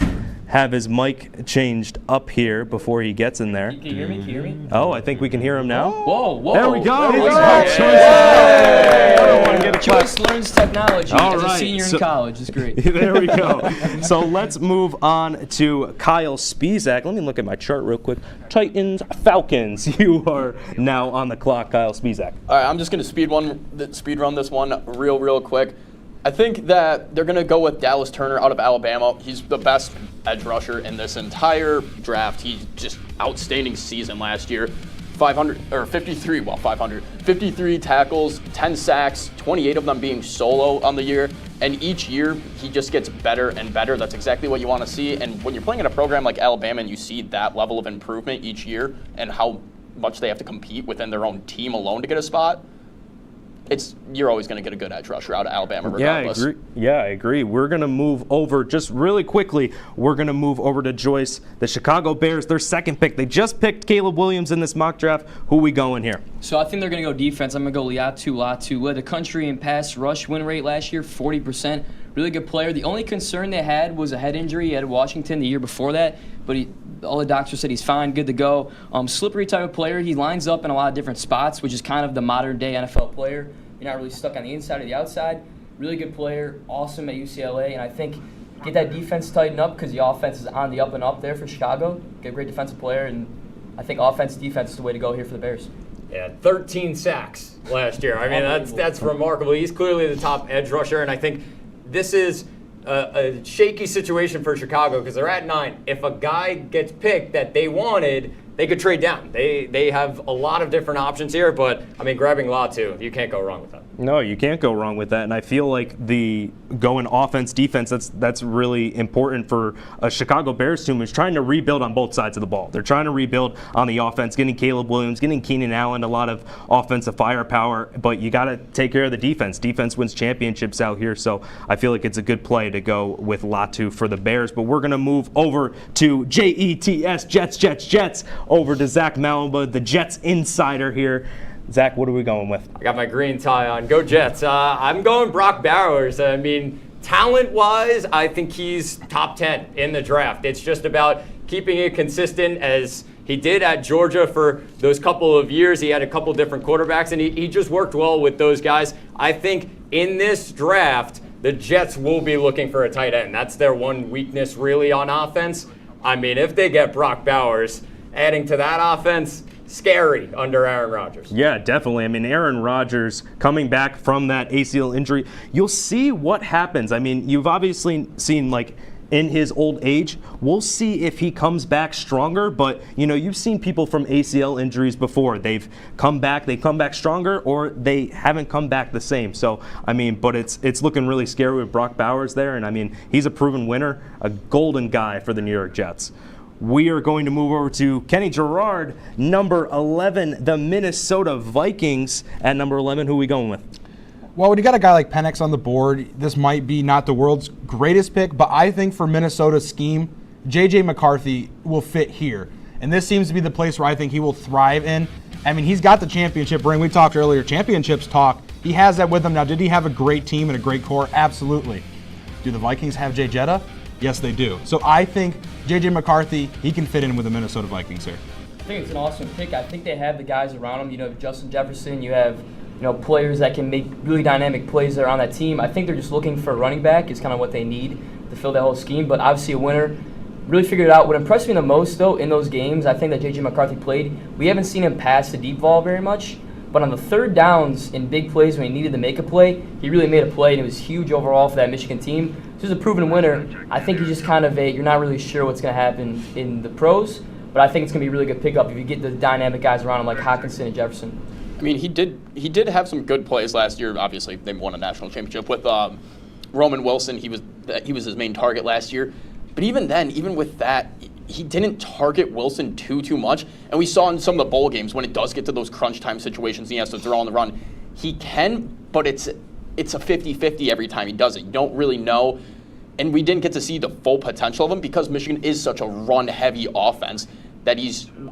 have his mic changed up here before he gets in there. Can you hear me? Can you hear me? Oh, I think we can hear him now. Whoa. There we go. Joyce learns technology as a right. senior in college. It's great. There we go. So let's move on to Kyle Spisak. Let me look at my chart real quick. Titans, Falcons. You are now on the clock, Kyle Spisak. All right, I'm just going to speed run this one real quick. I think that they're going to go with Dallas Turner out of Alabama. He's the best edge rusher in this entire draft. He's just outstanding season last year. 53 tackles, 10 sacks, 28 of them being solo on the year. And each year, he just gets better and better. That's exactly what you want to see. And when you're playing in a program like Alabama and you see that level of improvement each year and how much they have to compete within their own team alone to get a spot, you're always going to get a good edge rusher out of Alabama regardless. Yeah, I agree. We're going to move over, just really quickly, we're going to move over to Joyce. The Chicago Bears, their second pick. They just picked Caleb Williams in this mock draft. Who we going here? So I think they're going to go defense. I'm going to go Latu. Led the country in pass rush win rate last year, 40%. Really good player. The only concern they had was a head injury at Washington the year before that, but all the doctors said he's fine, good to go. Slippery type of player. He lines up in a lot of different spots, which is kind of the modern-day NFL player. You're not really stuck on the inside or the outside. Really good player, awesome at UCLA, and I think get that defense tightened up because the offense is on the up and up there for Chicago. Get a great defensive player, and I think offense-defense is the way to go here for the Bears. Yeah, 13 sacks last year. I mean, that's remarkable. He's clearly the top edge rusher, and I think this is a shaky situation for Chicago because they're at 9. If a guy gets picked that they wanted, they could trade down. They have a lot of different options here, but I mean, grabbing Latu, you can't go wrong with that. No, you can't go wrong with that. And I feel like the going offense, defense, that's really important for a Chicago Bears team who's trying to rebuild on both sides of the ball. They're trying to rebuild on the offense, getting Caleb Williams, getting Keenan Allen, a lot of offensive firepower, but you got to take care of the defense. Defense wins championships out here, so I feel like it's a good play to go with Latu for the Bears. But we're going to move over to JETS, Jets, over to Zach Malamba, the Jets insider here. Zach, what are we going with? I got my green tie on. Go Jets. I'm going Brock Bowers. I mean, talent-wise, I think he's top 10 in the draft. It's just about keeping it consistent as he did at Georgia for those couple of years. He had a couple different quarterbacks, and he just worked well with those guys. I think in this draft, the Jets will be looking for a tight end. That's their one weakness really on offense. I mean, if they get Brock Bowers, adding to that offense, scary under Aaron Rodgers. Yeah, definitely. I mean, Aaron Rodgers coming back from that ACL injury, you'll see what happens. I mean, you've obviously seen, like, in his old age, we'll see if he comes back stronger, but, you know, you've seen people from ACL injuries before. They've come back stronger, or they haven't come back the same. So, I mean, but it's looking really scary with Brock Bowers there, and, I mean, he's a proven winner, a golden guy for the New York Jets. We are going to move over to Kenny Gerard, number 11, the Minnesota Vikings. At number 11, who are we going with? Well, when you got a guy like Penix on the board, this might be not the world's greatest pick, but I think for Minnesota's scheme, J.J. McCarthy will fit here. And this seems to be the place where I think he will thrive in. I mean, he's got the championship ring. We talked earlier, championships talk. He has that with him. Now, did he have a great team and a great core? Absolutely. Do the Vikings have Jay Jetta? Yes, they do. So I think J.J. McCarthy, he can fit in with the Minnesota Vikings here. I think it's an awesome pick. I think they have the guys around him. You know, Justin Jefferson, you have, you know, players that can make really dynamic plays that are on that team. I think they're just looking for a running back is kind of what they need to fill that whole scheme. But obviously a winner, really figured it out. What impressed me the most, though, in those games, I think that J.J. McCarthy played, we haven't seen him pass the deep ball very much. But on the third downs in big plays when he needed to make a play, he really made a play, and it was huge overall for that Michigan team. So he's a proven winner. I think he's just kind of you're not really sure what's going to happen in the pros, but I think it's going to be a really good pickup if you get the dynamic guys around him like Hockenson and Jefferson. I mean, he did have some good plays last year. Obviously, they won a national championship with Roman Wilson. He was his main target last year. But even then, even with that, he didn't target Wilson too much. And we saw in some of the bowl games when it does get to those crunch time situations and he has to throw on the run, he can, but it's a 50-50 every time he does it. You don't really know. And we didn't get to see the full potential of him because Michigan is such a run-heavy offense that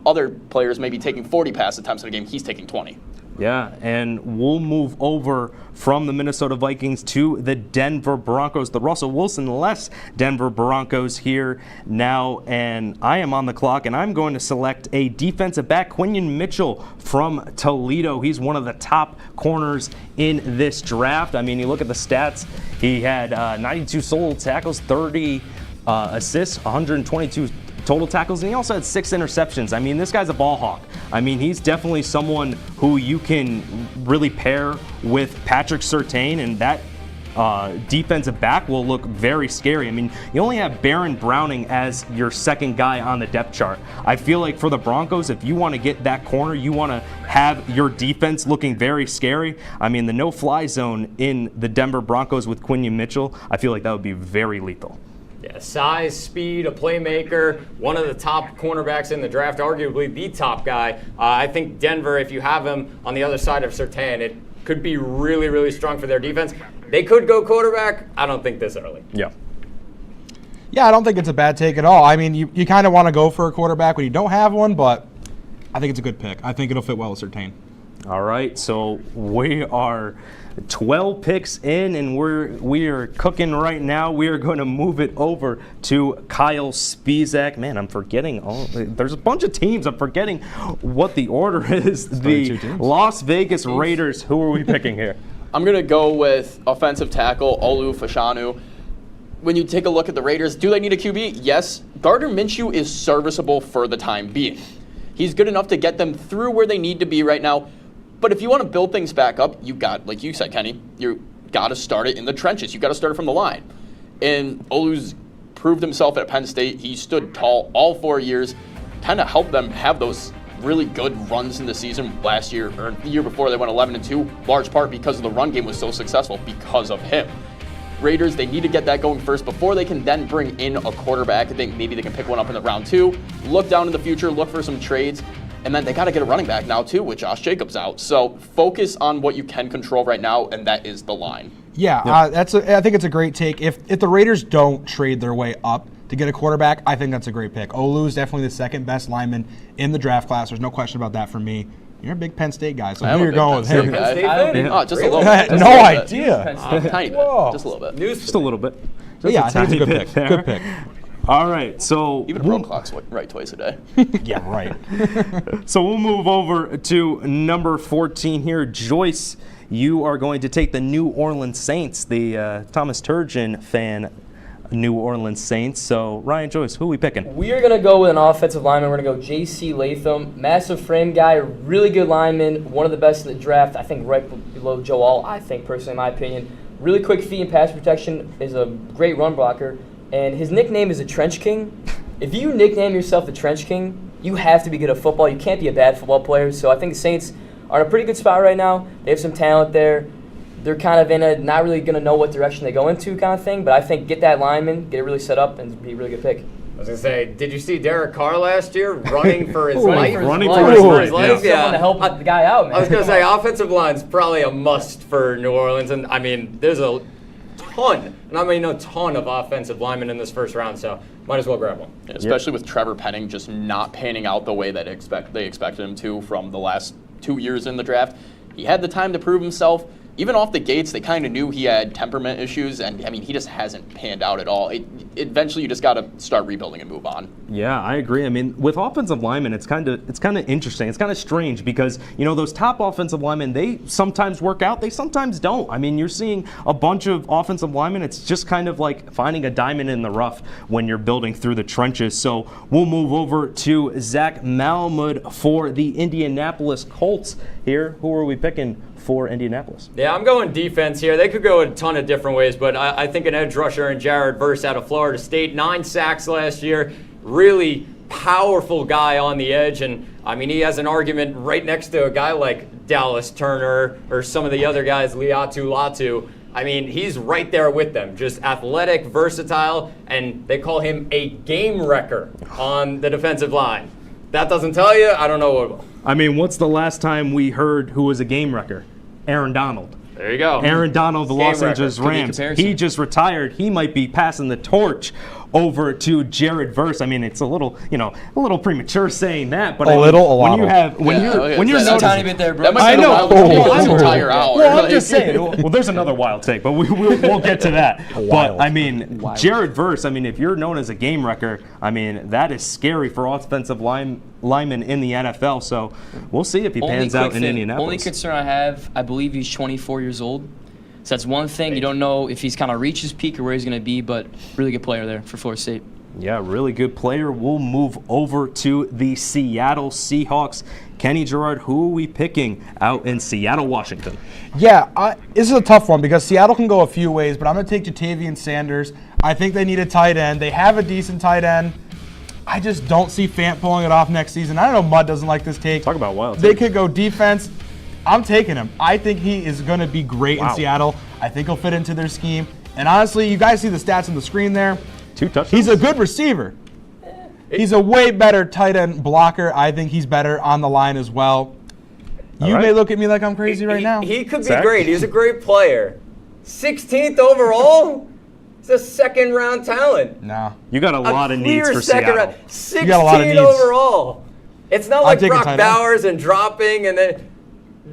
other players may be taking 40 pass attempts in a game. He's taking 20. Yeah, and we'll move over from the Minnesota Vikings to the Denver Broncos, the Russell Wilson-less Denver Broncos here now, and I am on the clock, and I'm going to select a defensive back, Quinion Mitchell from Toledo. He's one of the top corners in this draft. I mean, you look at the stats, he had 92 solo tackles, 30 assists, 122 total tackles, and he also had 6 interceptions. I mean, this guy's a ball hawk. I mean, he's definitely someone who you can really pair with Patrick Surtain, and that defensive back will look very scary. I mean, you only have Baron Browning as your second guy on the depth chart. I feel like for the Broncos, if you want to get that corner, you want to have your defense looking very scary. I mean, the no-fly zone in the Denver Broncos with Quinion Mitchell, I feel like that would be very lethal. Yeah, size, speed, a playmaker, one of the top cornerbacks in the draft, arguably the top guy. I think Denver, if you have him on the other side of Surtain, it could be really, really strong for their defense. They could go quarterback. I don't think this early. Yeah. Yeah, I don't think it's a bad take at all. I mean, you kind of want to go for a quarterback when you don't have one, but I think it's a good pick. I think it'll fit well with Surtain. All right, so we are 12 picks in, and we are cooking right now. We are going to move it over to Kyle Spisak. Man, I'm forgetting there's a bunch of teams. I'm forgetting what the order is. The Las Vegas Raiders. Who are we picking here? I'm going to go with offensive tackle Olu Fashanu. When you take a look at the Raiders, do they need a QB? Yes. Gardner Minshew is serviceable for the time being. He's good enough to get them through where they need to be right now. But if you want to build things back up, you got, like you said, Kenny, you got to start it in the trenches. You got to start it from the line. And Olu's proved himself at Penn State. He stood tall all 4 years. kind of helped them have those really good runs in the season last year, or the year before they went 11-2, large part because of the run game was so successful because of him. Raiders, they need to get that going first before they can then bring in a quarterback. I think maybe they can pick one up in the round 2, look down in the future, look for some trades, and then they got to get a running back now too with Josh Jacobs out. So focus on what you can control right now, and that is the line. Yeah, I think it's a great take. If the Raiders don't trade their way up to get a quarterback, I think that's a great pick. Olu is definitely the second best lineman in the draft class. There's no question about that for me. You're a big Penn State guy, so here you're going with him. Oh, just a little bit. No idea. Tiny bit. Just a little bit. Just a little bit. Yeah, I think it's a good pick. There. Good pick. All right, so even a broke clock's right twice a day. Yeah, right. So we'll move over to number 14 here. Joyce, you are going to take the New Orleans Saints, the Thomas Turgeon fan, New Orleans Saints. So Ryan, Joyce, who are we picking? We are going to go with an offensive lineman. We're going to go J.C. Latham, massive frame guy, really good lineman, one of the best in the draft. I think right below Joe Alt, I think personally, in my opinion. Really quick feet and pass protection, is a great run blocker. And his nickname is the Trench King. If you nickname yourself the Trench King, you have to be good at football. You can't be a bad football player. So I think the Saints are in a pretty good spot right now. They have some talent there. They're kind of in a not really going to know what direction they go into kind of thing. But I think get that lineman, get it really set up, and be a really good pick. I was going to say, did you see Derek Carr last year running for his life? Running for his life, yeah. Someone to help the guy out, man. I was going to say, offensive line's probably a must for New Orleans. And, I mean, there's a ton, and I mean a ton of offensive linemen in this first round, so might as well grab one. Yeah, especially with Trevor Penning just not panning out the way that they expected him to from the last 2 years in the draft. He had the time to prove himself. Even off the gates, they kind of knew he had temperament issues, and I mean, he just hasn't panned out at all. Eventually, you just got to start rebuilding and move on. Yeah, I agree. I mean, with offensive linemen, it's kind of interesting. It's kind of strange because those top offensive linemen, they sometimes work out, they sometimes don't. I mean, you're seeing a bunch of offensive linemen. It's just kind of like finding a diamond in the rough when you're building through the trenches. So we'll move over to Zach Malamud for the Indianapolis Colts. Here, who are we picking for Indianapolis? Yeah, I'm going defense here. They could go a ton of different ways, but I think an edge rusher in Jared Verse out of Florida State, 9 sacks last year, really powerful guy on the edge, and I mean, he has an argument right next to a guy like Dallas Turner or some of the other guys, Liatu Latu. I mean, he's right there with them, just athletic, versatile, and they call him a game wrecker on the defensive line. That doesn't tell you, I don't know what will. I mean, what's the last time we heard who was a game wrecker? Aaron Donald. There you go. Aaron Donald, the Los Angeles Rams. He just retired. He might be passing the torch over to Jared Verse. I mean, it's a little premature saying that, but when you're a tiny bit there, bro. I know. Entire hour. Well, I'm just saying. Well, there's another wild take, but we'll get to that. But I mean, Jared Verse. I mean, if you're known as a game wrecker, I mean, that is scary for offensive linemen in the NFL. So we'll see if he pans out in Indianapolis. Only concern I have, I believe he's 24 years old. So that's one thing. You don't know if he's kind of reached his peak or where he's going to be, but really good player there for Florida State. Yeah, really good player. We'll move over to the Seattle Seahawks. Kenny Gerard, who are we picking out in Seattle, Washington? Yeah, this is a tough one because Seattle can go a few ways, but I'm going to take Jatavian Sanders. I think they need a tight end. They have a decent tight end. I just don't see Fant pulling it off next season. I don't know, Mud doesn't like this take. Talk about wild. They could go defense. I'm taking him. I think he is going to be great in Seattle. I think he'll fit into their scheme. And honestly, you guys see the stats on the screen there. 2 touchdowns. He's a good receiver. He's a way better tight end blocker. I think he's better on the line as well. You may look at me like I'm crazy right now. He could be great. He's a great player. 16th overall? He's a second-round talent. No. You got a lot of needs for Seattle. 16 overall. It's not like Brock Bowers and dropping and then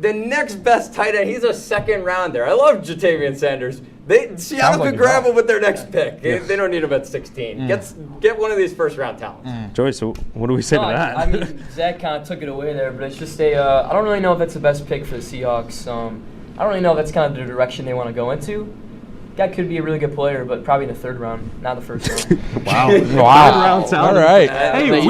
the next best tight end, he's a second rounder. I love Jatavian Sanders. Seattle could grab him with their next pick. They don't need him at 16. Get one of these first-round talents. Joyce, what do we say to that? I mean, Zach kind of took it away there, but it's just I don't really know if that's the best pick for the Seahawks. I don't really know if that's kind of the direction they want to go into. guy could be a really good player, but probably in the 3rd round, not the 1st round. Wow. Wow. All right. Hey,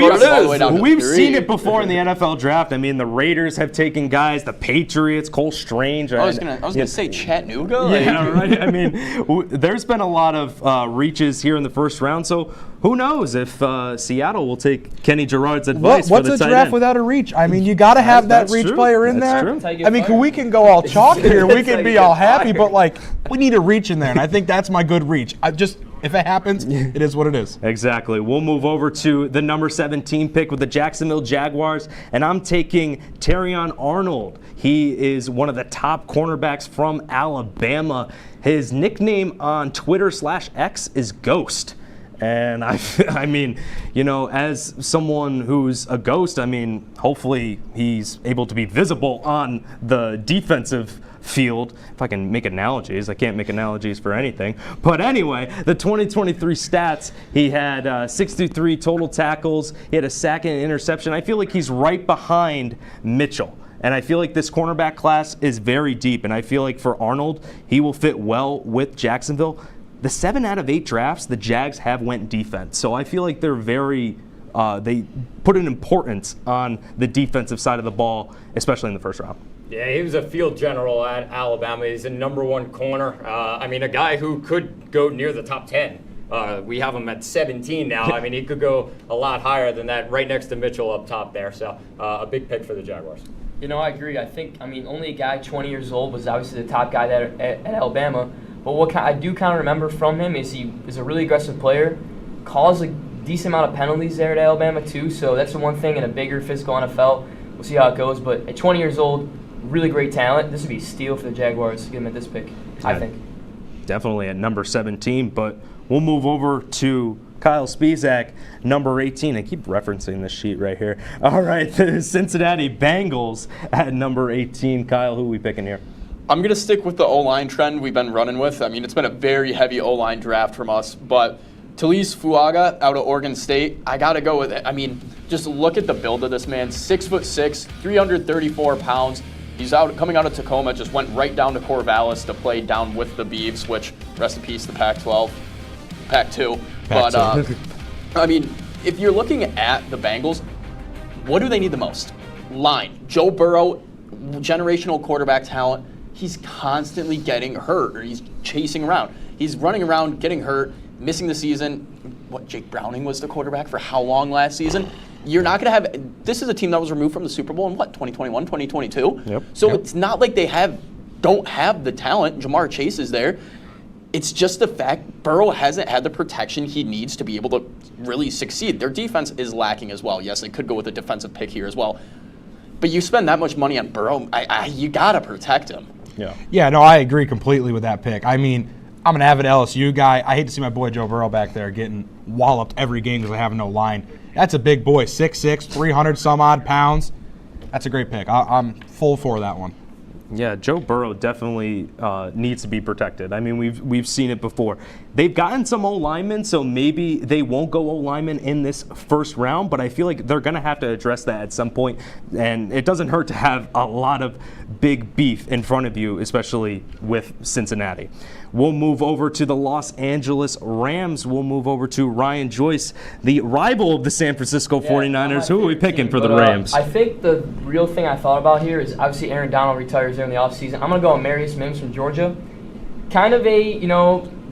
we've seen it before in the NFL draft. I mean, the Raiders have taken guys, the Patriots, Cole Strange. I was gonna say Chattanooga. Yeah, right. I mean, there's been a lot of reaches here in the 1st round, so who knows if Seattle will take Kenny Gerard's advice What's for a the tight draft end. without a reach? I mean, you got to have that That's reach true. player in That's there. true. I mean, we can go all chalk here. We can be all happy, but like, we need a reach in there, and I think that's my good reach. If it happens, it is what it is. Exactly. We'll move over to the number 17 pick with the Jacksonville Jaguars, and I'm taking Terrion Arnold. He is one of the top cornerbacks from Alabama. His nickname on Twitter/X is Ghost. And I mean, you know, as someone who's a ghost, I mean, hopefully he's able to be visible on the defensive field. If I can make analogies, I can't make analogies for anything. But anyway, the 2023 stats, he had 63 total tackles. He had a sack and an interception. I feel like he's right behind Mitchell. And I feel like this cornerback class is very deep. And I feel like for Arnold, he will fit well with Jacksonville. The 7 out of 8 drafts, the Jags have went defense. So I feel like they're very, they put an importance on the defensive side of the ball, especially in the 1st round. Yeah, he was a field general at Alabama. He's a #1 corner. I mean, a guy who could go near the top 10. We have him at 17 now. I mean, he could go a lot higher than that, right next to Mitchell up top there. So a big pick for the Jaguars. You know, I agree. I think, only a guy 20 years old was obviously the top guy there at Alabama. But what I do kind of remember from him is he is a really aggressive player, caused a decent amount of penalties there at Alabama too. So that's the one thing in a bigger physical NFL. We'll see how it goes. But at 20 years old, really great talent. This would be a steal for the Jaguars to get him at this pick, I think. Definitely at number 17. But we'll move over to Kyle Spisak, number 18. I keep referencing this sheet right here. All right, the Cincinnati Bengals at number 18. Kyle, who are we picking here? I'm going to stick with the O-line trend we've been running with. I mean, it's been a very heavy O-line draft from us, but Talise Fuaga out of Oregon State, I got to go with it. I mean, just look at the build of this man. 6'6", 334 pounds. He's coming out of Tacoma, just went right down to Corvallis to play down with the Beavs, which, rest in peace, the Pac-12, Pac-2. But, I mean, if you're looking at the Bengals, what do they need the most? Line. Joe Burrow, generational quarterback talent. He's constantly getting hurt, or he's chasing around. He's running around, getting hurt, missing the season. What, Jake Browning was the quarterback for how long last season? You're not going to have – this is a team that was removed from the Super Bowl in, 2021, 2022? Yep. So it's not like they don't have the talent. Jamar Chase is there. It's just the fact Burrow hasn't had the protection he needs to be able to really succeed. Their defense is lacking as well. Yes, they could go with a defensive pick here as well. But you spend that much money on Burrow, you got to protect him. Yeah, no, I agree completely with that pick. I mean, I'm an avid LSU guy. I hate to see my boy Joe Burrow back there getting walloped every game because I have no line. That's a big boy, 6'6", 300-some-odd pounds. That's a great pick. I'm full for that one. Yeah, Joe Burrow definitely needs to be protected. I mean, we've seen it before. They've gotten some O-linemen, so maybe they won't go O-linemen in this 1st round, but I feel like they're going to have to address that at some point, and it doesn't hurt to have a lot of big beef in front of you, especially with Cincinnati. We'll move over to the Los Angeles Rams. We'll move over to Ryan Joyce, the rival of the San Francisco 49ers. Who are we picking for the Rams? I think the real thing I thought about here is obviously Aaron Donald retires there in the offseason. I'm going to go with Marius Mims from Georgia. Kind of a,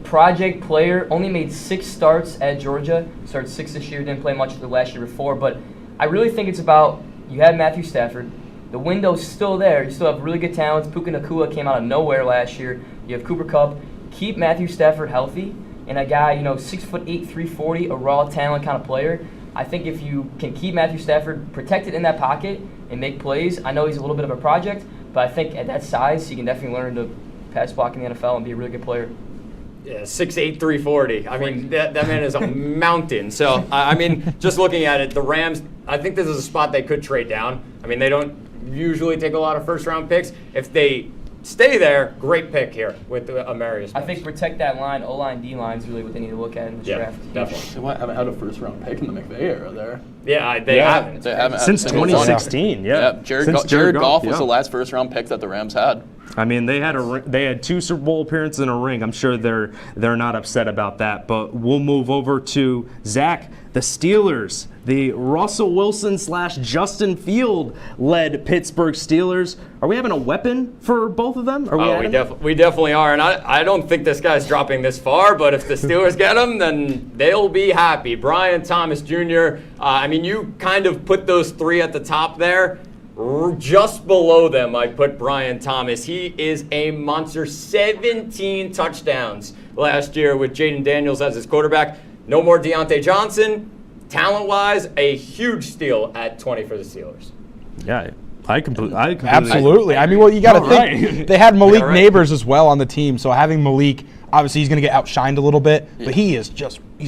project player. Only made 6 starts at Georgia. Started 6 this year, didn't play much of the last year before. But I really think it's about, you had Matthew Stafford. The window's still there. You still have really good talents. Puka Nacua came out of nowhere last year. You have Cooper Kupp. Keep Matthew Stafford healthy. And a guy, 6'8", 340, a raw talent kind of player. I think if you can keep Matthew Stafford protected in that pocket and make plays, I know he's a little bit of a project, but I think at that size, he can definitely learn to pass block in the NFL and be a really good player. Yeah, 6'8", 340. I mean, that man is a mountain. So, I mean, just looking at it, the Rams, I think this is a spot they could trade down. I mean, they don't usually take a lot of first-round picks. If they stay there, great pick here with Amarius. I think protect that line, O-line, D-line is really what they need to look at in this draft. Definitely. They haven't had a first-round pick in the McVay era there. Yeah, they haven't. They haven't had Since a single 2016, yeah. Jared Goff was the last first-round pick that the Rams had. I mean, they had 2 Super Bowl appearances and a ring. I'm sure they're not upset about that. But we'll move over to Zach. The Steelers, the Russell Wilson / Justin Field led Pittsburgh Steelers. Are we having a weapon for both of them? We definitely are, and I don't think this guy's dropping this far. But if the Steelers get him, then they'll be happy. Brian Thomas Jr. I mean, you kind of put those 3 at the top there. Just below them, I put Brian Thomas. He is a monster. 17 touchdowns last year with Jaden Daniels as his quarterback. No more Deontay Johnson. Talent-wise, a huge steal at 20 for the Steelers. Yeah, I completely Absolutely. I mean, well, you got to think right. they had Malik Neighbors as well on the team, so having Malik, obviously he's going to get outshined a little bit, but he's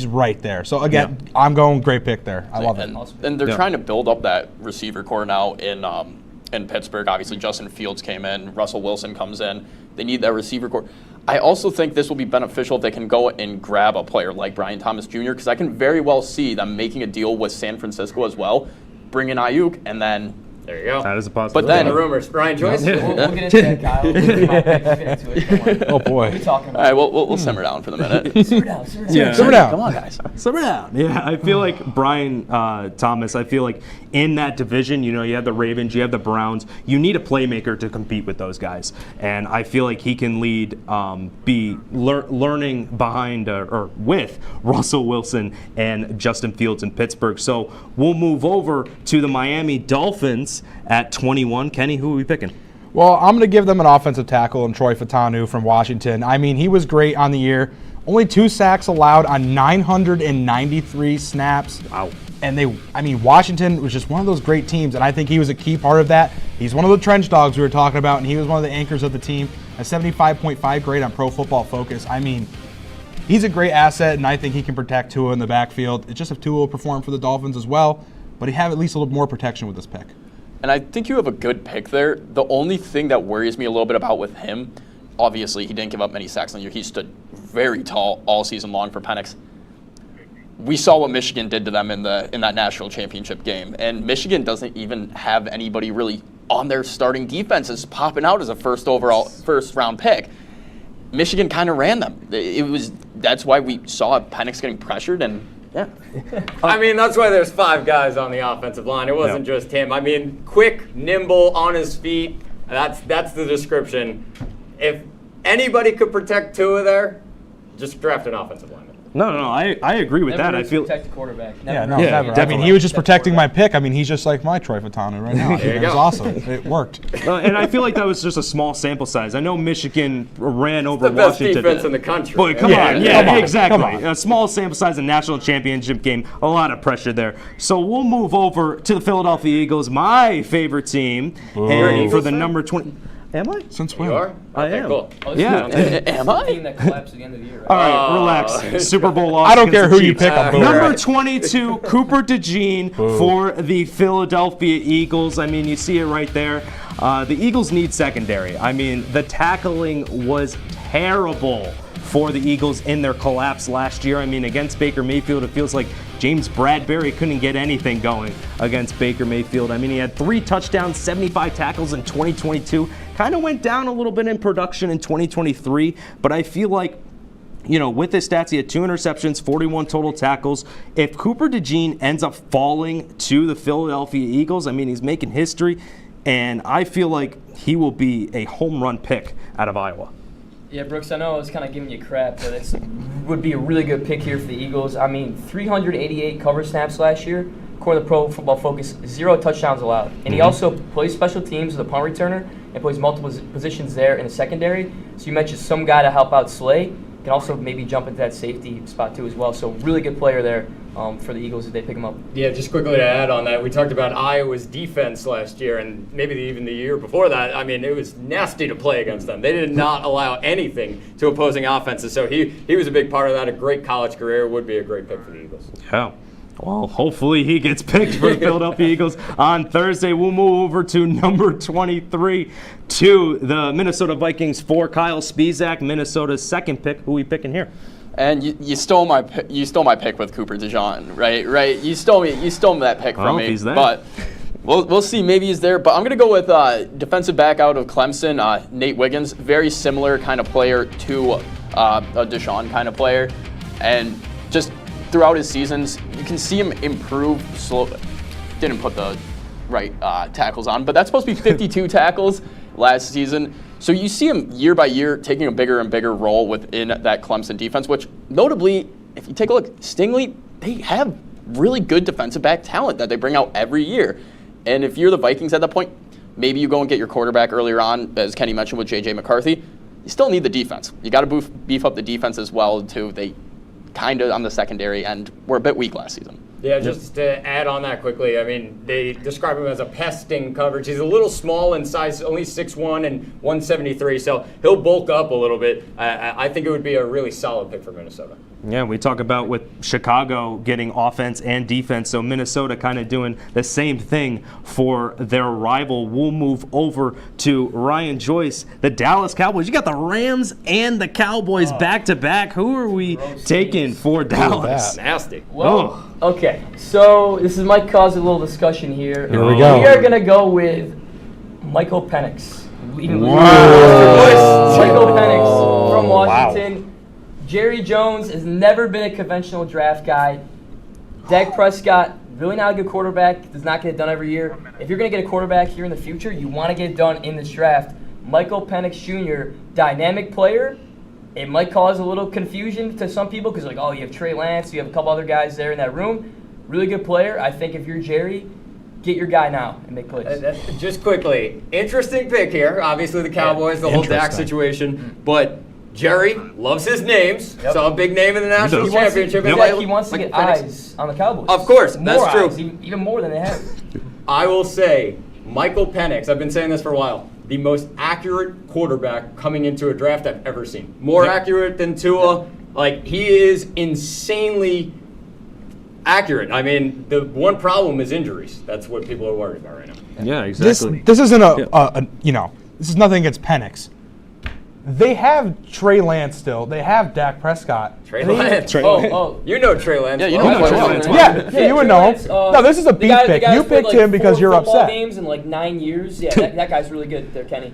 right there. So again, I'm going great pick there. I love it. And they're trying to build up that receiver core now in Pittsburgh. Obviously, Justin Fields came in, Russell Wilson comes in. They need that receiver core. I also think this will be beneficial if they can go and grab a player like Brian Thomas Jr., because I can very well see them making a deal with San Francisco as well, bring in Ayuk, and then there you go. That is a possibility. But then rumors, Brian Joyce. We'll get into that, Kyle. Oh boy. What are you talking about? All right, we'll simmer down for the minute. Simmer down. Yeah. Simmer down. Come on, guys. Simmer down. Yeah, I feel like Brian Thomas, I feel like in that division, you have the Ravens, you have the Browns, you need a playmaker to compete with those guys. And I feel like he can lead, learning behind or with Russell Wilson and Justin Fields in Pittsburgh. So we'll move over to the Miami Dolphins at 21. Kenny, who are we picking? Well, I'm going to give them an offensive tackle in Troy Fautanu from Washington. I mean, he was great on the year. Only 2 sacks allowed on 993 snaps. Wow. And Washington was just one of those great teams, and I think he was a key part of that. He's one of the trench dogs we were talking about, and he was one of the anchors of the team. A 75.5 grade on Pro Football Focus. I mean, he's a great asset, and I think he can protect Tua in the backfield. It's just if Tua will perform for the Dolphins as well, but he have at least a little more protection with this pick. And I think you have a good pick there. The only thing that worries me a little bit about with him, obviously he didn't give up many sacks on the year. He stood very tall all season long for Penix. We saw what Michigan did to them in that national championship game, and Michigan doesn't even have anybody really on their starting defense is popping out as a first round pick. Michigan kind of ran them. That's why we saw Penix getting pressured, and yeah. I mean, that's why there's 5 guys on the offensive line. It wasn't just him. I mean, quick, nimble, on his feet. That's the description. If anybody could protect Tua there, just draft an offensive lineman. No, I agree with that. I feel protect the quarterback. Never. I mean, he was just protecting my pick. I mean, he's just like my Troy Fautanu right now. There you It go. was awesome. It worked. and I feel like that was just a small sample size. I know Michigan ran over The best Washington. defense in the country. But Come on. exactly. Come on. A small sample size in national championship game. A lot of pressure there. So we'll move over to the Philadelphia Eagles, my favorite team, and for the number 20. Am I? Since when? You are? I Okay, am. cool. Yeah. Am I? Team that collapsed at the end of the year. Right? All right, relax. Super Bowl loss. I don't against care the who you Chiefs. pick. I'm booing. Number 22, Cooper DeJean for the Philadelphia Eagles. I mean, you see it right there. The Eagles need secondary. I mean, the tackling was terrible for the Eagles in their collapse last year. I mean, against Baker Mayfield, it feels like James Bradbury couldn't get anything going against Baker Mayfield. I mean, he had 3 touchdowns, 75 tackles in 2022. Kind of went down a little bit in production in 2023, but I feel like, with his stats, he had 2 interceptions, 41 total tackles. If Cooper DeJean ends up falling to the Philadelphia Eagles, I mean, he's making history, and I feel like he will be a home run pick out of Iowa. Yeah, Brooks, I know I was kind of giving you crap, but it would be a really good pick here for the Eagles. I mean, 388 cover snaps last year. According to Pro Football Focus, 0 touchdowns allowed. And he also plays special teams as a punt returner and plays multiple positions there in the secondary. So you mentioned some guy to help out Slay. Can also maybe jump into that safety spot too as well. So really good player there for the Eagles if they pick him up. Yeah, just quickly to add on that, we talked about Iowa's defense last year and maybe even the year before that. I mean, it was nasty to play against them. They did not allow anything to opposing offenses. So he was a big part of that. A great college career, would be a great pick for the Eagles. Yeah. Well, hopefully he gets picked for the Philadelphia Eagles on Thursday. We'll move over to number 23 to the Minnesota Vikings for Kyle Spisak, Minnesota's second pick. Who are we picking here? And you stole my pick with Cooper DeJean, right? You stole that pick from me. If he's there. But we'll see. Maybe he's there. But I'm gonna go with defensive back out of Clemson, Nate Wiggins. Very similar kind of player to a DeJean kind of player, and just throughout his seasons, you can see him improve slowly. Didn't put the right tackles on, but that's supposed to be 52 tackles last season. So you see him year by year taking a bigger and bigger role within that Clemson defense, which notably, if you take a look, Stingley, they have really good defensive back talent that they bring out every year. And if you're the Vikings at that point, maybe you go and get your quarterback earlier on, as Kenny mentioned with J.J. McCarthy. You still need the defense. You got to beef up the defense as well, too. They kind of on the secondary end were a bit weak last season. Yeah, just to add on that quickly, I mean, they describe him as a pesting coverage. He's a little small in size, only 6'1" and 173, so he'll bulk up a little bit. I think it would be a really solid pick for Minnesota. Yeah, we talk about with Chicago getting offense and defense, so Minnesota kind of doing the same thing for their rival. We'll move over to Ryan Joyce, the Dallas Cowboys. You got the Rams and the Cowboys back-to-back. Who are we taking for Dallas? Nasty. Whoa. Okay, so this might cause a little discussion here. Here we go. We are going to go with Michael Penix. Wow. Michael Penix from Washington. Wow. Jerry Jones has never been a conventional draft guy. Dak Prescott, really not a good quarterback, does not get it done every year. If you're going to get a quarterback here in the future, you want to get it done in this draft. Michael Penix Jr., dynamic player. It might cause a little confusion to some people because, like, oh, you have Trey Lance, you have a couple other guys there in that room. Really good player. I think if you're Jerry, get your guy now and make plays. Just quickly, interesting pick here. Obviously, the Cowboys, the whole Dak situation, but Jerry loves his names. Yep. So a big name in the national championship. He wants to get eyes on the Cowboys. Of course, more that's true. eyes, even more than they have. I will say, Michael Penix, I've been saying this for a while, the most accurate quarterback coming into a draft I've ever seen. More accurate than Tua. Like, he is insanely accurate. I mean, the one problem is injuries. That's what people are worried about right now. Yeah, exactly. This isn't this is nothing against Penix. They have Trey Lance still. They have Dak Prescott. Trey Lance. You know Trey Lance. Yeah, you know Trey Lance. Yeah, you would know him. No, this is a beef pick. You picked him because you're upset. Games in like 9 years. Yeah, that guy's really good there, Kenny.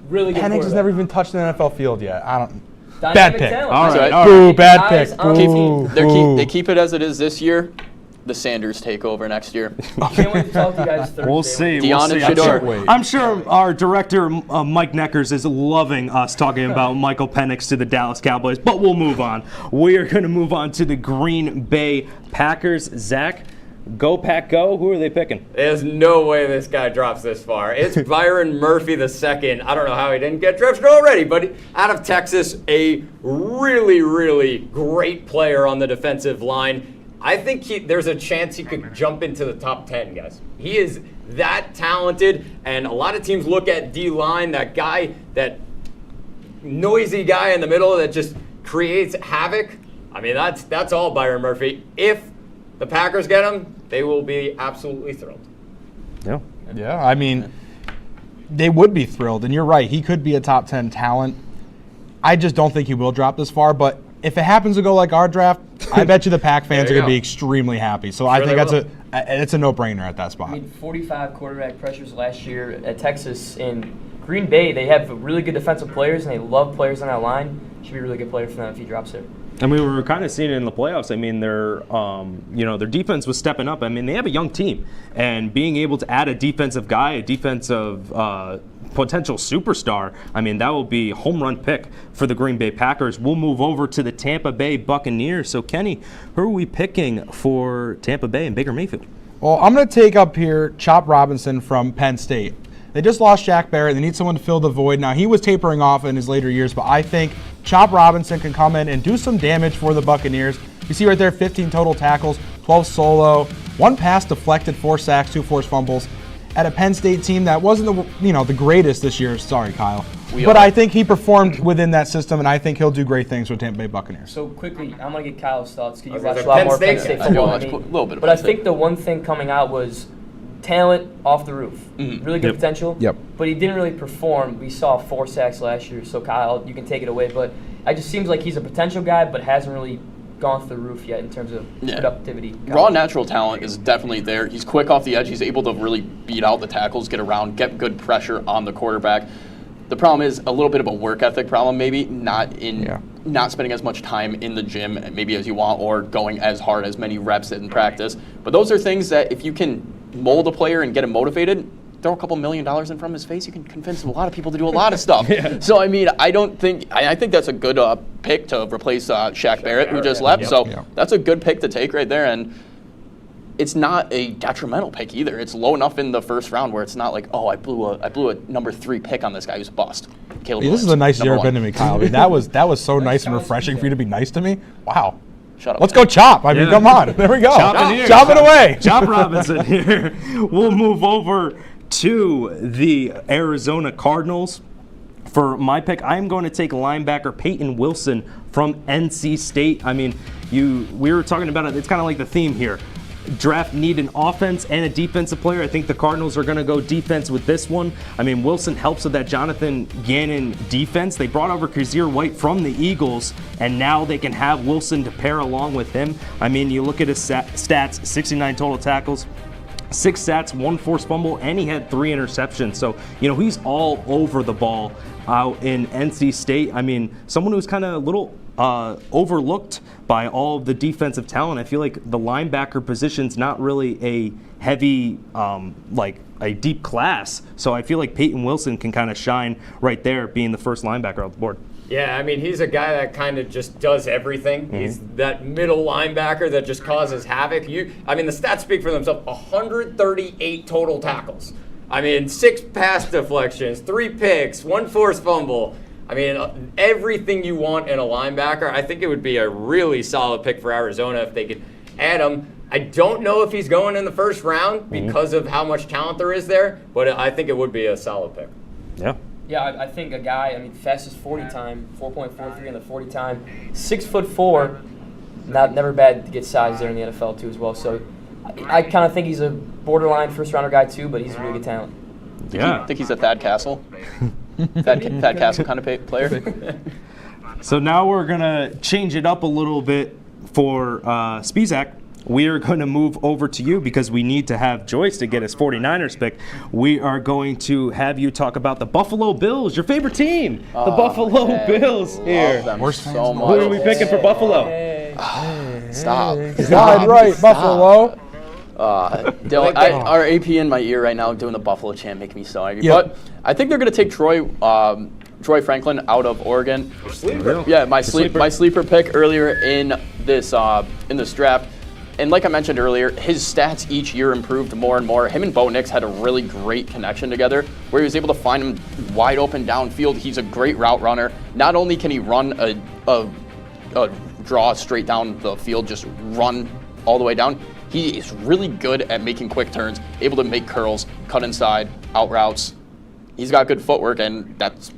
Really good. Penix has never even touched an NFL field yet. I don't. Dynamic Bad pick. talent. All right. All Boo, right. bad Eyes pick. on the Boo. team. They keep it as it is this year. The Sanders take over next year. Can't wait to talk to you guys Thursday. We'll see. Deion and Shador. I'm sure our director, Mike Neckers, is loving us talking about Michael Penix to the Dallas Cowboys, but we'll move on. We are going to move on to the Green Bay Packers. Zach, go Pack go. Who are they picking? There's no way this guy drops this far. It's Byron Murphy II. I don't know how he didn't get drafted already, but out of Texas, a really, really great player on the defensive line. I think there's a chance he could jump into the top 10, guys. He is that talented, and a lot of teams look at D-line, that guy, that noisy guy in the middle that just creates havoc. I mean, that's all Byron Murphy. If the Packers get him, they will be absolutely thrilled. Yeah, I mean, they would be thrilled, and you're right. He could be a top 10 talent. I just don't think he will drop this far, but if it happens to go like our draft, I bet you the Pack fans are going to be extremely happy. So I think it's a no-brainer at that spot. I mean, 45 quarterback pressures last year at Texas. In Green Bay, they have really good defensive players, and they love players on that line. Should be a really good player for them if he drops there. And we were kind of seeing it in the playoffs. I mean, their defense was stepping up. I mean, they have a young team, and being able to add a defensive guy, a defensive potential superstar, I mean, that will be a home run pick for the Green Bay Packers. We'll move over to the Tampa Bay Buccaneers. So, Kenny, who are we picking for Tampa Bay and Baker Mayfield? Well, I'm going to take up here Chop Robinson from Penn State. They just lost Shaq Barrett. They need someone to fill the void. Now, he was tapering off in his later years, but I think Chop Robinson can come in and do some damage for the Buccaneers. You see right there, 15 total tackles, 12 solo, 1 pass deflected, 4 sacks, 2 forced fumbles. At a Penn State team that wasn't the greatest this year. Sorry, Kyle. But I think he performed within that system, and I think he'll do great things with Tampa Bay Buccaneers. So quickly, I'm going to get Kyle's thoughts because you watch a lot more Penn State football than me. But I think the one thing coming out was talent off the roof. Really good Yep. potential. Yep. But he didn't really perform. We saw 4 sacks last year, so Kyle, you can take it away. But it just seems like he's a potential guy, but hasn't really gone through the roof yet in terms of productivity. Raw natural talent is definitely there. He's quick off the edge. He's able to really beat out the tackles, get around, get good pressure on the quarterback. The problem is a little bit of a work ethic problem, maybe not spending as much time in the gym maybe as you want, or going as hard as many reps in practice. But those are things that if you can mold a player and get him motivated, throw a couple $1 million in front of his face, you can convince a lot of people to do a lot of stuff. So I mean, I think that's a good pick to replace Shaq Barrett, who just left. That's a good pick to take right there, and it's not a detrimental pick either. It's low enough in the first round where it's not like, oh, I blew a number 3 pick on this guy who's a bust. Caleb This is the nicest you've ever been to me, Kyle. I mean, that was so nice and refreshing for you to be nice to me. Wow. Shut up. Let's go chop. I mean, come on. There we go. Chop it away. Chop Robinson here. We'll move over to the Arizona Cardinals. For my pick, I'm going to take linebacker Peyton Wilson from NC State. I mean, we were talking about it. It's kind of like the theme here. Draft need an offense and a defensive player. I think the Cardinals are going to go defense with this one. I mean, Wilson helps with that Jonathan Gannon defense. They brought over Kazir White from the Eagles, and now they can have Wilson to pair along with him. I mean, you look at his stats, 69 total tackles, 6 sacks, 1 forced fumble, and he had 3 interceptions. So, he's all over the ball out in NC State. I mean, someone who's kind of a little overlooked by all of the defensive talent. I feel like the linebacker position's not really a heavy, like a deep class. So I feel like Peyton Wilson can kind of shine right there, being the first linebacker off the board. Yeah, I mean, he's a guy that kind of just does everything. He's that middle linebacker that just causes havoc. I mean, the stats speak for themselves. 138 total tackles. I mean, 6 pass deflections, 3 picks, 1 forced fumble. I mean, everything you want in a linebacker. I think it would be a really solid pick for Arizona if they could add him. I don't know if he's going in the first round because of how much talent there is there, but I think it would be a solid pick. Yeah. Yeah, I think a guy, fastest 40 time, 4.43 in the 40 time, 6'4", never bad to get size there in the NFL too as well. So I kind of think he's a borderline first rounder guy too, but he's a really good talent. I think he's a Thad Castle. Thad Castle kind of player. So now we're going to change it up a little bit for Spizak. We are going to move over to you because we need to have Joyce to get his 49ers pick. We are going to have you talk about the Buffalo Bills, your favorite team. The Buffalo Bills here. We're so much. Who are we picking for Buffalo? Stop. Right, Buffalo. Dylan, our AP in my ear right now doing the Buffalo chant making me so angry. Yep. But I think they're going to take Troy Franklin out of Oregon. Yeah, my sleeper pick earlier in this draft. And like I mentioned earlier, his stats each year improved more and more. Him and Bo Nix had a really great connection together where he was able to find him wide open downfield. He's a great route runner. Not only can he run a draw straight down the field, just run all the way down, he is really good at making quick turns, able to make curls, cut inside, out routes. He's got good footwork, and that's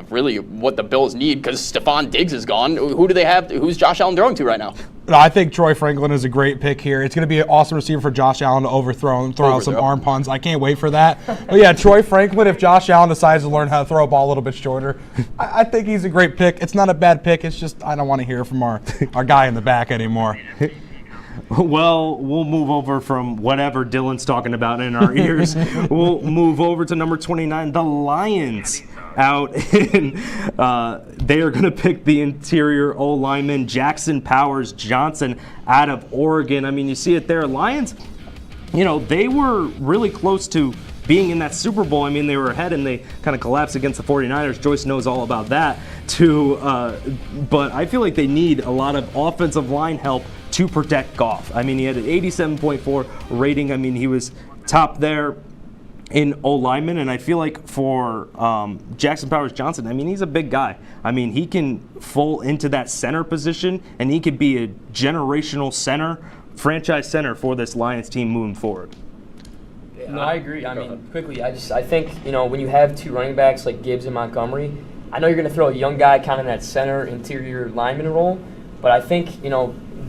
really what the Bills need because Stephon Diggs is gone. Who do they have? Who's Josh Allen throwing to right now? No, I think Troy Franklin is a great pick here. It's going to be an awesome receiver for Josh Allen to throw out some arm puns. I can't wait for that. But yeah, Troy Franklin, if Josh Allen decides to learn how to throw a ball a little bit shorter, I think he's a great pick. It's not a bad pick. It's just I don't want to hear from our guy in the back anymore. Well, we'll move over from whatever Dylan's talking about in our ears. We'll move over to number 29, the Lions. Out in, they are going to pick the interior O-lineman Jackson Powers Johnson out of Oregon. I mean, you see it there. Lions, they were really close to being in that Super Bowl. I mean, they were ahead and they kind of collapsed against the 49ers. Joyce knows all about that too. But I feel like they need a lot of offensive line help to protect Goff. I mean, he had an 87.4 rating. I mean, he was top there in O-lineman, and I feel like for Jackson Powers Johnson, I mean, he's a big guy. I mean, he can fall into that center position, and he could be a generational center, franchise center for this Lions team moving forward. No, I agree. I mean, quickly, I think, when you have 2 running backs like Gibbs and Montgomery, I know you're going to throw a young guy kind of in that center interior lineman role, but I think,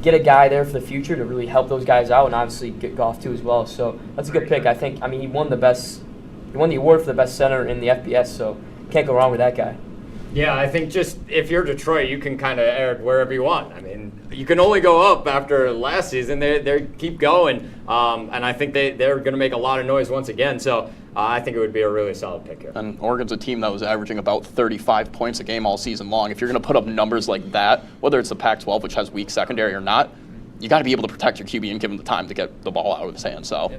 get a guy there for the future to really help those guys out, and obviously get Goff too as well. So that's a good pick. I think. I mean, he won the award for the best center in the FBS, so can't go wrong with that guy. Yeah, I think just if you're Detroit, you can kind of air it wherever you want. I mean, you can only go up after last season. They keep going, and I think they're going to make a lot of noise once again. So I think it would be a really solid pick here. And Oregon's a team that was averaging about 35 points a game all season long. If you're going to put up numbers like that, whether it's the Pac-12, which has weak secondary or not, you got to be able to protect your QB and give him the time to get the ball out of his hand. So.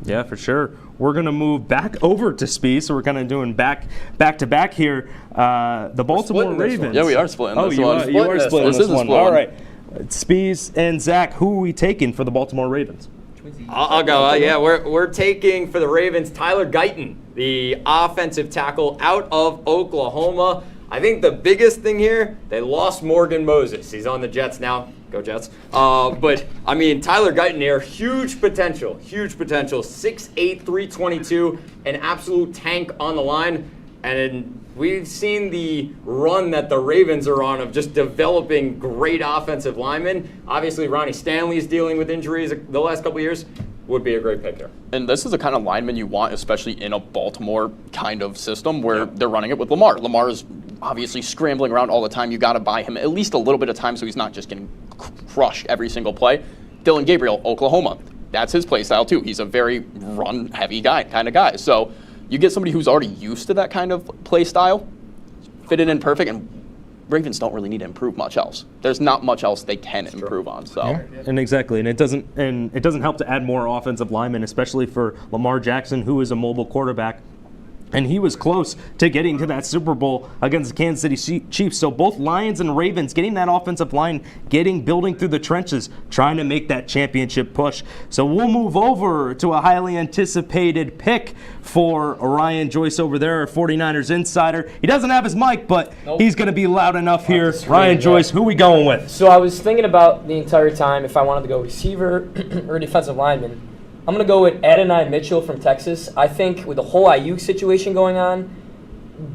Yeah, for sure. We're going to move back over to Speed, so we're kind of doing back to back here. The Baltimore Ravens. Yeah, we are splitting this one. You are splitting this one. All right. Spees and Zach, who are we taking for the Baltimore Ravens? I'll go. Yeah, we're taking for the Ravens Tyler Guyton, the offensive tackle out of Oklahoma. I think the biggest thing here, they lost Morgan Moses. He's on the Jets now. Go Jets. But, I mean, Tyler Guyton here, huge potential. 6'8", 322, an absolute tank on the line. And we've seen the run that the Ravens are on of just developing great offensive linemen. Obviously, Ronnie Stanley's dealing with injuries the last couple of years. Would be a great pick there. And this is the kind of lineman you want, especially in a Baltimore kind of system where they're running it with Lamar. Lamar is obviously scrambling around all the time. You got to buy him at least a little bit of time so he's not just getting crushed every single play. Dylan Gabriel, Oklahoma. That's his play style too. He's a very run-heavy kind of guy. So you get somebody who's already used to that kind of play style, fit it in perfect, and Ravens don't really need to improve much else. There's not much else they can improve on. So, and exactly, and it doesn't help to add more offensive linemen, especially for Lamar Jackson, who is a mobile quarterback. And he was close to getting to that Super Bowl against the Kansas City Chiefs. So both Lions and Ravens getting that offensive line, building through the trenches, trying to make that championship push. So we'll move over to a highly anticipated pick for Ryan Joyce over there, our 49ers insider. He doesn't have his mic, but he's going to be loud enough here. Ryan Joyce, who are we going with? So I was thinking about the entire time if I wanted to go receiver or defensive lineman. I'm going to go with Adonai Mitchell from Texas. I think with the whole Ayuk situation going on,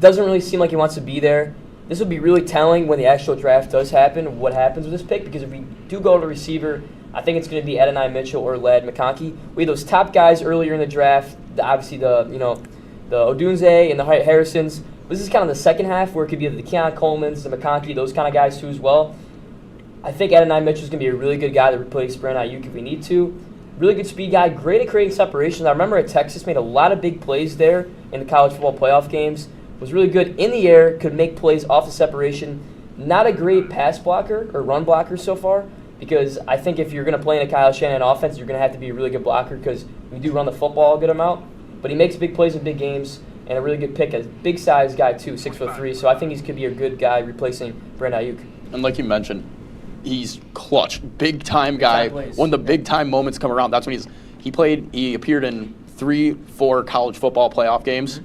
doesn't really seem like he wants to be there. This will be really telling when the actual draft does happen, what happens with this pick, because if we do go to receiver, I think it's going to be Adonai Mitchell or Ladd McConkey. We had those top guys earlier in the draft, obviously the Odunze and the Harrisons. This is kind of the second half where it could be the Keon Colemans, the McConkey, those kind of guys too as well. I think Adonai Mitchell is going to be a really good guy to replace Brandon Ayuk if we need to. Really good speed guy, great at creating separations. I remember at Texas, made a lot of big plays there in the college football playoff games. Was really good in the air, could make plays off the separation. Not a great pass blocker or run blocker so far, because I think if you're going to play in a Kyle Shanahan offense, you're going to have to be a really good blocker because we do run the football a good amount. But he makes big plays in big games and a really good pick. A big size guy too, 6'3". So I think he could be a good guy replacing Brandon Ayuk. And like you mentioned, he's clutch, big-time guy. When the big-time moments come around, that's when he appeared in 3-4 college football playoff games,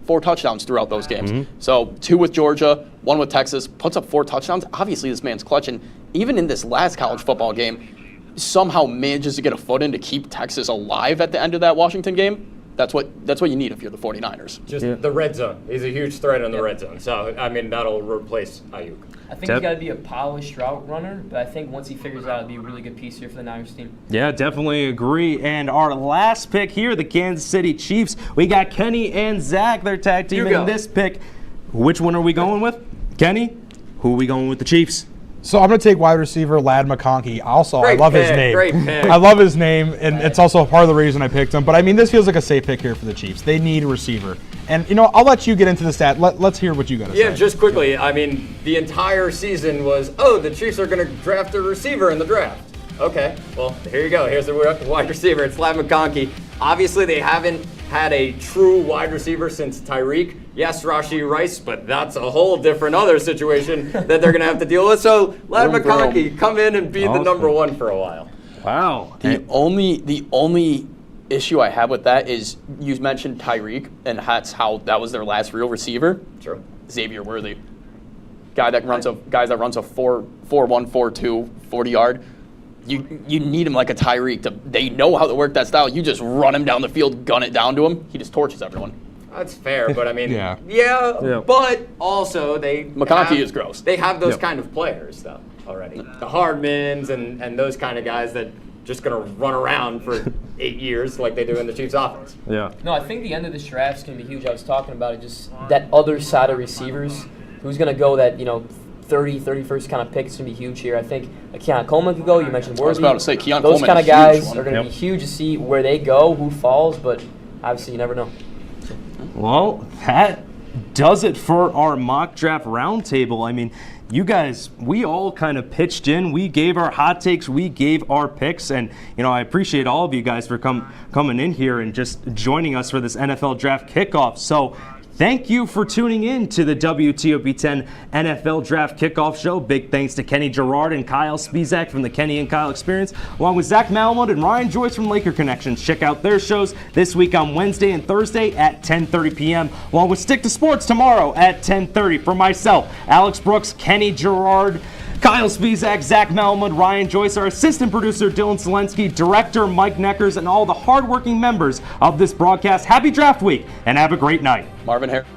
4 touchdowns throughout those games. So 2 with Georgia, 1 with Texas, puts up 4 touchdowns. Obviously, this man's clutch. And even in this last college football game, somehow manages to get a foot in to keep Texas alive at the end of that Washington game. That's what you need if you're the 49ers. Just the red zone. He's a huge threat in the red zone. So, I mean, that'll replace Ayuk. I think he's got to be a polished route runner, but I think once he figures out, it'll be a really good piece here for the Niners team. Yeah, definitely agree. And our last pick here, the Kansas City Chiefs. We got Kenny and Zach. They're tag team in this pick. Which one are we going with? Kenny, who are we going with the Chiefs? So I'm going to take wide receiver Ladd McConkey. Also, Great I love pick, his name. great pick. I love his name, and it's also part of the reason I picked him. But I mean, this feels like a safe pick here for the Chiefs. They need a receiver. And, I'll let you get into the stat. Let's hear what you got to say. Yeah, just quickly. I mean, the entire season was, the Chiefs are going to draft a receiver in the draft. Okay, well, here you go. Here's the wide receiver. It's Ladd McConkey. Obviously, they haven't had a true wide receiver since Tyreek. Yes, Rashee Rice, but that's a whole different other situation that they're going to have to deal with. So, Ladd McConkey, come in and be the number 1 for a while. Wow. The only issue I have with that is you mentioned Tyreek, and that's how that was their last real receiver. True. Xavier Worthy, guys that runs a 4-1, 4-2, 40-yard. You need him like a Tyreek. They know how to work that style. You just run him down the field, gun it down to him. He just torches everyone. That's fair, but I mean, yeah. But also McConkey is gross. They have those kind of players, though. already. The Hardmans and those kind of guys that just going to run around for 8 years like they do in the Chiefs offense. Yeah. No, I think the end of this draft is going to be huge. I was talking about it, just that other side of receivers. Who's going to go that, 30, 31st kind of pick is going to be huge here. I think Keon Coleman could go. You mentioned Worthy. I was about to say, Keon Those Coleman, kind of huge guys one. are going to be huge to see where they go, who falls, but obviously you never know. Well, that does it for our mock draft roundtable. I mean, you guys, we all kind of pitched in. We gave our hot takes. We gave our picks. And, I appreciate all of you guys for coming in here and just joining us for this NFL Draft Kickoff. So thank you for tuning in to the WTOP-10 NFL Draft Kickoff Show. Big thanks to Kenny Gerard and Kyle Spizak from the Kenny and Kyle Experience, along with Zach Malamud and Ryan Joyce from Laker Connections. Check out their shows this week on Wednesday and Thursday at 10:30 p.m., along with Stick to Sports tomorrow at 10:30. For myself, Alex Brooks, Kenny Gerard, Kyle Spizak, Zach Malamud, Ryan Joyce, our assistant producer Dylan Selensky, director Mike Neckers, and all the hardworking members of this broadcast. Happy Draft Week and have a great night. Marvin Harris.